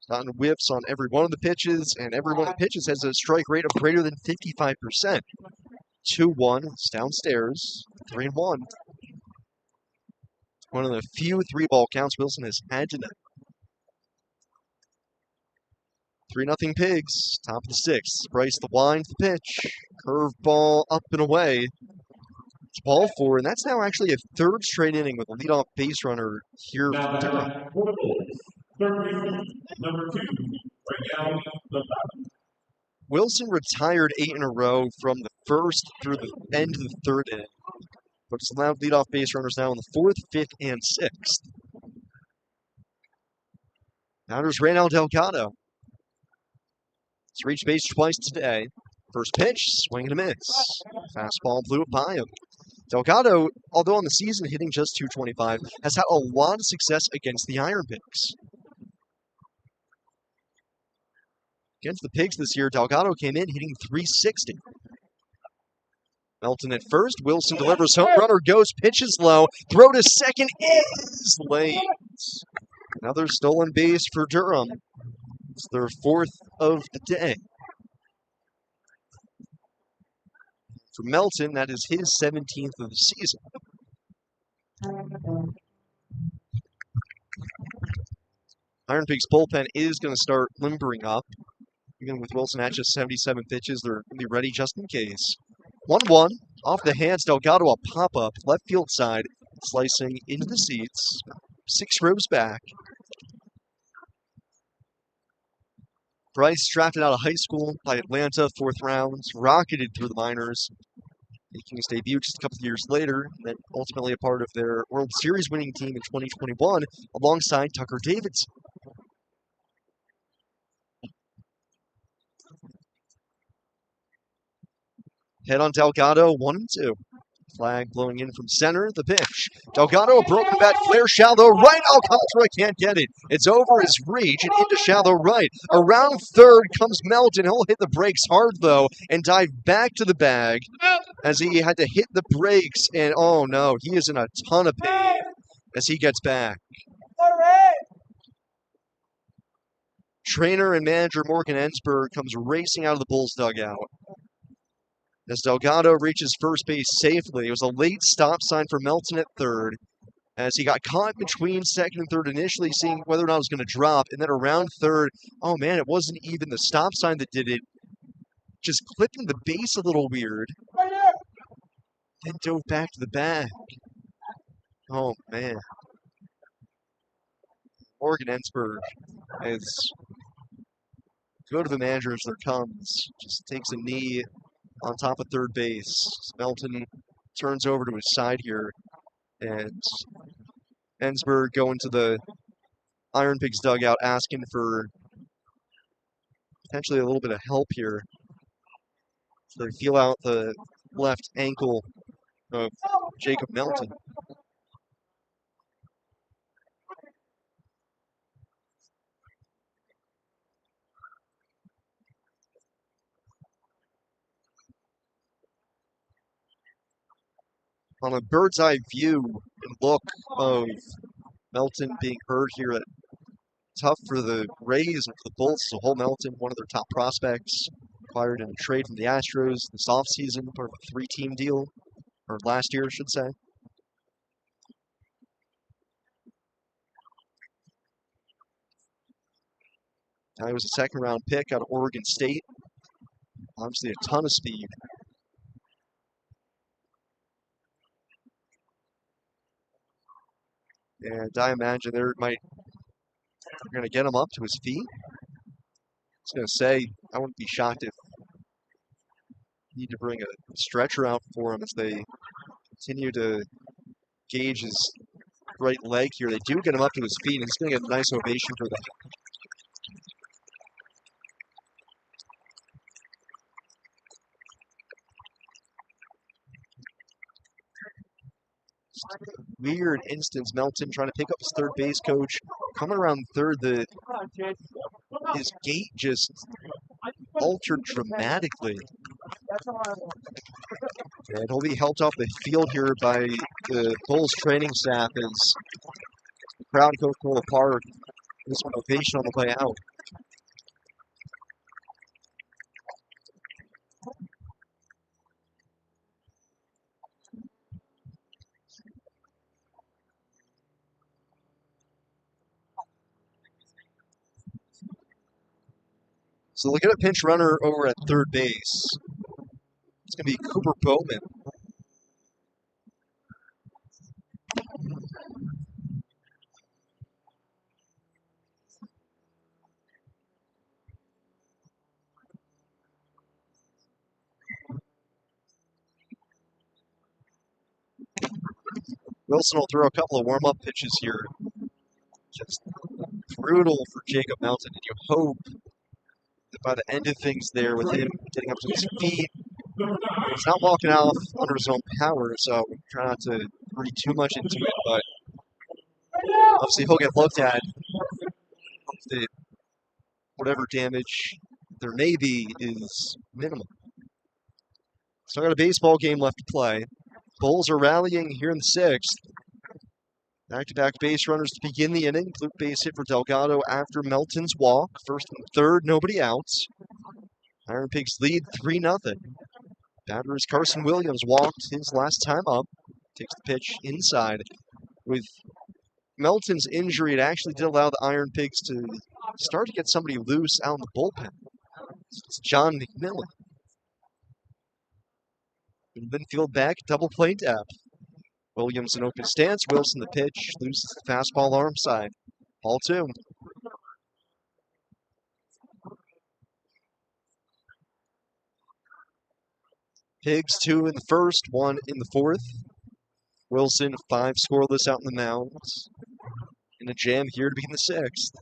Gotten whiffs on every one of the pitches, and every one of the pitches has a strike rate of greater than 55%. 2-1. It's downstairs. 3-1. One of the few 3-ball counts Wilson has had tonight. 3-0 Pigs, top of the 6th. Bryce the wind, the pitch. Curveball up and away. It's ball 4, and that's now actually a 3rd straight inning with a leadoff base runner here for Durham. Wilson retired 8 in a row from the 1st through the end of the 3rd inning. But it's allowed leadoff base runners now in the 4th, 5th, and 6th. Now there's Reynald Delgado. He's reached base twice today. First pitch, swing and a miss. Fastball blew it by him. Delgado, although on the season hitting just .225, has had a lot of success against the IronPigs. Against the Pigs this year, Delgado came in hitting .360. Melton at first. Wilson delivers home runner, goes, pitches low. Throw to second is late. Another stolen base for Durham. It's their 4th of the day. For Melton, that is his 17th of the season. IronPigs bullpen is going to start limbering up. Even with Wilson at just 77 pitches, they're going to be ready just in case. 1-1, off the hands, Delgado a pop-up, left field side, slicing into the seats, 6 rows back. Bryce drafted out of high school by Atlanta, 4th round, rocketed through the minors, making his debut just a couple of years later, and then ultimately a part of their World Series winning team in 2021 alongside Tucker Davidson. Head on Delgado, 1-2. Flag blowing in from center, the pitch. Delgado, a broken bat, flare shallow right. Alcantara can't get it. It's over his reach and into shallow right. Around third comes Melton. He'll hit the brakes hard, though, and dive back to the bag as he had to hit the brakes. And, oh, no, he is in a ton of pain as he gets back. Trainer and manager Morgan Ensberg comes racing out of the Bulls dugout. As Delgado reaches first base safely, it was a late stop sign for Melton at third. as he got caught between second and third initially, seeing whether or not it was going to drop, and then around third, oh man, it wasn't even the stop sign that did it. Just clipping the base a little weird. Then dove back to the back. Oh man. Morgan Ensberg, as good of a manager as there comes, just takes a knee on top of third base. Melton turns over to his side here, and Ensberg going to the IronPigs dugout asking for potentially a little bit of help here. So they feel out the left ankle of Jacob Melton. On a bird's eye view and look of Melton being hurt here, tough for the Rays and for the Bulls as a whole. Melton, one of their top prospects, acquired in a trade from the Astros this offseason, part of a 3-team deal, or last year, I should say. He was a second-round pick out of Oregon State. Obviously a ton of speed. And I imagine they're going to get him up to his feet. I was going to say, I wouldn't be shocked if they need to bring a stretcher out for him as they continue to gauge his right leg here. They do get him up to his feet, and he's going to get a nice ovation for that. Weird instance, Melton trying to pick up his third base coach. Coming around third, his gait just altered dramatically. And he'll be helped off the field here by the Bulls training staff as the crowd at Coca-Cola Park is an ovation on the way out. So look at a pinch runner over at third base. It's going to be Cooper Bowman. Wilson will throw a couple of warm-up pitches here. Just brutal for Jacob Melton, and you hope that by the end of things there, with him getting up to his feet, he's not walking off under his own power, so try not to read too much into it, but obviously he'll get looked at. That whatever damage there may be is minimal. So I got a baseball game left to play. Bulls are rallying here in the sixth. Back-to-back base runners to begin the inning. Fluke base hit for Delgado after Melton's walk. First and third, nobody out. IronPigs lead 3-0. Batter is Carson Williams, walked his last time up. Takes the pitch inside. With Melton's injury, it actually did allow the IronPigs to start to get somebody loose out in the bullpen. It's John McMillan. Infield back, double play depth. Williams in open stance, Wilson the pitch, loses the fastball arm side. Ball 2. Pigs 2 in the first, 1 in the fourth. Wilson 5 scoreless out in the mound. In a jam here to begin the sixth.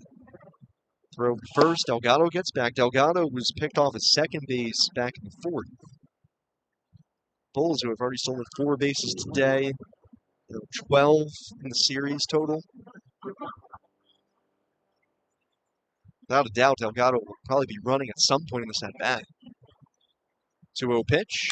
Throw first, Delgado gets back. Delgado was picked off at second base back in the fourth. Bulls, who have already stolen 4 bases today, 12 in the series total. Without a doubt, Delgado will probably be running at some point in this at-bat. 2-0 pitch.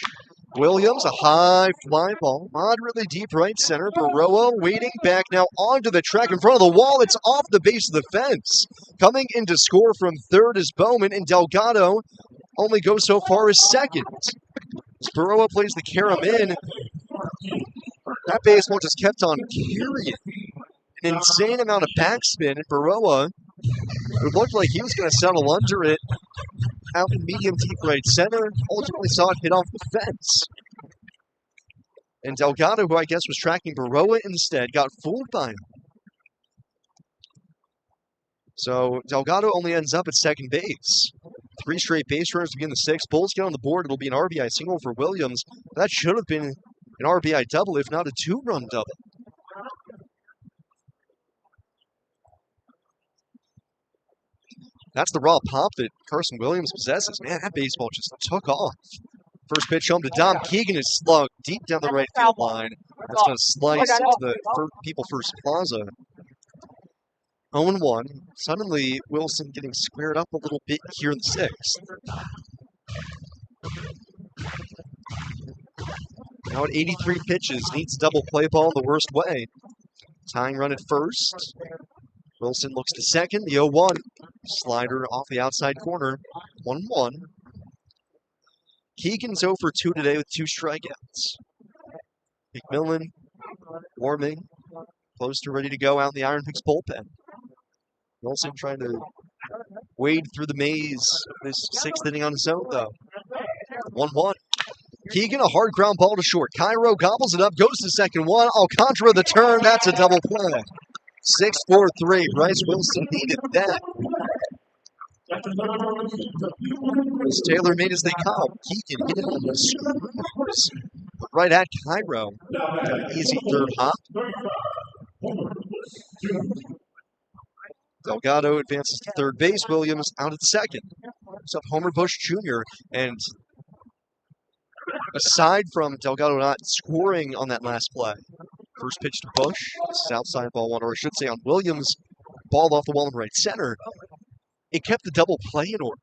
Williams, a high fly ball, moderately deep right center. Baroa waiting back now onto the track in front of the wall. It's off the base of the fence. Coming in to score from third is Bowman, and Delgado only goes so far as second. Baroa plays the carom in. That baseball just kept on carrying. An insane amount of backspin, and Baroa, it looked like he was going to settle under it out in medium deep right center, ultimately saw it hit off the fence. And Delgado, who I guess was tracking Baroa instead, got fooled by him. So Delgado only ends up at second base. 3 straight base runners to begin the 6th. Bulls get on the board. It'll be an RBI single for Williams. That should have been an RBI double, if not a 2-run double. That's the raw pop that Carson Williams possesses. Man, that baseball just took off. First pitch home to Dom Keegan is slugged deep down the right field line. That's going to slice into the People First Plaza. 0-1. Suddenly, Wilson getting squared up a little bit here in the 6th. Now at 83 pitches, needs a double play ball the worst way. Tying run at first. Wilson looks to second, the 0-1. Slider off the outside corner, 1-1. Keegan's 0 for 2 today with 2 strikeouts. McMillan warming, close to ready to go out in the IronPigs bullpen. Wilson trying to wade through the maze this 6th inning on his own, though. 1-1. Keegan, a hard ground ball to short. Cairo gobbles it up, goes to second one. Alcantara the turn, that's a double play. 6-4-3. Bryce Wilson needed that. As Taylor made as they come, Keegan hit it on the screws. Right at Cairo. Easy third hop. Delgado advances to third base. Williams out at second. It's up Homer Bush Jr. And aside from Delgado not scoring on that last play, first pitch to Bush, this is outside ball one, or I should say on Williams, ball off the wall in right center. It kept the double play in order.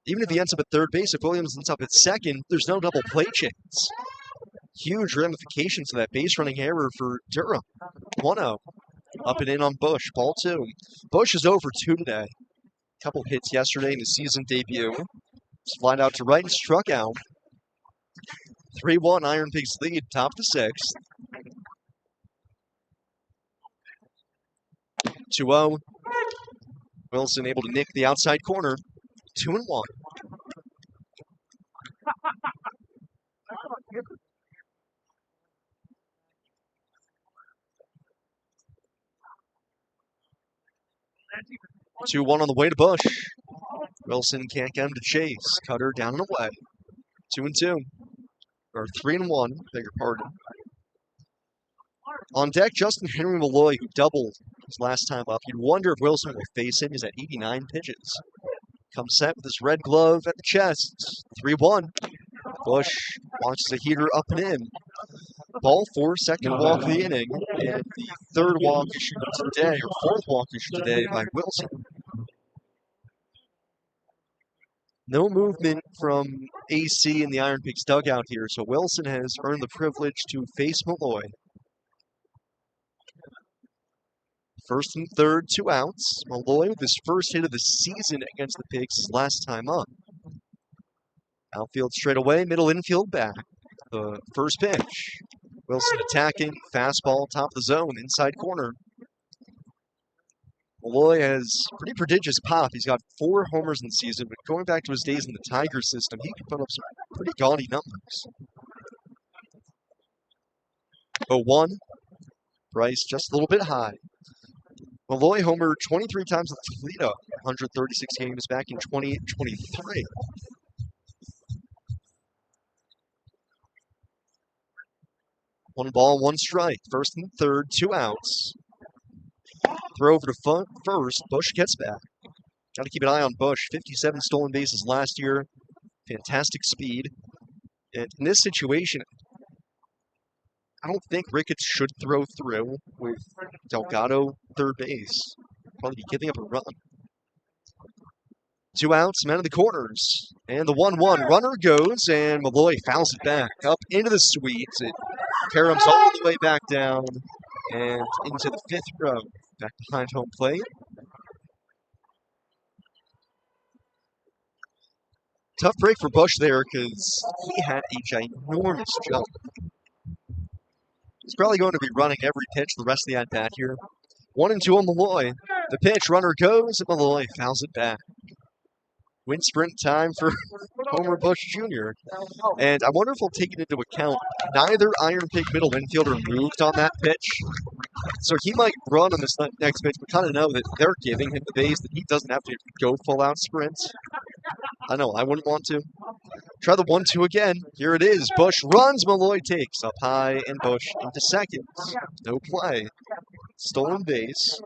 Even if he ends up at third base, if Williams ends up at second, there's no double play chance. Huge ramifications of that base running error for Durham. 1-0. Up and in on Bush. Ball 2. Bush is 0 for 2 today. Couple hits yesterday in his season debut. Flied out to right and struck out. 3-1 IronPigs lead, top of the 6th. 2-0. Wilson able to nick the outside corner. 2-1. Two-1 on the way to Bush. Wilson can't get him to chase. Cutter down and away. 2-2. Or 3-1, beg your pardon. On deck, Justin Henry Malloy, who doubled his last time up. You'd wonder if Wilson will face him. He's at 89 pitches. Comes set with his red glove at the chest. 3-1. Bush launches a heater up and in. Ball 4, second walk of the inning. And the third walk issued today, or fourth walk issued today by Wilson. No movement from AC in the IronPigs dugout here, so Wilson has earned the privilege to face Malloy. First and third, 2 outs. Malloy with his first hit of the season against the Pigs his last time up. Outfield straight away, middle infield back. The first pitch. Wilson attacking, fastball, top of the zone, inside corner. Malloy has pretty prodigious pop. He's got 4 homers in the season, but going back to his days in the Tiger system, he can put up some pretty gaudy numbers. 0-1. Bryce just a little bit high. Malloy homered 23 times with Toledo, 136 games back in 2023. One ball, 1 strike. First and third, 2 outs. Throw over to first. Bush gets back. Got to keep an eye on Bush. 57 stolen bases last year. Fantastic speed. And in this situation, I don't think Ricketts should throw through with Delgado third base. Probably be giving up a run. 2 outs, man of the corners. And the 1-1 runner goes, and Malloy fouls it back. Up into the suite. It caroms all the way back down and into the 5th row. Back behind home plate. Tough break for Bush there because he had a ginormous jump. He's probably going to be running every pitch the rest of the at-bat here. 1-2 on Malloy. The pitch, runner goes, and Malloy fouls it back. Win sprint time for Homer Bush Jr. And I wonder if we'll take it into account. Neither Iron Pig middle infielder moved on that pitch. So he might run on this next pitch, but kind of know that they're giving him the base, that he doesn't have to go full-out sprints. I know, I wouldn't want to. Try the 1-2 again. Here it is. Bush runs. Malloy takes up high, and Bush into second. No play. Stolen base.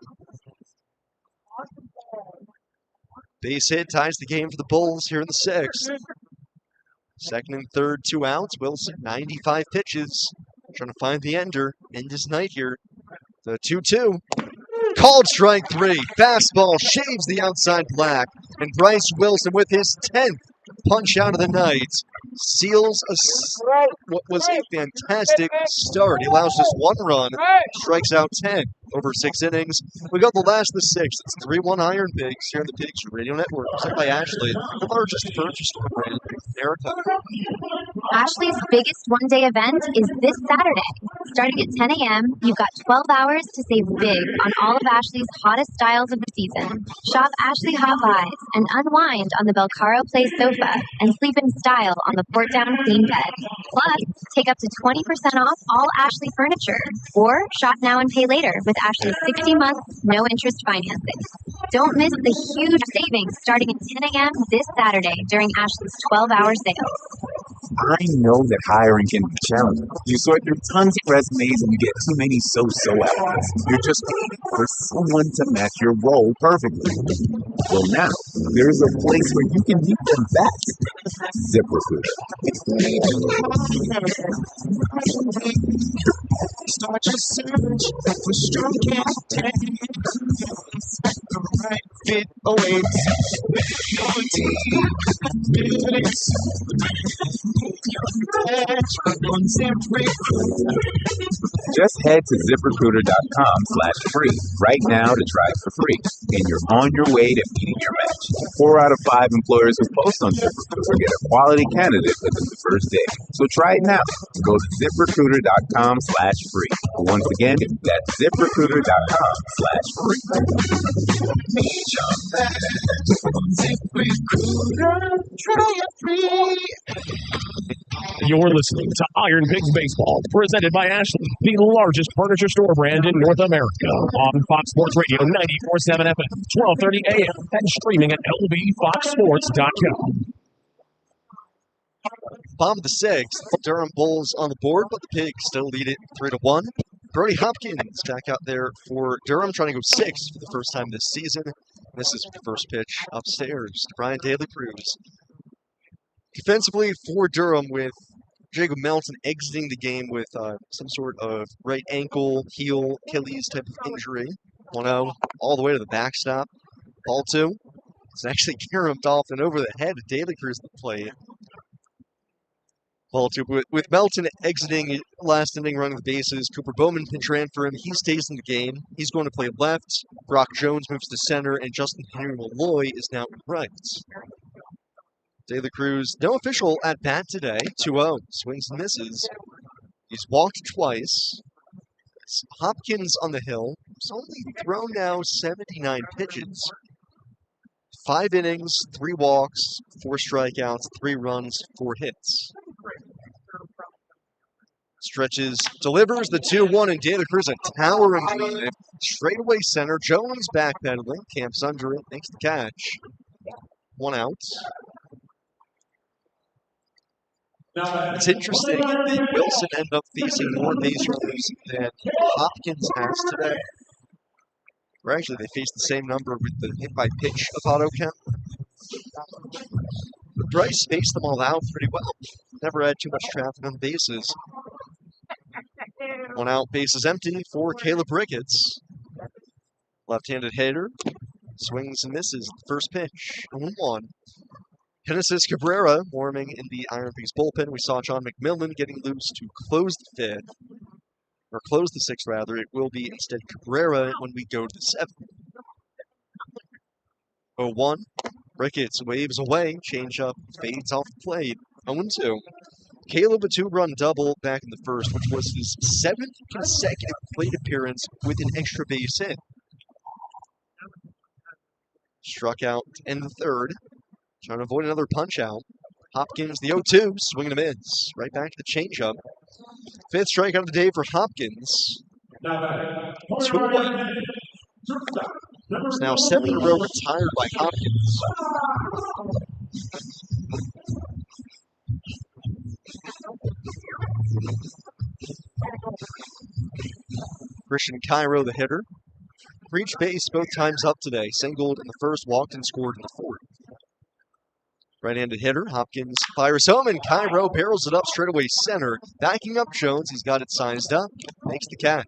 Base hit ties the game for the Bulls here in the sixth. Second and third, 2 outs. Wilson, 95 pitches. Trying to find the ender. End his night here. The 2-2. Called strike 3. Fastball shaves the outside black. And Bryce Wilson with his 10th punch out of the night seals what was a fantastic start. He allows just 1 run, strikes out 10 over 6 innings. We got the last of the 6th. It's 3-1 Iron Pigs here on the Pigs Radio Network. Presented by Ashley, the largest furniture store brand in America. Ashley's biggest one-day event is this Saturday. Starting at 10 a.m., you've got 12 hours to save big on all of Ashley's hottest styles of the season. Shop Ashley Hot Buys and unwind on the Belcaro Play sofa and sleep in style on the Port-Down Queen bed. Plus, take up to 20% off all Ashley furniture. Or shop now and pay later with Ashley's 60-month, no-interest financing. Don't miss the huge savings starting at 10 a.m. this Saturday during Ashley's 12-hour sales. I know that hiring can be challenging. You sort through tons of resumes and you get too many so-so applicants. You're just waiting for someone to match your role perfectly. Well, now, there's a place where you can meet them best. ZipRecruiter. Start your search for strong candidates. The right fit awaits. Your team builds. Just head to ZipRecruiter.com/free right now to try it for free, and you're on your way to meeting your match. 4 out of 5 employers who post on ZipRecruiter get a quality candidate within the first day. So try it now. Go to ZipRecruiter.com/free. Once again, that's ZipRecruiter.com/free. Try it free. You're listening to Iron Pigs Baseball, presented by Ashley, the largest furniture store brand in North America. On Fox Sports Radio 94.7 FM, 12:30 a.m., and streaming at lbfoxsports.com. Bottom of the 6th, Durham Bulls on the board, but the Pigs still lead it 3-1. Brody Hopkins back out there for Durham, trying to go 6th for the first time this season. This is the first pitch upstairs to Brian Daly Cruz. Defensively for Durham, with Jacob Melton exiting the game with some sort of right ankle, heel, Achilles type of injury. 1-0 all the way to the backstop. Ball 2. It's actually Karam Dolphin over the head of Daly Cruz at the plate. Ball 2. With Melton exiting last inning, running the bases, Cooper Bowman pinch ran for him. He stays in the game. He's going to play left. Brock Jones moves to center, and Justin Henry Malloy is now in right. Daly Cruz, no official at bat today. 2-0. Swings and misses. He's walked twice. It's Hopkins on the hill. He's only thrown now 79 pitches. 5 innings, 3 walks, 4 strikeouts, 3 runs, 4 hits. Stretches, delivers the 2-1, and Daly Cruz a towering drive. Straightaway center. Jones backpedaling. Camps under it. Makes the catch. 1 out. It's interesting that Wilson ended up facing more base runners than Hopkins has today. Or actually, they faced the same number with the hit by pitch of Otto Kemp. But Bryce spaced them all out pretty well. Never had too much traffic on the bases. 1 out, bases empty for Caleb Ricketts. Left-handed hitter. Swings and misses. First pitch. 1-1. Genesis Cabrera warming in the Iron Pigs bullpen. We saw John McMillan getting loose to close the 5th. Or close the 6th, rather. It will be instead Cabrera when we go to the 7th. 0-1. Ricketts waves away. Changeup fades off the plate. 0-2. Caleb, a two-run double back in the first, which was his 7th consecutive plate appearance with an extra base hit. Struck out in the third, trying to avoid another punch-out. Hopkins, the 0-2, swing and a miss. Right back to the changeup. 5th strikeout of the day for Hopkins. 2 away. It's now 7 in a row retired by Hopkins. Christian Cairo, the hitter. Reached base both times up today. Singled in the first, walked and scored in the fourth. Right-handed hitter, Hopkins fires home, and Cairo barrels it up straightaway center. Backing up Jones, he's got it sized up, makes the catch.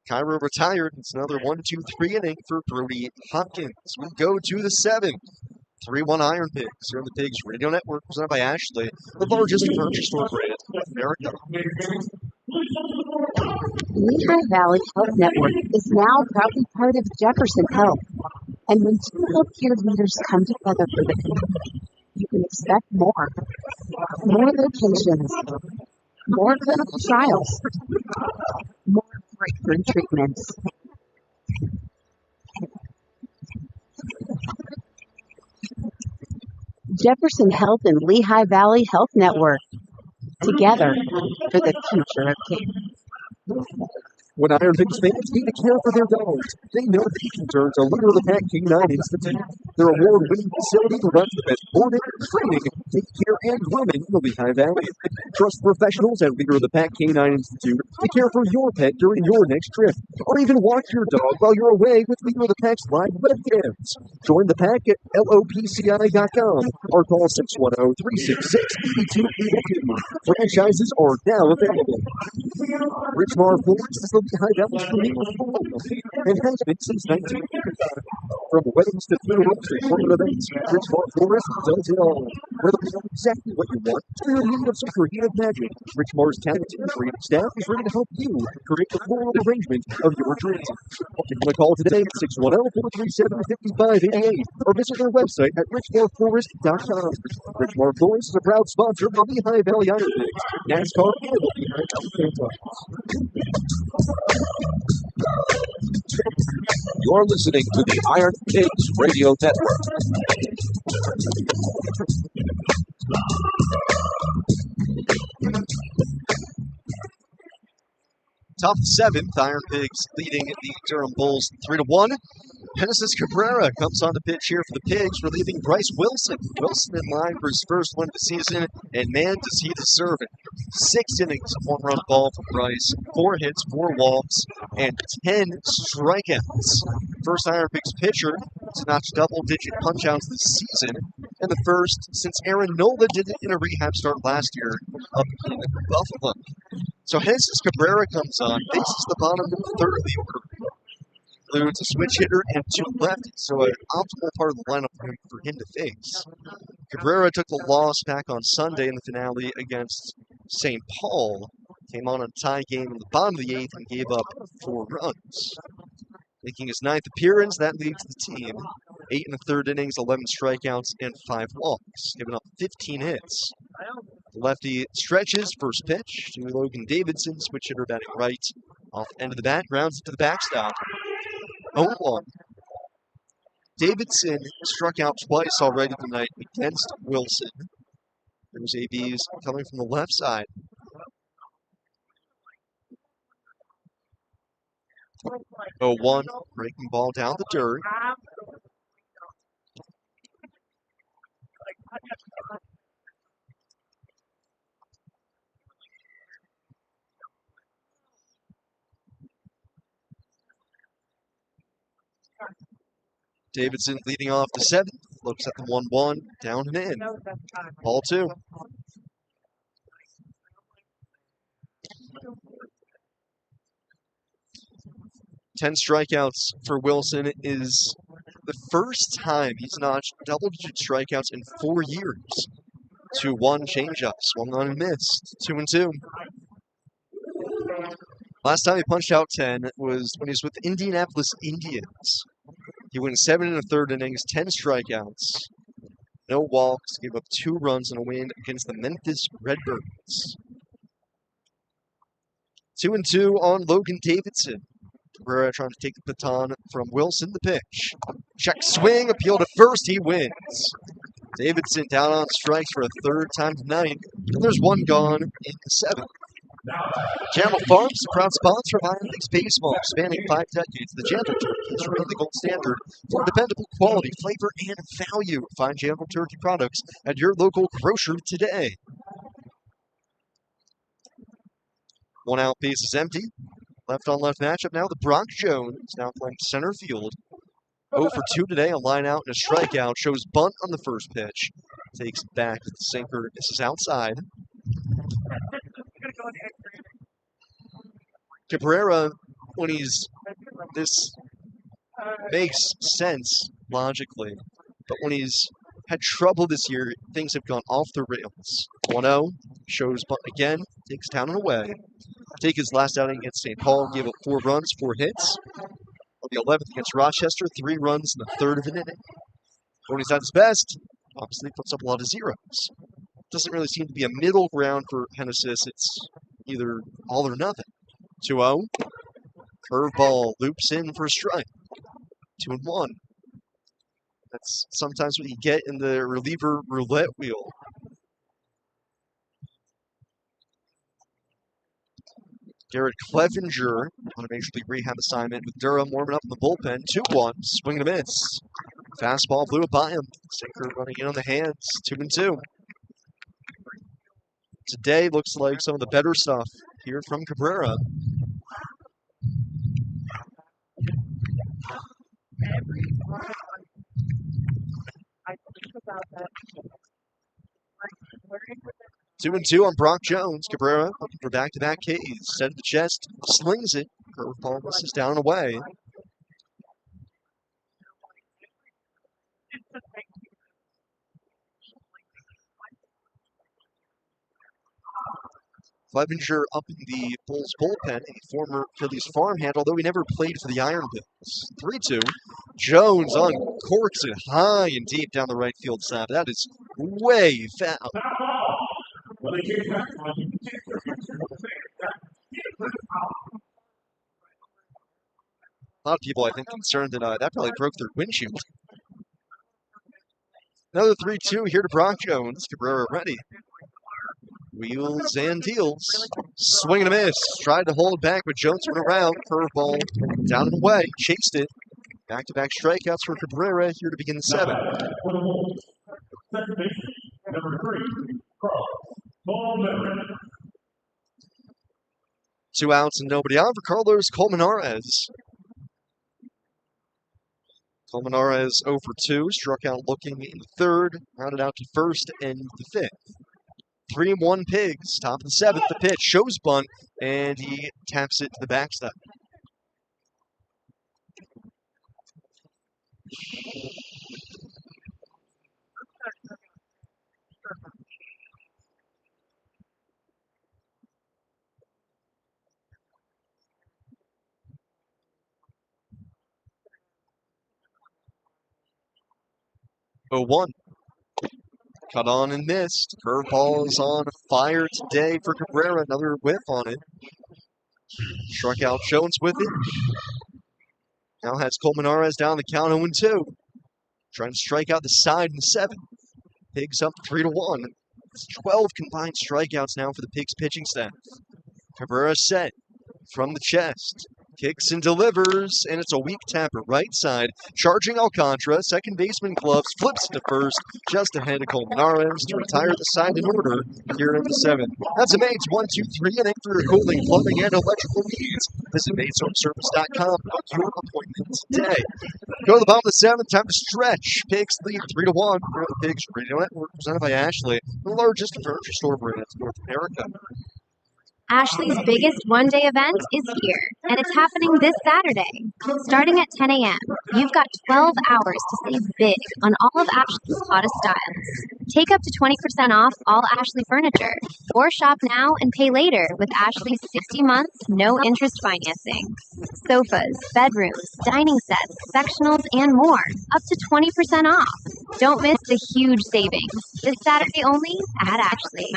Cairo retired. It's another 1-2-3 inning for Brody Hopkins. We go to the 7th. 3-1 Iron Pigs here on the Pigs Radio Network, presented by Ashley, the largest furniture store brand in America. Lehigh Valley Health Network is now proudly part of Jefferson Health. And when 2 healthcare leaders come together for the community, you can expect more. More locations, more clinical trials, more breakthrough treatments. Jefferson Health and Lehigh Valley Health Network, together for the future of care. When IronPigs fans need to care for their dogs, they know that they can turn to Leader of the Pack K9 Institute. Their award-winning facility provides the best boarding, training, take care, and grooming in the Lehigh Valley. Trust professionals at Leader of the Pack K9 Institute to care for your pet during your next trip, or even watch your dog while you're away with Leader of the Pack's live webcams. Join the pack at LOPCI.com or call 610-366-8282. Franchises are now available. Richmar Forest is the Lehigh Valley's premier football and has been since 1955. From weddings to funerals to corporate events, Richmar Forest does it all. Whether you know exactly what you want or you're in need of some creative magic, Richmar's talented and creative staff is ready to help you create the floral arrangement of your dreams. Give them a call today at 610-437-5588 or visit their website at richmarforest.com. Richmar Forest is a proud sponsor of the Lehigh Valley Iron Pigs, NASCAR, and the Lehigh Valley Panthers. You're listening to the Iron Pigs Radio Network. Top 7th, Iron Pigs leading the Durham Bulls 3-1. Genesis Cabrera comes on the pitch here for the Pigs, relieving Bryce Wilson. Wilson in line for his first win of the season, and man, does he deserve it. 6 innings of one-run ball for Bryce, 4 hits, 4 walks, and 10 strikeouts. First Iron Pigs pitcher to notch double-digit punch-outs this season, and the first since Aaron Nola did it in a rehab start last year up in Buffalo. So Genesis Cabrera comes on, faces the bottom of the third of the order. Includes a switch hitter and 2 lefties, so an optimal part of the lineup for him to face. Cabrera took the loss back on Sunday in the finale against St. Paul. Came on a tie game in the bottom of the 8th and gave up 4 runs. Making his 9th appearance, that leads the team. 8 in the third innings, 11 strikeouts, and 5 walks, giving up 15 hits. The lefty stretches, first pitch to Logan Davidson, switch hitter batting right. Off end of the bat, grounds it to the backstop. 0-1. Davidson struck out twice already tonight against Wilson. There's ABs coming from the left side. Oh, 1, breaking ball down the dirt. Davidson leading off the 7th, looks at the 1-1, down and in. Ball 2. Ten strikeouts for Wilson is the first time he's notched double-digit strikeouts in 4 years. 2-1 changeup, swung on and missed. 2-2. Last time he punched out 10 was when he was with the Indianapolis Indians. He went 7 in the third innings, 10 strikeouts. No walks, gave up 2 runs in a win against the Memphis Redbirds. 2-2 on Logan Davidson. Cabrera trying to take the baton from Wilson. The pitch. Check swing, appeal to first. He wins. Davidson down on strikes for a 3rd time tonight. There's 1 gone in the 7th. Jamel Farms, a proud sponsor of IronPigs baseball, spanning 5 decades. The Jamel Turkey remain the gold standard for dependable quality, flavor, and value. Find Jamel Turkey products at your local grocer today. 1 out, base is empty. Left on left matchup now. The Brock Jones now playing center field. 0 for 2 today, a line out and a strikeout. Shows bunt on the first pitch. Takes it back to the sinker. This is outside. Cabrera, when this makes sense logically, but when he's had trouble this year, things have gone off the rails. 1-0, shows bunt again, takes down and away. Take his last outing against St. Paul, gave up 4 runs, 4 hits. On the 11th against Rochester, 3 runs in the 3rd of an inning. When he's at his best, obviously puts up a lot of zeros. Doesn't really seem to be a middle ground for Hennessy's. It's either all or nothing. 2-0. Curveball loops in for a strike. 2-1. That's sometimes what you get in the reliever roulette wheel. Garrett Clevenger on a major league rehab assignment with Durham warming up in the bullpen. 2-1. Swing and a miss. Fastball blew it by him. Sinker running in on the hands. 2-2. Today looks like some of the better stuff here from Cabrera. Two and 2 on Brock Jones. Cabrera looking for back-to-back Ks. Set of the chest, slings it. Curveball misses down and away. Clevenger up in the Bulls bullpen, a former Phillies farmhand, although he never played for the IronPigs. 3-2. Jones uncorks it high and deep down the right field side. That is way foul. A lot of people, I think, concerned that that probably broke their windshield. Another 3-2 here to Brock Jones. Cabrera ready. Wheels and deals. Swing and a miss. Tried to hold back, but Jones went around. Curveball down and away. Chased it. Back-to-back strikeouts for Cabrera here to begin the 7th. Number 3, Carlos. 2 outs and nobody out for Carlos Colmenares. Colmenares 0 for 2. Struck out looking in the 3rd. Rounded out to first and the 5th. 3-1 Pigs, top of the 7th, the pitch, shows bunt, and he taps it to the backstop. Oh, 1. Cut on and missed. Curveball is on fire today for Cabrera. Another whiff on it. Struck out Jones with it. Now has Colmenares down the count 0-2. Trying to strike out the side in the 7th. Pigs up 3-1. It's 12 combined strikeouts now for the Pigs pitching staff. Cabrera set from the chest. Kicks and delivers, and it's a weak tapper right side. Charging Alcantara, second baseman gloves, flips it to first, just ahead of Colmenares to retire the side in order here in the 7th. That's a Mates 1, 2, 3, and for your cooling, plumbing, and electrical needs. Visit MatesHomeService.com to book your appointment today. Go to the bottom of the 7th, time to stretch. Pigs lead 3-1 for the Pigs Radio Network, presented by Ashley, the largest furniture store brand in North America. Ashley's biggest one-day event is here, and it's happening this Saturday. Starting at 10 a.m., you've got 12 hours to save big on all of Ashley's hottest styles. Take up to 20% off all Ashley furniture, or shop now and pay later with Ashley's 60 months, no-interest financing. Sofas, bedrooms, dining sets, sectionals, and more, up to 20% off. Don't miss the huge savings this Saturday only at Ashley.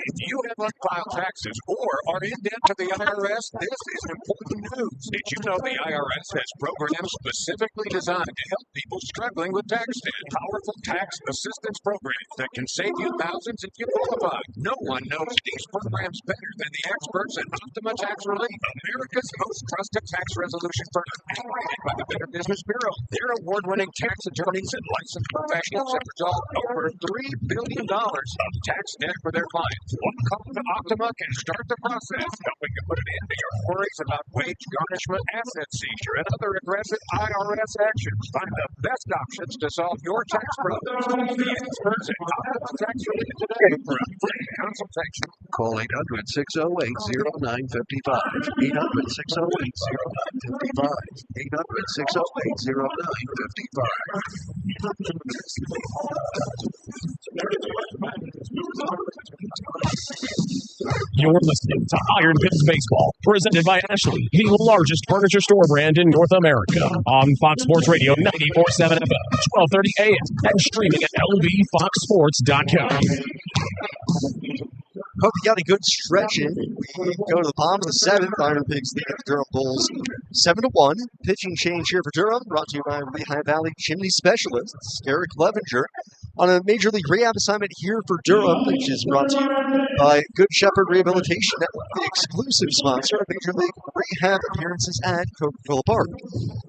If you have unfiled taxes or are in debt to the IRS, this is important news. Did you know the IRS has programs specifically designed to help people struggling with tax debt? Powerful tax assistance programs that can save you thousands if you qualify. No one knows these programs better than the experts at Optima Tax Relief, America's most trusted tax resolution firm, and rated by the Better Business Bureau. Their award-winning tax attorneys and licensed professionals have resolved over $3 billion of tax debt for their clients. One call to Optima can start the process, helping to put an end to your worries about wage garnishment, asset seizure, and other aggressive IRS actions. Find the best options to solve your tax problems. Call the experts at Optima Tax Relief today for a free consultation. Call 800-608-0955. 800-608-0955. 800-608-0955. You're listening to Iron Pigs Baseball, presented by Ashley, the largest furniture store brand in North America, on Fox Sports Radio 94.7 FM, 12:30 a.m., and streaming at lbfoxsports.com. Hope you got a good stretch in. We go to the bottom of the seventh. Iron Pigs leading the Durham Bulls 7-1. Pitching change here for Durham, brought to you by Lehigh Valley Chimney Specialists, Eric Clevenger, on a Major League Rehab assignment here for Durham, which is brought to you by Good Shepherd Rehabilitation Network, the exclusive sponsor of Major League Rehab appearances at Coca-Cola Park.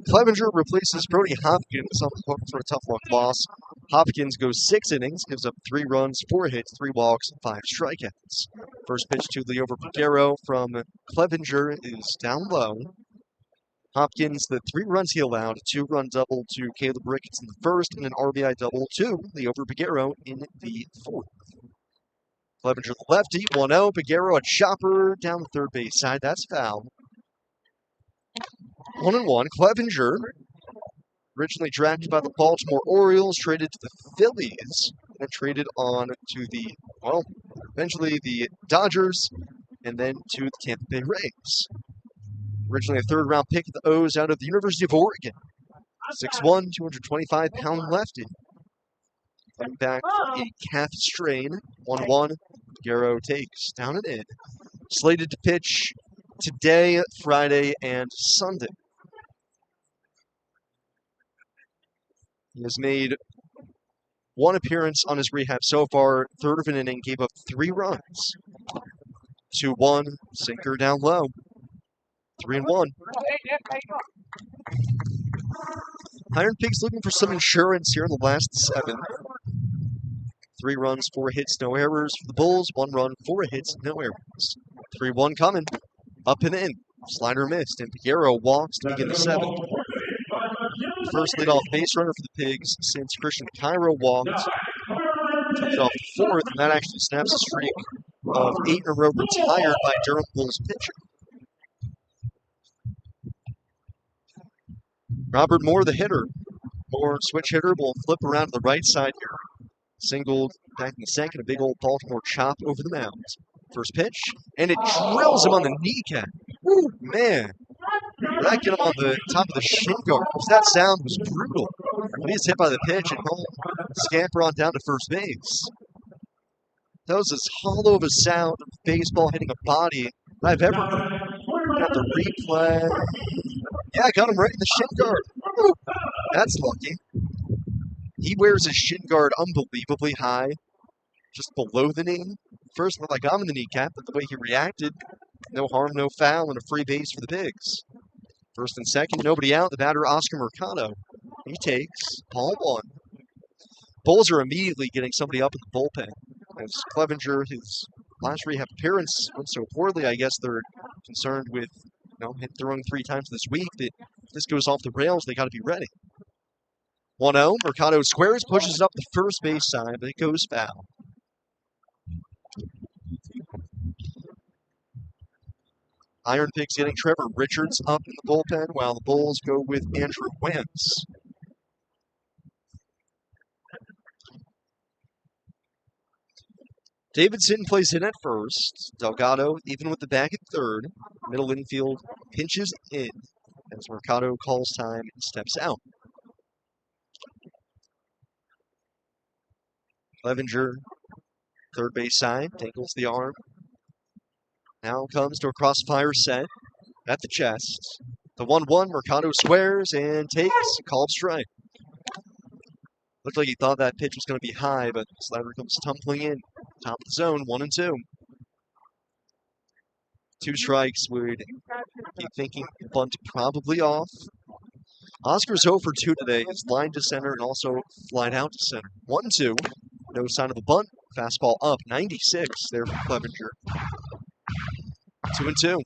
Clevenger replaces Brody Hopkins on the hook for a tough luck loss. Hopkins goes 6 innings, gives up 3 runs, 4 hits, 3 walks, and 5 strikeouts. First pitch to Liover Piguero from Clevenger is down low. Hopkins, the 3 runs he allowed, a 2-run double to Caleb Ricketts in the first, and an RBI double to Liover Piguero in the fourth. Clevenger the lefty, 1-0. Piguero a chopper down the third base side. That's foul. 1-1. Clevenger, originally drafted by the Baltimore Orioles, traded to the Phillies, and traded on to the, eventually the Dodgers, and then to the Tampa Bay Rays. Originally a third-round pick of the O's out of the University of Oregon. 6'1", 225-pound lefty. Coming back from a calf strain. 1-1. Piguero takes down and in. Slated to pitch today, Friday, and Sunday. He has made 1 appearance on his rehab so far. Third of an inning, gave up 3 runs. 2-1, sinker down low. 3-1. Iron Pigs looking for some insurance here in the last 7. 3 runs, 4 hits, no errors for the Bulls. 1 run, 4 hits, no errors. 3-1 coming. Up and in. Slider missed, and Piguero walks to begin the 7th. First leadoff base runner for the Pigs since Christian Cairo walked. Takes off the 4th, and that actually snaps a streak of 8 in a row retired by Durham Bulls pitcher. Robert Moore, the hitter. Moore, switch hitter, will flip around to the right side here. Singled back in the second, a big old Baltimore chop over the mound. First pitch, and it drills him on the kneecap. Ooh, man. That get him on the top of the shin guard. That sound was brutal. When he's hit by the pitch and home, scamper on down to first base. That was as hollow of a sound of baseball hitting a body I've ever heard. Got the replay. Yeah, got him right in the shin guard. Ooh, that's lucky. He wears his shin guard unbelievably high, just below the knee. First looked like I'm in the kneecap, but the way he reacted, no harm, no foul, and a free base for the Pigs. First and second, nobody out. The batter, Oscar Mercado. He takes ball 1. Bulls are immediately getting somebody up in the bullpen. As Clevenger, his last rehab appearance went so poorly, I guess they're concerned with, throwing 3 times this week, that if this goes off the rails, they got to be ready. 1-0, Mercado squares, pushes it up the first base side, but it goes foul. Iron Pigs getting Trevor Richards up in the bullpen, while the Bulls go with Andrew Wims. Davidson plays in at first. Delgado, even with the back at third. Middle infield pinches in as Mercado calls time and steps out. Clevenger, third base side, dangles the arm. Now comes to a crossfire set at the chest. The 1-1, Mercado squares and takes a called strike. Looked like he thought that pitch was going to be high, but slider comes tumbling in. Top of the zone, 1-2. 2 strikes would be thinking bunt probably off. Oscar's 0 for 2 today. Is lined to center and also flied out to center. 1-2. No sign of the bunt. Fastball up. 96 there for Clevenger. 2-2.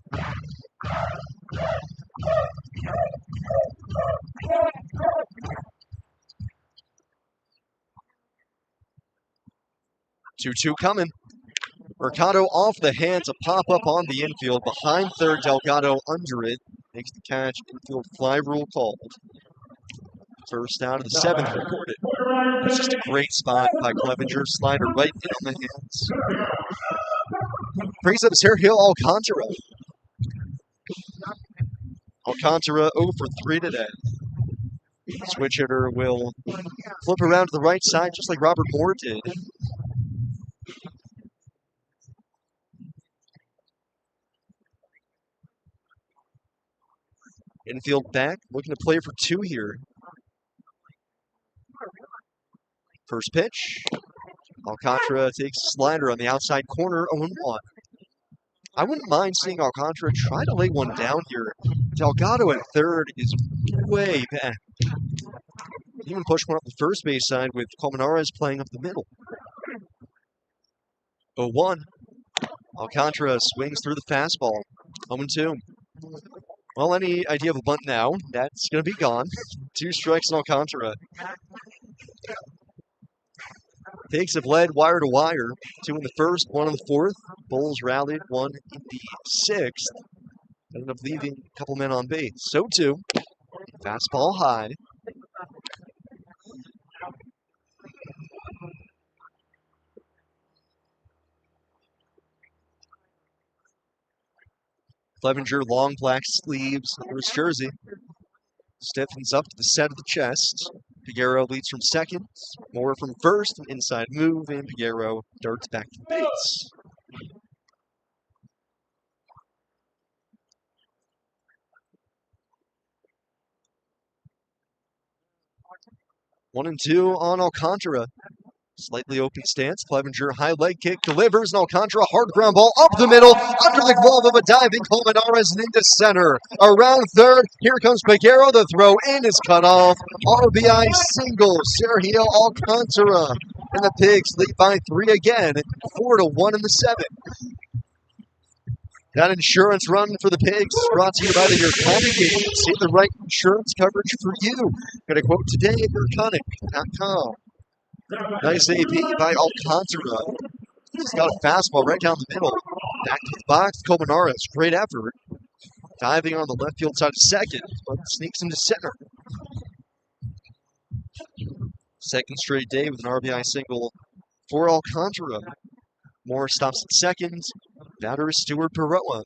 Two coming. Mercado off the hands, a pop-up on the infield. Behind third, Delgado under it. Makes the catch, infield fly rule called. First out of the 7th recorded. It's just a great spot by Clevenger. Slider right in on the hands. Brings up Sergio Alcantara. Alcantara 0 for 3 today. Switch hitter will flip around to the right side just like Robert Moore did. Infield back, looking to play for 2 here. First pitch. Alcantara takes a slider on the outside corner, 0-1. I wouldn't mind seeing Alcantara try to lay one down here. Delgado at third is way back. Even push one up the first base side with Colmenares playing up the middle. 0-1. Alcantara swings through the fastball. 0-2. Well, any idea of a bunt now? That's going to be gone. 2 strikes on Alcantara. Pigs have led wire to wire. 2 in the first, 1 in the 4th. Bulls rallied 1 in the 6th. Ended up leaving a couple men on base. So too. Fastball high. Clevenger, long black sleeves under his jersey. Stiffens up to the set of the chest. Figueroa leads from second. Moore from first. An inside move, and Figueroa darts back to base. One and 2 on Alcantara. Slightly open stance. Clevenger, high leg kick, delivers, and Alcantara, hard ground ball up the middle, under the glove of a diving Colmenares and into center. Around third, here comes Figueroa. The throw in is cut off. RBI single, Sergio Alcantara. And the Pigs lead by 3 again, 4-1 in the 7th. That insurance run for the Pigs is brought to you by the Urconic Agent. See the right insurance coverage for you. Get a quote today at urconic.com. Nice AP by Alcantara. He's got a fastball right down the middle. Back to the box, Colmenares. Great effort. Diving on the left field side of second, but sneaks into center. Second straight day with an RBI single for Alcantara. Moore stops at second. Batter is Stuart Perroa.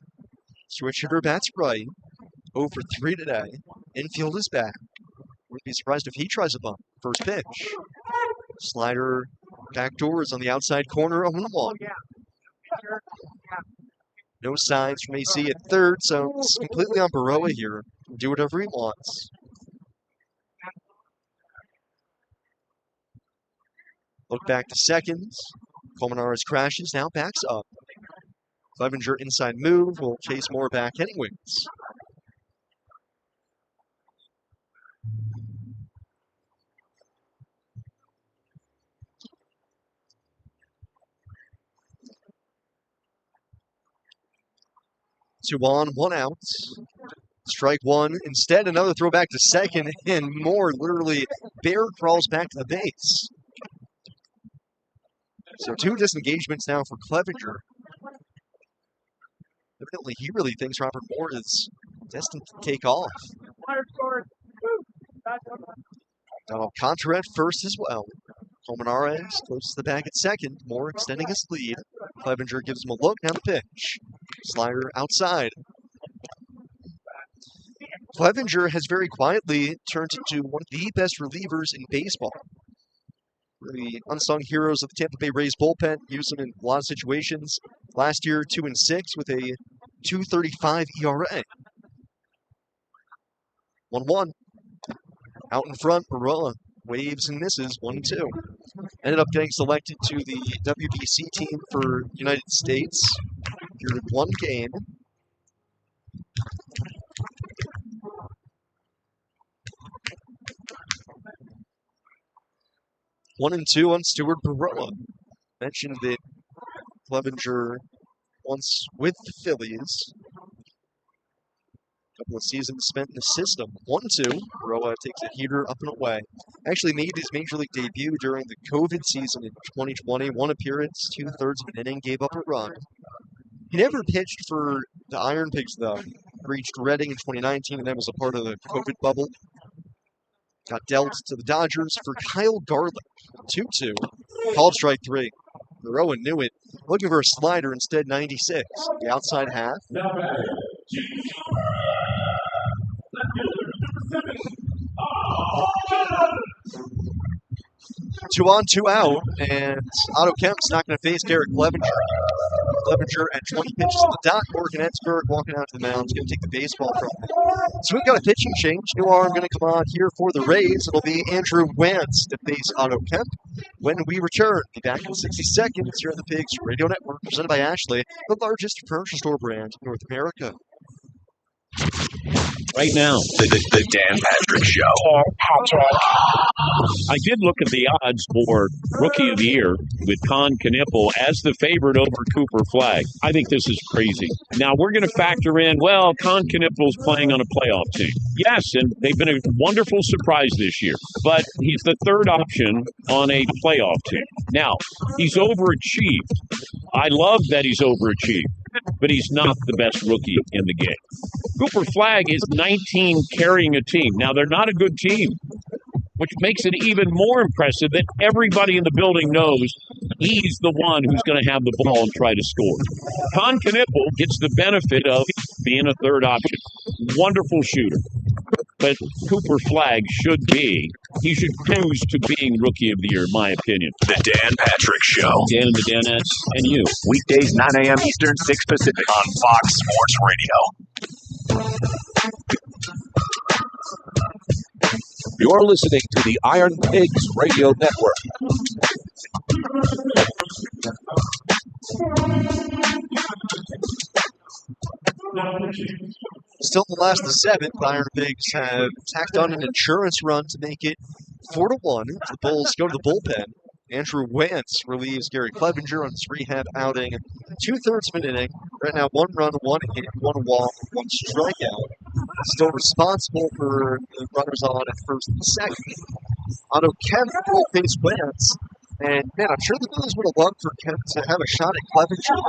Switch hitter bats right. 0 for 3 today. Infield is back. Wouldn't be surprised if he tries a bunt. First pitch. Slider backdoors on the outside corner, 0-1. No signs from AC at third, so it's completely on Baroa here. Do whatever he wants. Look back to seconds. Colmenares crashes, now backs up. Clevenger inside move will chase Moore back anyways. Two on, 1 out. Strike 1. Instead, another throw back to second, and Moore literally bear crawls back to the base. So 2 disengagements now for Clevenger. Evidently, he really thinks Robert Moore is destined to take off. Alcantara at first as well. Colmenares closes the bag at second. Moore extending his lead. Clevenger gives him a look. Now the pitch. Slider outside. Clevenger has very quietly turned into one of the best relievers in baseball. the unsung heroes of the Tampa Bay Rays bullpen. Use them in a lot of situations. Last year, 2-6 with a 2.35 ERA. 1-1. Out in front, Barola waves and misses, 1-2. Ended up getting selected to the WBC team for United States. Here in one game. One and two on Stuart Barola. Mentioned that Clevenger once with the Phillies. Couple of seasons spent in the system. 1-2. Barola takes a heater up and away. Actually made his major league debut during the COVID season in 2020. One appearance, 2/3 of an inning, gave up a run. He never pitched for the IronPigs, though. Reached Reading in 2019, and that was a part of the COVID bubble. Got dealt to the Dodgers for Kyle Garlick. 2-2. Called strike 3. Barola knew it. Looking for a slider, instead 96. The outside half. 2 on, 2 out, and Otto Kemp's not going to face Garrett Clevenger. Clevenger at 20 pitches to the dot. Morgan Etzberg walking out to the mound. He's going to take the baseball from him. So we've got a pitching change. New arm going to come on here for the Rays. It'll be Andrew Wentz to face Otto Kemp. When we return, be back in 60 seconds here on the Pigs Radio Network, presented by Ashley, the largest furniture store brand in North America. Right now, the Dan Patrick Show. I did look at the odds for Rookie of the Year with Con Knippel as the favorite over Cooper Flagg. I think this is crazy. Now, we're going to factor in, well, Con Knippel's playing on a playoff team. Yes, and they've been a wonderful surprise this year, but he's the third option on a playoff team. Now, he's overachieved. I love that he's overachieved, but he's not the best rookie in the game. Cooper Flagg is 19 carrying a team. Now, they're not a good team, which makes it even more impressive that everybody in the building knows he's the one who's going to have the ball and try to score. Con Knippel gets the benefit of being a third option. Wonderful shooter. But Cooper Flagg should cruise to being Rookie of the Year, in my opinion. The Dan Patrick Show. Dan and the Danettes, and you. Weekdays, 9 a.m. Eastern, 6 Pacific on Fox Sports Radio. You're listening to the IronPigs Radio Network. Still in the last of 7th, IronPigs have tacked on an insurance run to make it 4-1. The Bulls go to the bullpen. Andrew Wentz relieves Gary Clevenger on his rehab outing. 2/3 of an inning. Right now, 1 run, 1 hit, 1 walk, 1 strikeout. Still responsible for the runners on at first and second. Otto Kemp will face Wentz. And, man, I'm sure the Bulls would have loved for Kemp to have a shot at Clevenger.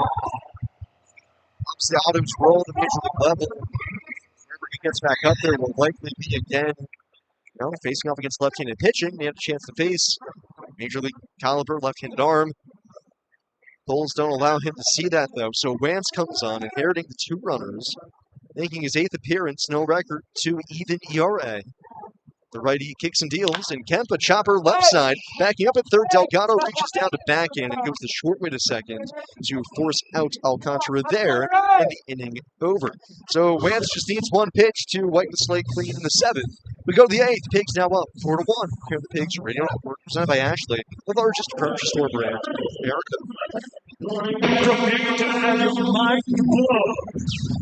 Obviously, Otto's role at the major league level, whenever he gets back up there, will likely be again, facing off against left-handed pitching. They have a chance to face major league caliber left-handed arm. Bulls don't allow him to see that, though. So Wentz comes on, inheriting the 2 runners, making his 8th appearance, no record, 2 even ERA. The righty kicks and deals, and Kemp, a chopper left side. Backing up at third, Delgado reaches down to backhand and goes the short way to second to force out Alcantara there, and the inning over. So Wentz just needs 1 pitch to wipe the slate clean in the 7th. We go to the 8th. Pigs now up 4-1. Here on the Pigs Radio Network, presented by Ashley, the largest furniture store brand in America. Prepare to have your mind blown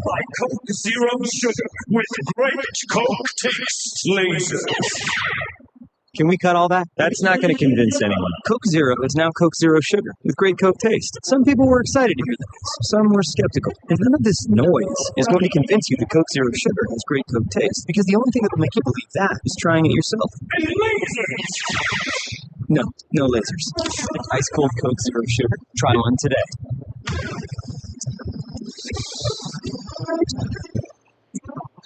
by Coke Zero Sugar with great Coke taste lasers. Can we cut all that? That's not going to convince anyone. Coke Zero is now Coke Zero Sugar with great Coke taste. Some people were excited to hear the news. Some were skeptical. And none of this noise is going to convince you that Coke Zero Sugar has great Coke taste, because the only thing that will make you believe that is trying it yourself. And lasers! No lasers. Ice cold Coke Zero Sugar. Try one today.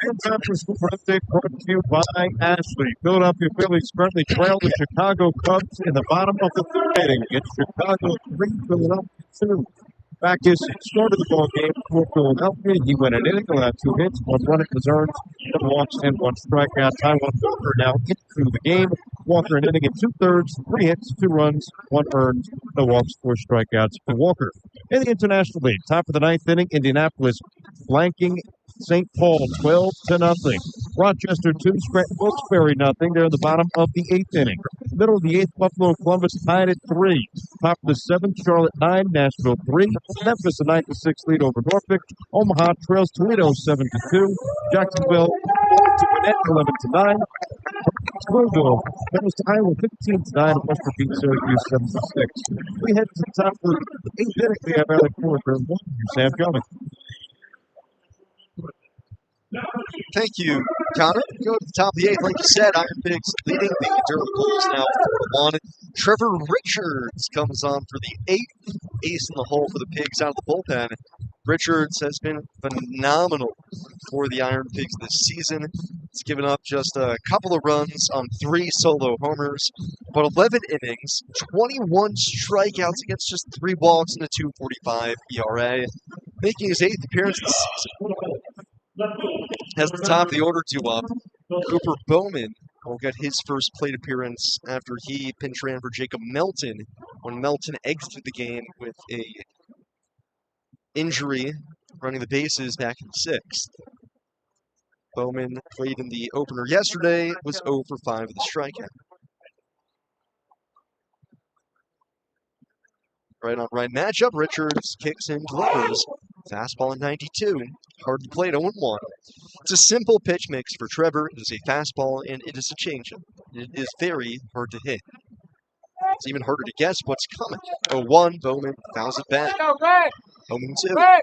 And that was the birthday brought to you by Ashley. Philadelphia Phillies currently trail the Chicago Cubs in the bottom of the 3rd inning. It's Chicago 3, Philadelphia 2. Backus started the ball game for Philadelphia. He went an inning, allowed 2 hits, 1 run, it was earned, 1 walks, and 1 strikeout. Ty Walker now into the game. Walker, an inning and 2/3, 3 hits, 2 runs, 1 earned, no walks, 4 strikeouts for Walker. In the International League, top of the 9th inning, Indianapolis flanking St. Paul 12-0. Rochester 2, Scranton Wilkes-Barre nothing. They're in the bottom of the 8th inning. Middle of the 8th, Buffalo and Columbus tied at 3. Top of the 7th, Charlotte 9, Nashville 3. Memphis a 9-6 lead over Norfolk. Omaha trails Toledo 7-2. Jacksonville 11-9. Louisville goes to Iowa 15-9. Western beat Syracuse 7-6. We head to the top of the 8th inning. We have Alec Ford for Sam Drummond. Thank you, Connor. Go to the top of the 8th. Like you said, IronPigs leading the Durham Bulls now 4-1. Trevor Richards comes on for the 8th ace in the hole for the Pigs out of the bullpen. Richards has been phenomenal for the IronPigs this season. He's given up just a couple of runs on 3 solo homers, but 11 innings, 21 strikeouts against just 3 walks and a 2.45 ERA, making his 8th appearance this season. As the top of the order due up, Cooper Bowman will get his first plate appearance after he pinch ran for Jacob Melton when Melton exited the game with a injury running the bases back in the 6th. Bowman played in the opener yesterday, was 0 for 5 with a strikeout. Right on right matchup, Richards kicks and delivers. Fastball at 92, hard to plate 0-1. It's a simple pitch mix for Trevor. It is a fastball and it is a changeup. It is very hard to hit. It's even harder to guess what's coming. 0-1, Bowman fouls it back. 0-2.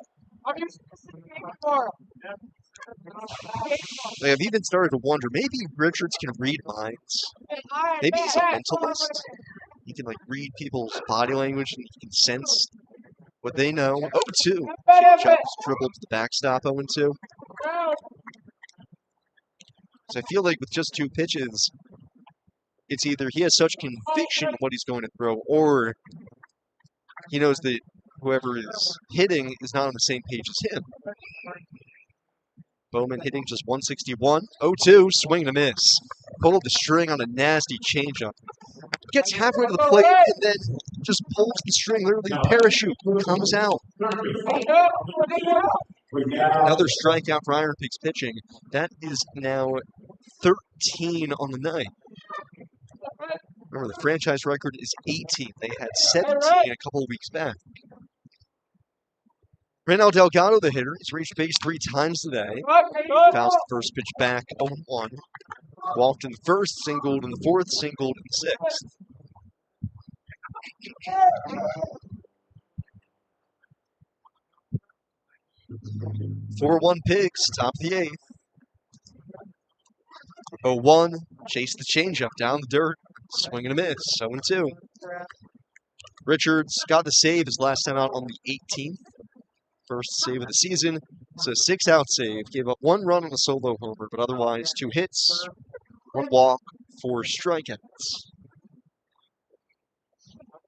I've even started to wonder, maybe Richards can read minds. Maybe he's a mentalist. He can read people's body language and he can sense what they know. 0-2. Changeup is dribbled to the backstop. 0-2. So I feel like with just 2 pitches, it's either he has such conviction in what he's going to throw, or he knows that whoever is hitting is not on the same page as him. Bowman hitting just 161. 0-2, swing and a miss. Pulled the string on a nasty changeup. Gets halfway to the plate and then just pulls the string, literally a parachute, comes out. Another strikeout for IronPigs pitching. That is now 13 on the night. Remember, the franchise record is 18. They had 17 a couple of weeks back. Reynel Delgado, the hitter, has reached base 3 times today. Fouls the first pitch back, 0-1. Walked in the first, singled in the 4th, singled in the 6th. 4-1 Pigs, top of the 8th. 0-1, chase the changeup down the dirt. Swing and a miss, 0-2. Richards got the save his last time out on the 18th. First save of the season. It's a 6-out save. Gave up 1 run on a solo homer, but otherwise 2 hits, 1 walk, 4 strikeouts.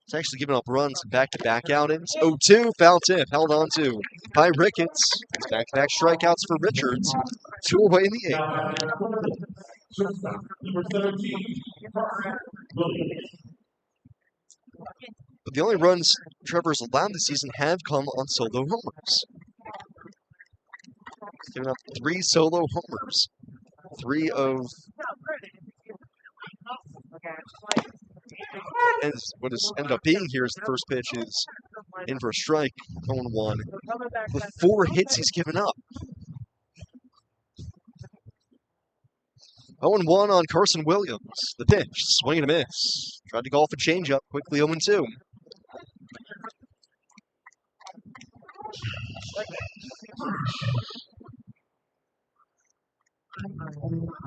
It's actually given up runs in back-to-back outings. 0-2, foul tip, held on to by Ricketts. It's back-to-back strikeouts for Richards. 2 away in the 8th. But the only runs Trevor's allowed this season have come on solo homers. He's given up 3 solo homers. 3 of... And what has ended up being here is the first pitch is in for a strike, 0-1. The 4 hits he's given up. 0-1 on Carson Williams. The pitch, swing and a miss. Tried to golf a changeup, quickly 0-2.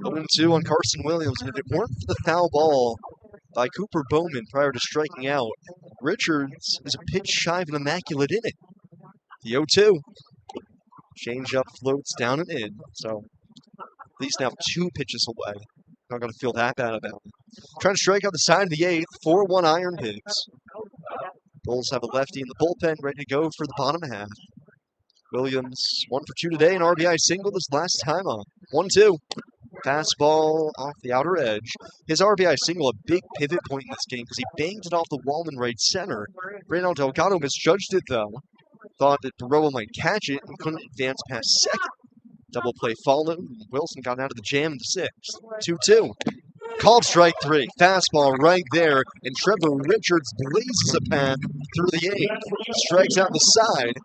0-2 on Carson Williams, and if it weren't for the foul ball by Cooper Bowman prior to striking out, Richards is a pitch shy of an immaculate inning. The 0-2. Changeup floats down and in, so at least now 2 pitches away. Not going to feel that bad about it. Trying to strike out the side of the 8th, 4-1 IronPigs. Bulls have a lefty in the bullpen ready to go for the bottom half. Williams 1 for 2 today, an RBI single this last time on. 1-2. Fastball off the outer edge. His RBI single, a big pivot point in this game because he banged it off the wall in right center. Brandon Delgado misjudged it though. Thought that Baroa might catch it and couldn't advance past second. Double play followed. Wilson got out of the jam in the sixth. 2-2. Called strike three. Fastball right there, and Trevor Richards blazes a path through the eighth. Strikes out the side.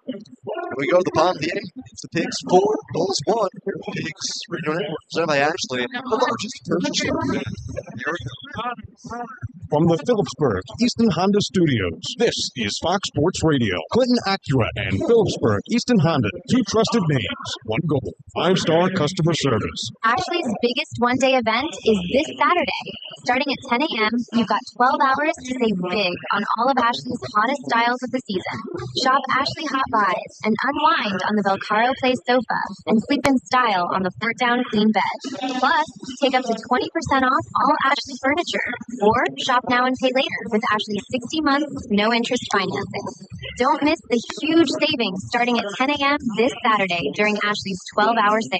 We go to the bottom of the eighth. It's the Pigs 4, Bulls 1. Pigs Radio Network, presented by Ashley, the largest purchaser. Here we go. From the Phillipsburg Easton Honda Studios, this is Fox Sports Radio. Clinton Acura and Phillipsburg Easton Honda, two trusted names, one goal, 5-star customer service. Ashley's biggest one-day event is this Saturday. Starting at 10 a.m., you've got 12 hours to save big on all of Ashley's hottest styles of the season. Shop Ashley Hot Buys and unwind on the Velcaro Play sofa and sleep in style on the foot-down queen bed. Plus, take up to 20% off all Ashley furniture. Or shop now and pay later with Ashley's 60 months, no-interest financing. Don't miss the huge savings starting at 10 a.m. this Saturday during Ashley's 12-hour sale.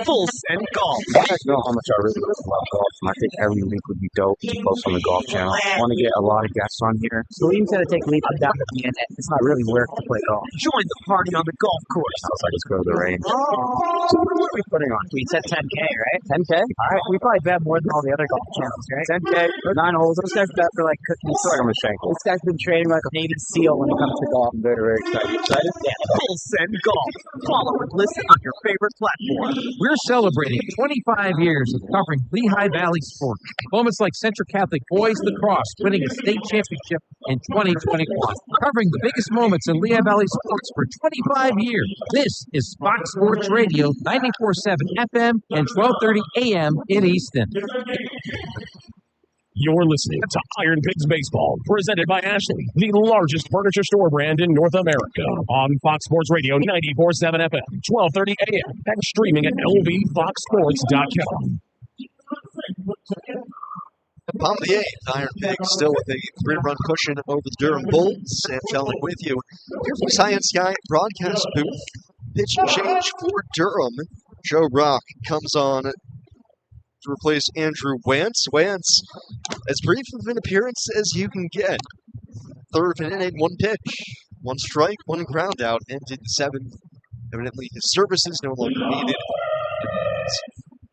Full Send Golf. You guys know how much I really love golf, and I think every week would be dope to post on the Golf Channel. I want to get a lot of guests on here. So we got to take a leap of that at the end. It's not really work to play golf. Join the party on the golf course. Sounds like it's go to the range. So what are we putting on? We said 10K, right? 10K? All right, we probably bet more than all the other golf channels, right? 10K, 9 holes. Those guys bet for like cookies. I feel like I'm a Shankle. This guy's been training like a Navy SEAL when it comes to golf. I'm very, very excited. Excited? Yeah. Full Send Golf. Follow and listen on your favorite platform. We're celebrating 25 years of covering Lehigh Valley sports. Moments like Central Catholic Boys Lacrosse winning a state championship in 2021. Covering the biggest moments in Lehigh Valley sports for 25 years. This is Fox Sports Radio, 94.7 FM and 12:30 AM in Easton. You're listening to IronPigs Baseball, presented by Ashley, the largest furniture store brand in North America. On Fox Sports Radio, 94.7 FM, 12:30 AM, and streaming at lvfoxsports.com. Bottom of the eighth, Iron Pigs still with a 3-run cushion over the Durham Bulls. Sam Jellick with you. Here from Science Sky broadcast booth. Pitch change for Durham. Joe Rock comes on to replace Andrew Wantz. Wantz, as brief of an appearance as you can get. Third of an inning, 1 pitch, 1 strike, 1 ground out, ended the 7th. Evidently his services no longer needed.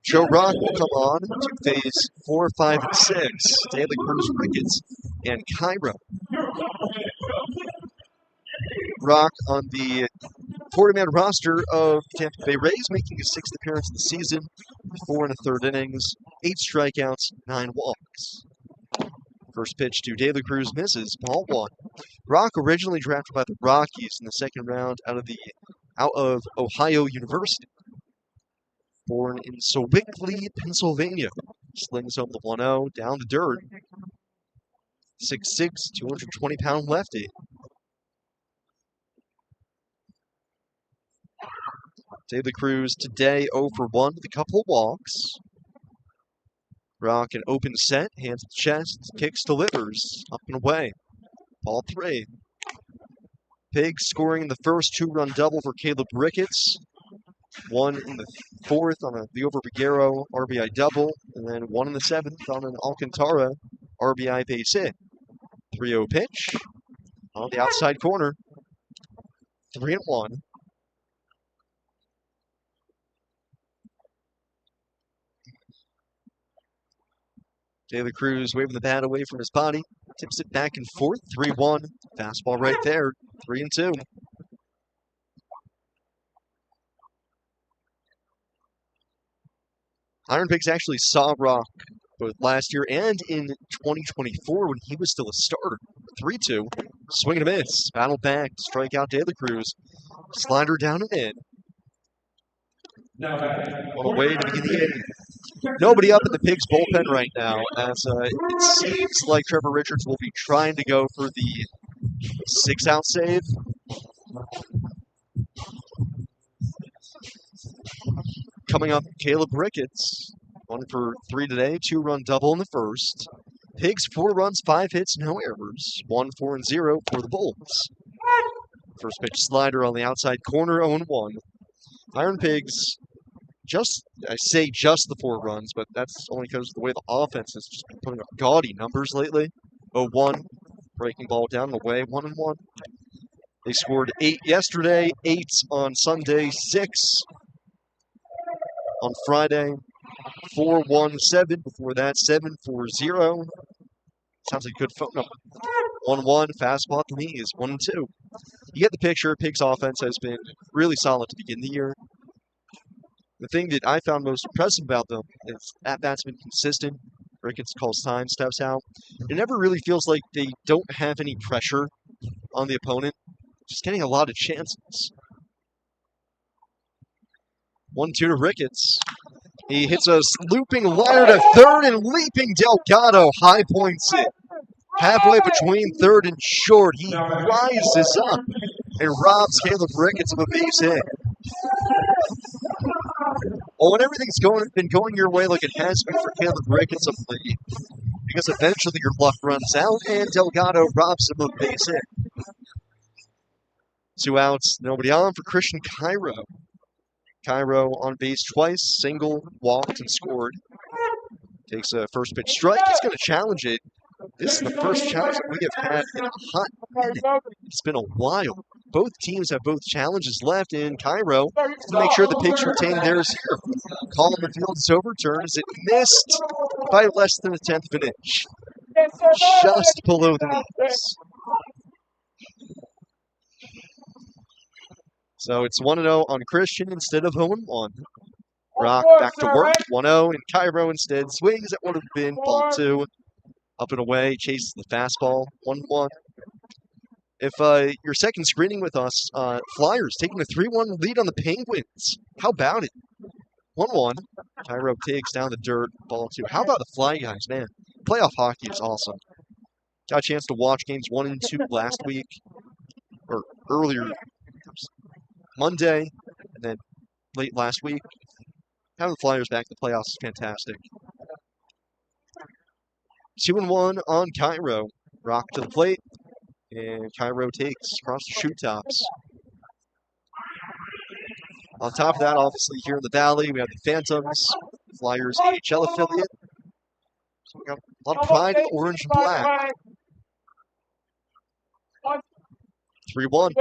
Joe Rock will come on to phase 4, 5, and 6. Daily Cruz, Ricketts, and Cairo. Rock on the 40-man roster of Tampa Bay Rays, making his 6th appearance of the season, 4 1/3 innings, 8 strikeouts, 9 walks. First pitch to De La Cruz misses, ball 1. Rock originally drafted by the Rockies in the 2nd round out of Ohio University. Born in Sewickley, Pennsylvania. Slings home the 1-0 down the dirt. 6'6", 220-pound lefty. De La Cruz today 0 for 1 with a couple of walks. Rock an open set, hands to chest, kicks, delivers, up and away. Ball 3. Pigs scoring the first 2-run double for Caleb Ricketts. 1 in the 4th on the over Figueroa RBI double, and then 1 in the 7th on an Alcantara RBI base hit. 3-0 pitch on the outside corner. 3-1. De La Cruz waving the bat away from his body, tips it back and forth, 3-1. Fastball right there, 3-2. IronPigs actually saw Rock both last year and in 2024 when he was still a starter. 3-2. Swing and a miss. Battle back to strike out De La Cruz. Slider down and in. On the way to begin the inning. Nobody up in the Pigs bullpen right now, as it seems like Trevor Richards will be trying to go for the 6-out save. Coming up, Caleb Ricketts, 1 for 3 today, 2-run double in the first. Pigs 4 runs, 5 hits, no errors. 1, 4, and 0 for the Bulls. First pitch slider on the outside corner, 0-1. IronPigs I say just the 4 runs, but that's only because of the way the offense has just been putting up gaudy numbers lately. 0-1, breaking ball down and away, 1-1. They scored 8 yesterday, 8 on Sunday, 6 on Friday, 4-1-7 before that, 7-4-0. Sounds like a good phone number. 1-1, fastball at the knees, 1-2. You get the picture. Pigs' offense has been really solid to begin the year. The thing that I found most impressive about them is at-bats been consistent. Ricketts calls time, steps out. It never really feels like they don't have any pressure on the opponent. Just getting a lot of chances. 1-2 to Ricketts. He hits a looping liner to third and leaping Delgado high points it. Halfway between third and short, he rises up and robs Caleb Ricketts of a base hit. Well, when everything's been going your way like it has been for Caleb Ricketts of late, because eventually your luck runs out and Delgado robs him of a base hit. 2 outs, nobody on for Christian Cairo. Cairo on base twice, single, walked, and scored. Takes a first pitch strike. He's going to challenge it. This is the first challenge that we have had in a hot minute. It's been a while. Both teams have both challenges left, and Cairo to make sure the Pigs retain theirs here. Call on the field is overturned as it missed by less than a tenth of an inch. Just below the knees. So it's 1-0 on Christian instead of 0-1. Rock back to work, 1-0, and Cairo instead swings at what would have been ball 2. Up and away, chases the fastball, 1-1. If your second screening with us, Flyers taking a 3-1 lead on the Penguins. How about it? 1-1. Cairo takes down the dirt, ball 2. How about the Fly Guys, man? Playoff hockey is awesome. Got a chance to watch games 1 and 2 last week, or earlier, Monday, and then late last week. Having the Flyers back in the playoffs is fantastic. 2-1 on Cairo. Rock to the plate, and Cairo takes across the shoe tops. On top of that, obviously, here in the Valley, we have the Phantoms, Flyers AHL affiliate. So we got a lot of pride in orange and black. 3-1.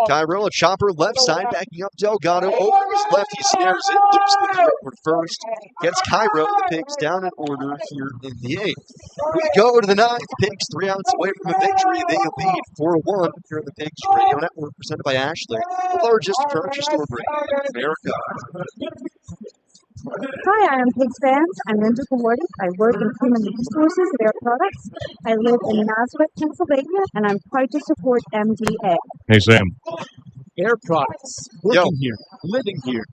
Cairo, a chopper left side, backing up Delgado. Over his left, he snares it, loops the throw for first. Gets Cairo, the Pigs down in order here in the 8th. We go to the 9th. Pigs 3 outs away from a victory. They lead 4-1 here in the Pigs Radio Network, presented by Ashley, the largest furniture store brand in America. Hi, IronPigs fans. I'm Linda Kawardi. I work in human resources and air products. I live in Nazareth, Pennsylvania, and I'm proud to support MDA. Hey, Sam. Air products. Working here. Living here.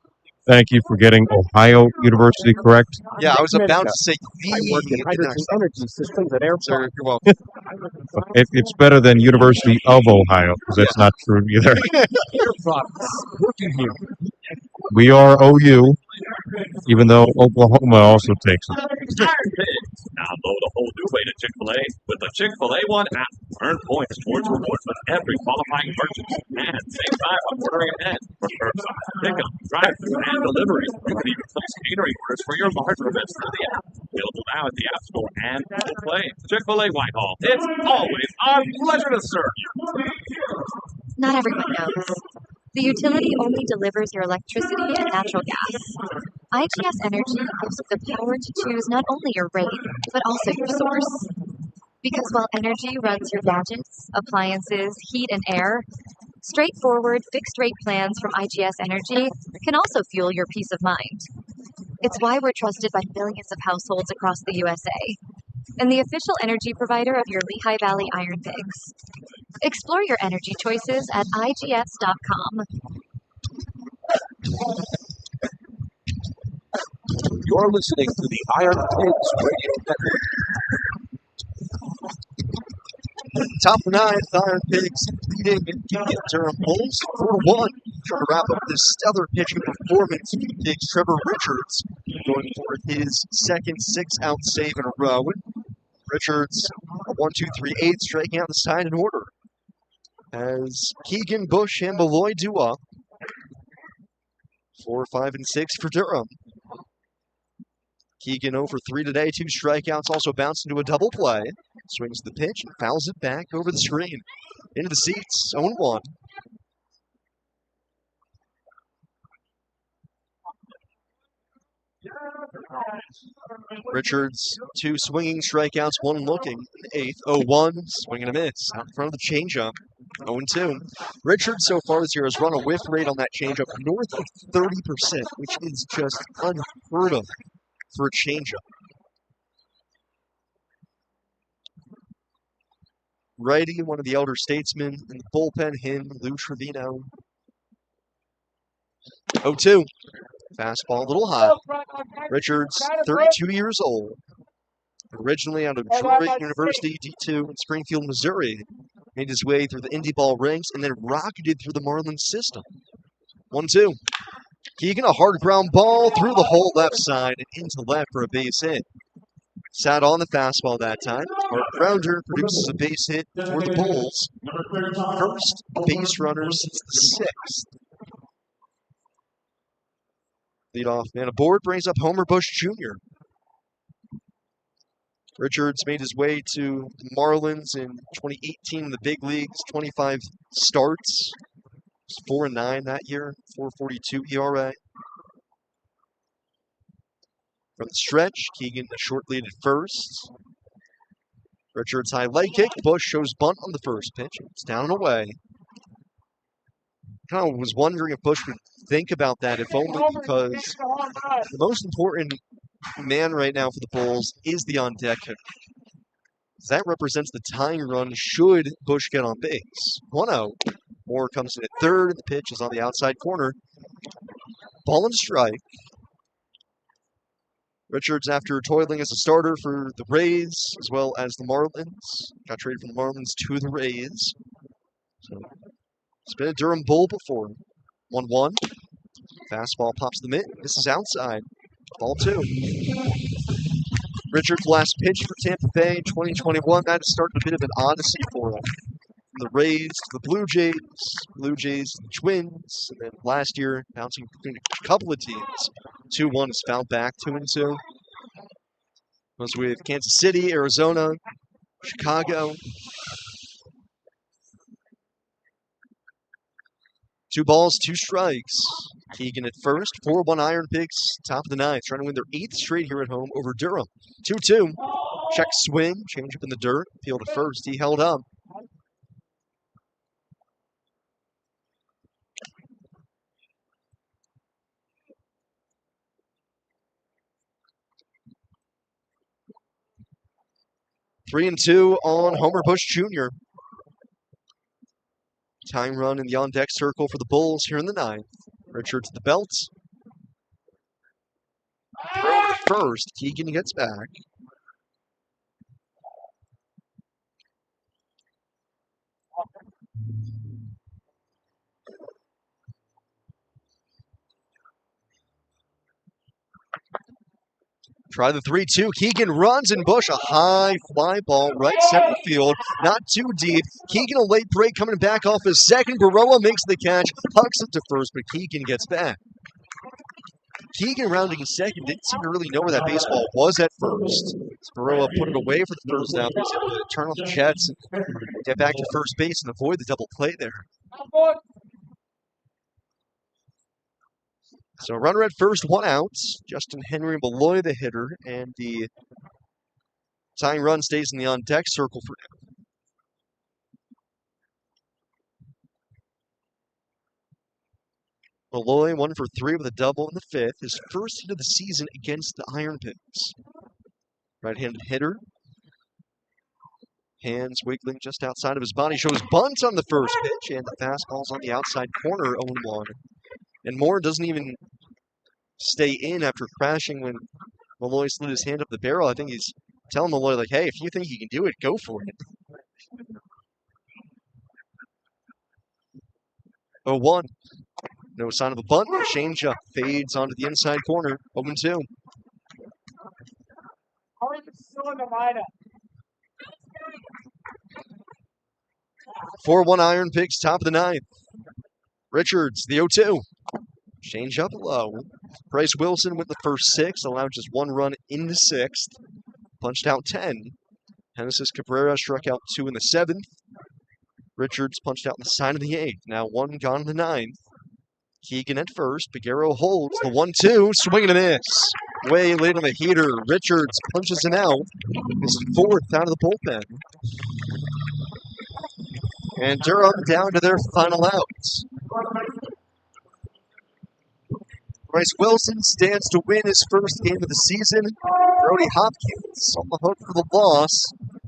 Thank you for getting Ohio University correct. Yeah, I was about to say the. I work in hydrogen energy systems at airports. You're welcome. It's better than University of Ohio, because that's not true either. Air products. Working here. We are OU, even though Oklahoma also takes it. Now load a whole new way to Chick-fil-A with the Chick-fil-A One app. Earn points towards rewards with every qualifying purchase. And save time on ordering ahead for curbside, pickup, drive-thru, and delivery. You can even place catering orders for your larger events through the app. Available now at the App Store and Google Play. Chick-fil-A Whitehall. It's always our pleasure to serve you. Not everyone knows. The utility only delivers your electricity and natural gas. IGS Energy gives you the power to choose not only your rate, but also your source. Because while energy runs your gadgets, appliances, heat, and air, straightforward fixed-rate plans from IGS Energy can also fuel your peace of mind. It's why we're trusted by millions of households across the USA, and the official energy provider of your Lehigh Valley IronPigs. Explore your energy choices at IGS.com. You're listening to the IronPigs Radio Network. Top of the 9th, IronPigs leading in Durham Bulls 4-1. Trying to wrap up this stellar pitching performance for the Pigs. Trevor Richards going for his second 6-out save in a row. Richards, a 1-2-3-8, striking out the side in order. As Keegan Bush and Beloy Dua 4, 5, and 6 for Durham. Keegan 0 for 3 today, 2 strikeouts, also bounced into a double play. Swings the pitch and fouls it back over the screen. Into the seats, 0-1. Richards, 2 swinging strikeouts, 1 looking. 8th, 0-1, swing and a miss. Out in front of the changeup, 0-2. Richards so far this year has run a whiff rate on that changeup north of 30%, which is just unheard of for a changeup. Righty, one of the elder statesmen in the bullpen, him, Lou Trevino. 0-2. Fastball a little high. Richards, 32 years old. Originally out of Durham University, D2 in Springfield, Missouri. Made his way through the indie ball ranks and then rocketed through the Marlins system. 1-2. Keegan, a hard ground ball through the hole left side and into left for a base hit. Sat on the fastball that time. Hard grounder produces a base hit for the Bulls. First base runner since the 6th. Leadoff man aboard brings up Homer Bush Jr. Richards made his way to the Marlins in 2018 in the big leagues, 25 starts. 4-9 that year, 4.42 ERA. From the stretch, Keegan a short lead at first. Richards high leg kick. Bush shows bunt on the first pitch. It's down and away. Kind of was wondering if Bush would think about that, if only because the most important man right now for the Bulls is the on-deck hitter. That represents the tying run should Bush get on base. 1-0. Moore comes in at third, and the pitch is on the outside corner. Ball and strike. Richards, after toiling as a starter for the Rays, as well as the Marlins, got traded from the Marlins to the Rays. So, he's been a Durham Bull before. 1-1. Fastball pops the mitt. This is outside. Ball 2. Richards' last pitch for Tampa Bay in 2021. That has started a bit of an odyssey for him. From the Rays to the Blue Jays to the Twins, and then last year bouncing between a couple of teams. 2-1 is fouled back, 2-2. Was with Kansas City, Arizona, Chicago. 2 balls, 2 strikes. Keegan at first. 4-1 IronPigs, top of the 9th, trying to win their 8th straight here at home over Durham. 2-2. Check swing, change up in the dirt. Field at first. He held up. Three and 2 on Homer Bush Jr. Tying run in the on-deck circle for the Bulls here in the 9th. Richards at the belt. First, Keegan gets back. Try the 3-2. Keegan runs and Bush, a high fly ball right center field. Not too deep. Keegan a late break coming back off his second. Baroa makes the catch. Hucks it to first, but Keegan gets back. Keegan rounding second didn't seem to really know where that baseball was at first. Baroa put it away for the first out. He was able to turn on the jets and get back to first base and avoid the double play there. So runner at first, 1 out. Justin Henry Malloy, the hitter, and the tying run stays in the on-deck circle for now. Malloy 1 for 3 with a double in the 5th. His first hit of the season against the IronPigs. Right-handed hitter. Hands wiggling just outside of his body. Shows bunt on the first pitch, and the fastball's on the outside corner, 0-1. And Moore doesn't even stay in after crashing when Malloy slid his hand up the barrel. I think he's telling Malloy, like, hey, if you think you can do it, go for it. 0-1. No sign of a bunt. Changeup fades onto the inside corner. 0-2. 4-1 IronPigs, top of the 9th. Richards, the 0-2. Change up low. Bryce Wilson with the first 6, allowed just 1 run in the 6th. Punched out 10. Genesis Cabrera struck out 2 in the 7th. Richards punched out in the side of the 8th. Now 1 gone in the 9th. Keegan at first. Piguero holds the 1-2. Swing and a miss. Way late on the heater. Richards punches him out. His 4th out of the bullpen. And Durham down to their final outs. Bryce Wilson stands to win his first game of the season. Brody Hopkins on the hook for the loss.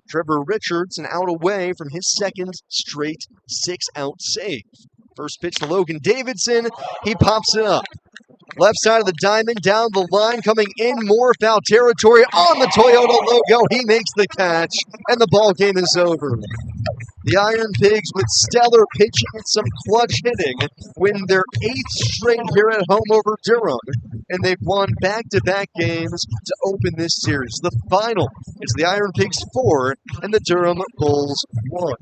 Trevor Richards an out away from his 2nd straight 6-out save. First pitch to Logan Davidson. He pops it up. Left side of the diamond, down the line, coming in more foul territory on the Toyota logo. He makes the catch, and the ball game is over. The Iron Pigs, with stellar pitching and some clutch hitting, win their 8th straight here at home over Durham, and they've won back-to-back games to open this series. The final is the Iron Pigs 4 and the Durham Bulls 1.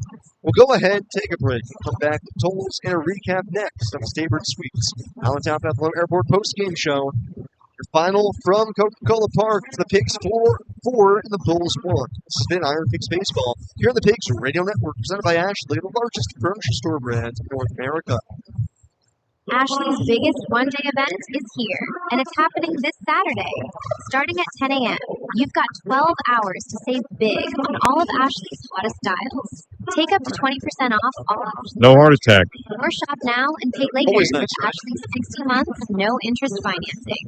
We'll go ahead, take a break, come back with totals and a recap next on Staybird Suites, Allentown Bethlehem Airport postgame show. Your final from Coca-Cola Park is the Pigs 4 and the Bulls 1. This has been Iron Pigs Baseball here on the Pigs Radio Network, presented by Ashley, the largest furniture store brand in North America. Ashley's biggest one-day event is here, and it's happening this Saturday. Starting at 10 a.m., you've got 12 hours to save big on all of Ashley's hottest styles. Take up to 20% off all options. No heart attack. Or shop now and pay later Always with nice. Ashley's 60 months, no-interest financing.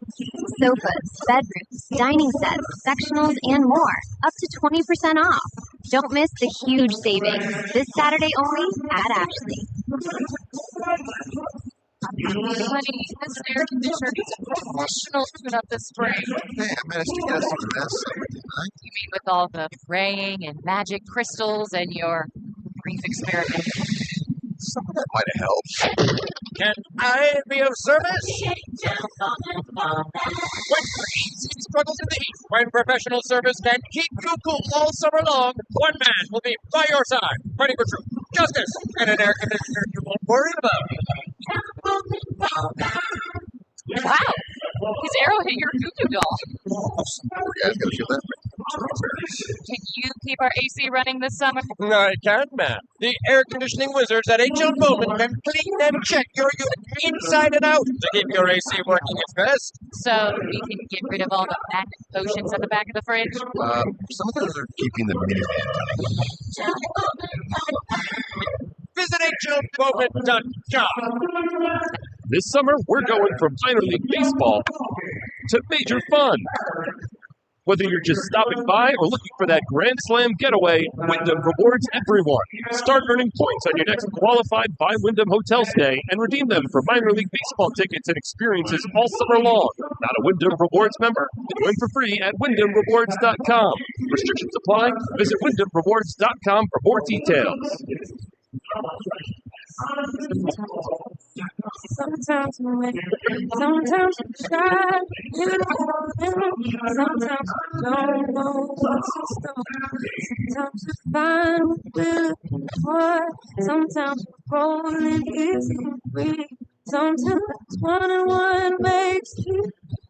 Sofas, bedrooms, dining sets, sectionals, and more. Up to 20% off. Don't miss the huge savings this Saturday only at Ashley. Honey, this air conditioner needs a professional tune-up this spring. Hey, I managed to get us some rest, didn't I? You mean with all the praying and magic crystals and your brief experiment? Some of that might have helped. Can I be of service? When easy struggles in the heat, when professional service can keep you cool all summer long, one man will be by your side, fighting for truth, justice, and an air conditioner you won't worry about. Wow! His arrow hit your cuckoo doll. Guys, gotta feel that. Can you keep our AC running this summer? I can, ma'am. The air conditioning wizards at H.L. Bowman can clean and check your unit inside and out to keep your AC working its best. So we can get rid of all the magnet potions at the back of the fridge? Some of those are keeping the minivan running. Visit HLBowman.com. This summer, we're going from minor league baseball to major fun. Whether you're just stopping by or looking for that Grand Slam getaway, Wyndham rewards everyone. Start earning points on your next qualified by Wyndham hotel stay and redeem them for minor league baseball tickets and experiences all summer long. Not a Wyndham Rewards member? Then win for free at WyndhamRewards.com. Restrictions apply. Visit WyndhamRewards.com for more details. Sometimes you win, sometimes you try, sometimes you don't know what's in store. Sometimes you find what you're looking for, sometimes you're rolling easy and free. Sometimes 21 makes you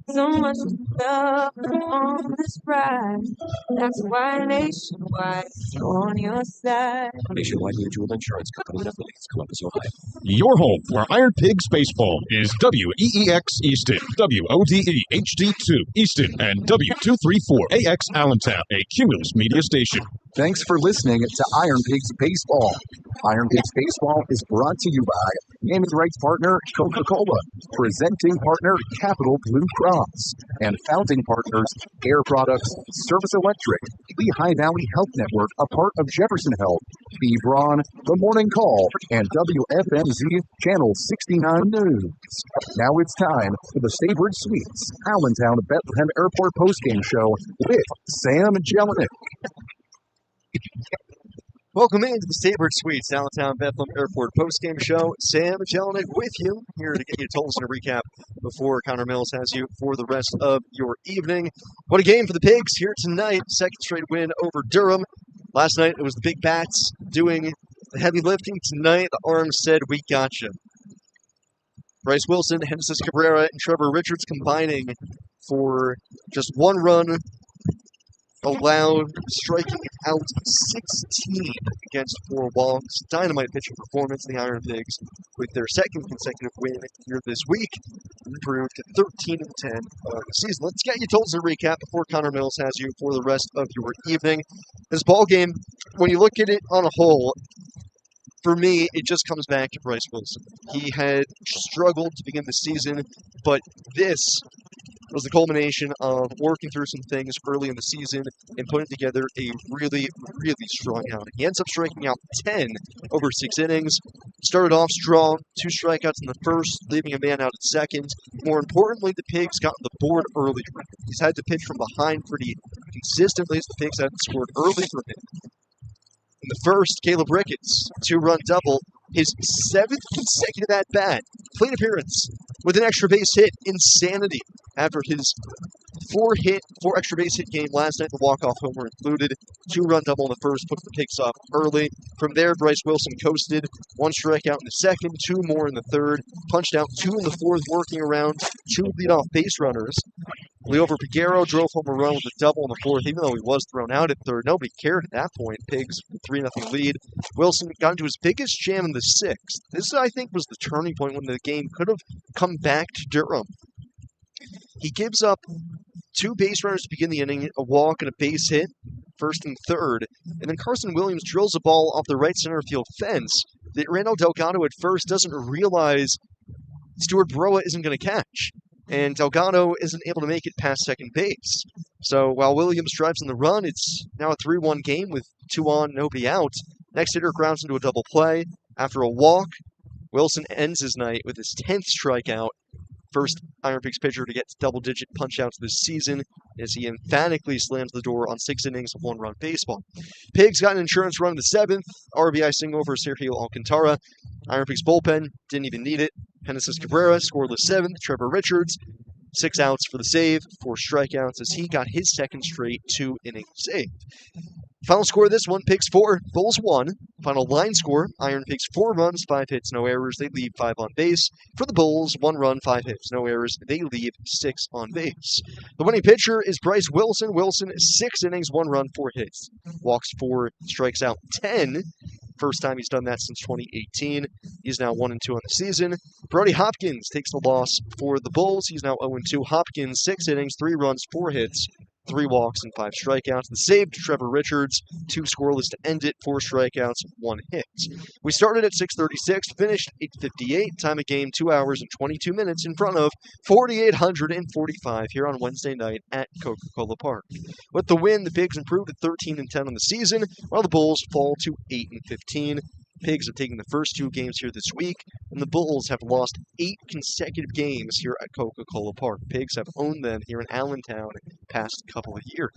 so much love on this ride. That's why Nationwide is on your side. Nationwide Mutual Insurance Company of Leeds, Columbus, Ohio. Your home for Iron Pigs Baseball is WEEX Easton, WODE HD2 Easton, and W234AX Allentown, a Cumulus media station. Thanks for listening to Iron Pigs Baseball. Iron Pigs Baseball is brought to you by naming rights partner Coca-Cola, presenting partner Capital Blue Cross, and founding partners Air Products, Service Electric, Lehigh Valley Health Network, a part of Jefferson Health, B. Braun, The Morning Call, and WFMZ Channel 69 News. Now it's time for the Staybird Suites, Allentown Bethlehem Airport postgame show with Sam Jelinek. Welcome into the Staybird Suites, Allentown Bethlehem Airport postgame show. Sam Jelinek with you, here to get you totals and a recap before Connor Mills has you for the rest of your evening. What a game for the Pigs here tonight. Second straight win over Durham. Last night it was the Big Bats doing the heavy lifting. Tonight the Arms said, "We got you." Bryce Wilson, Genesis Cabrera, and Trevor Richards combining for just one run allowed, striking out 16 against 4 walks. Dynamite pitching performance. The Iron Pigs, with their second consecutive win here this week, improved to 13-10 on the season. Let's get you totals and recap before Connor Mills has you for the rest of your evening. This ball game, when you look at it on a whole, for me, it just comes back to Bryce Wilson. He had struggled to begin the season, but this was the culmination of working through some things early in the season and putting together a really, really strong outing. He ends up striking out 10 over 6 innings. Started off strong, 2 strikeouts in the first, leaving a man out at second. More importantly, the Pigs got on the board early. He's had to pitch from behind pretty consistently as the Pigs hadn't scored early from him. In the first, Caleb Ricketts, 2-run double, his 7th consecutive at-bat, plate appearance with an extra base hit. Insanity after his 4 extra base hit game last night. The walk-off homer included. 2-run double in the first, put the Pigs up early. From there, Bryce Wilson coasted. 1 strikeout in the second, 2 more in the third. Punched out 2 in the fourth, working around 2 leadoff base runners. Leover Piguero drove home a run with a double in the fourth, even though he was thrown out at third. Nobody cared at that point. Pigs 3-0 lead. Wilson got into his biggest jam in the 6th. This, I think, was the turning point when the game could have come back to Durham. He gives up 2 base runners to begin the inning, a walk and a base hit, first and third, and then Carson Williams drills a ball off the right center field fence that Randall Delgado at first doesn't realize Stuart Broa isn't going to catch. And Delgado isn't able to make it past second base. So while Williams drives in the run, it's now a 3-1 game with 2 on, nobody out. Next hitter grounds into a double play. After a walk, Wilson ends his night with his 10th strikeout. First Iron Pigs pitcher to get double-digit punch-outs this season as he emphatically slams the door on 6 innings of 1-run baseball. Pigs got an insurance run in the 7th. RBI single for Sergio Alcantara. Iron Pigs bullpen didn't even need it. Genesis Cabrera scoreless 7th. Trevor Richards 6 outs for the save, 4 strikeouts as he got his second straight 2-inning save. Final score of this one, Pigs 4, Bulls 1. Final line score, Iron Pigs 4 runs, 5 hits, no errors. They leave 5 on base. For the Bulls, 1 run, 5 hits, no errors. They leave 6 on base. The winning pitcher is Bryce Wilson. Wilson, 6 innings, 1 run, 4 hits. Walks 4, strikes out 10. First time he's done that since 2018. He's now 1-2 on the season. Brody Hopkins takes the loss for the Bulls. He's now 0-2. Hopkins, 6 innings, 3 runs, 4 hits, 3 walks, and 5 strikeouts. The save to Trevor Richards, 2 scoreless to end it, 4 strikeouts, 1 hit. We started at 6:36, finished 8:58. Time of game, 2 hours and 22 minutes in front of 4,845 here on Wednesday night at Coca-Cola Park. With the win, the Pigs improved to 13-10 on the season, while the Bulls fall to 8-15. Pigs have taken the first 2 games here this week, and the Bulls have lost 8 consecutive games here at Coca-Cola Park. Pigs have owned them here in Allentown the past couple of years.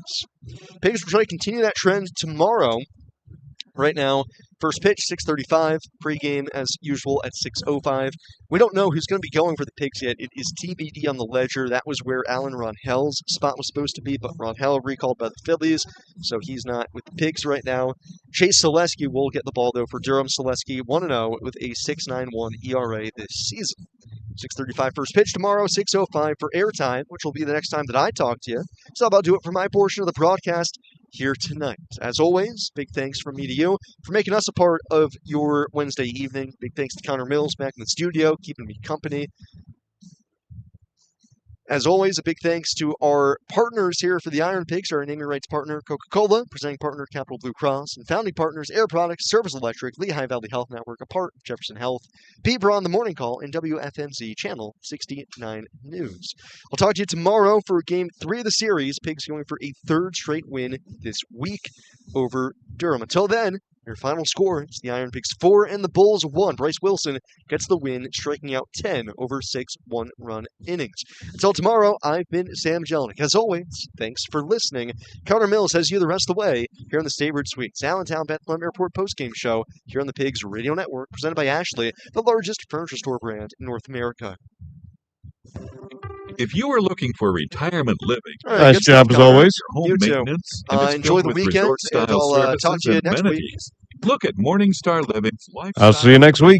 Pigs will try to continue that trend tomorrow. Right now, first pitch, 6:35. Pre-game, as usual, at 6:05. We don't know who's going to be going for the Pigs yet. It is TBD on the ledger. That was where Alan Ronhell's spot was supposed to be, but Ronhell recalled by the Phillies, so he's not with the Pigs right now. Chase Selesky will get the ball, though, for Durham. Selesky 1-0 with a 6.91 ERA this season. 6:35 first pitch tomorrow, 6:05 for airtime, which will be the next time that I talk to you. So that'll do it for my portion of the broadcast here tonight. As always, big thanks from me to you for making us a part of your Wednesday evening. Big thanks to Connor Mills back in the studio, keeping me company. As always, a big thanks to our partners here for the Iron Pigs, our naming rights partner, Coca-Cola, presenting partner, Capital Blue Cross, and founding partners, Air Products, Service Electric, Lehigh Valley Health Network, a part of Jefferson Health, Pete Braun, The Morning Call, and WFMZ Channel 69 News. I'll talk to you tomorrow for Game 3 of the series. Pigs going for a 3rd straight win this week over Durham. Until then, your final score is the Iron Pigs 4 and the Bulls 1. Bryce Wilson gets the win, striking out 10 over 6 1-run innings. Until tomorrow, I've been Sam Jelinek. As always, thanks for listening. Connor Mills has you the rest of the way here on the Staybird Suites, Allentown Bethlehem Airport postgame show here on the Pigs Radio Network, presented by Ashley, the largest furniture store brand in North America. If you are looking for retirement living, nice job as always. Home You too. maintenance, and it's Enjoy filled the with weekend, resort-style and I'll talk services to you and next week. amenities. Look at Morningstar Living's lifestyle. I'll see you next week.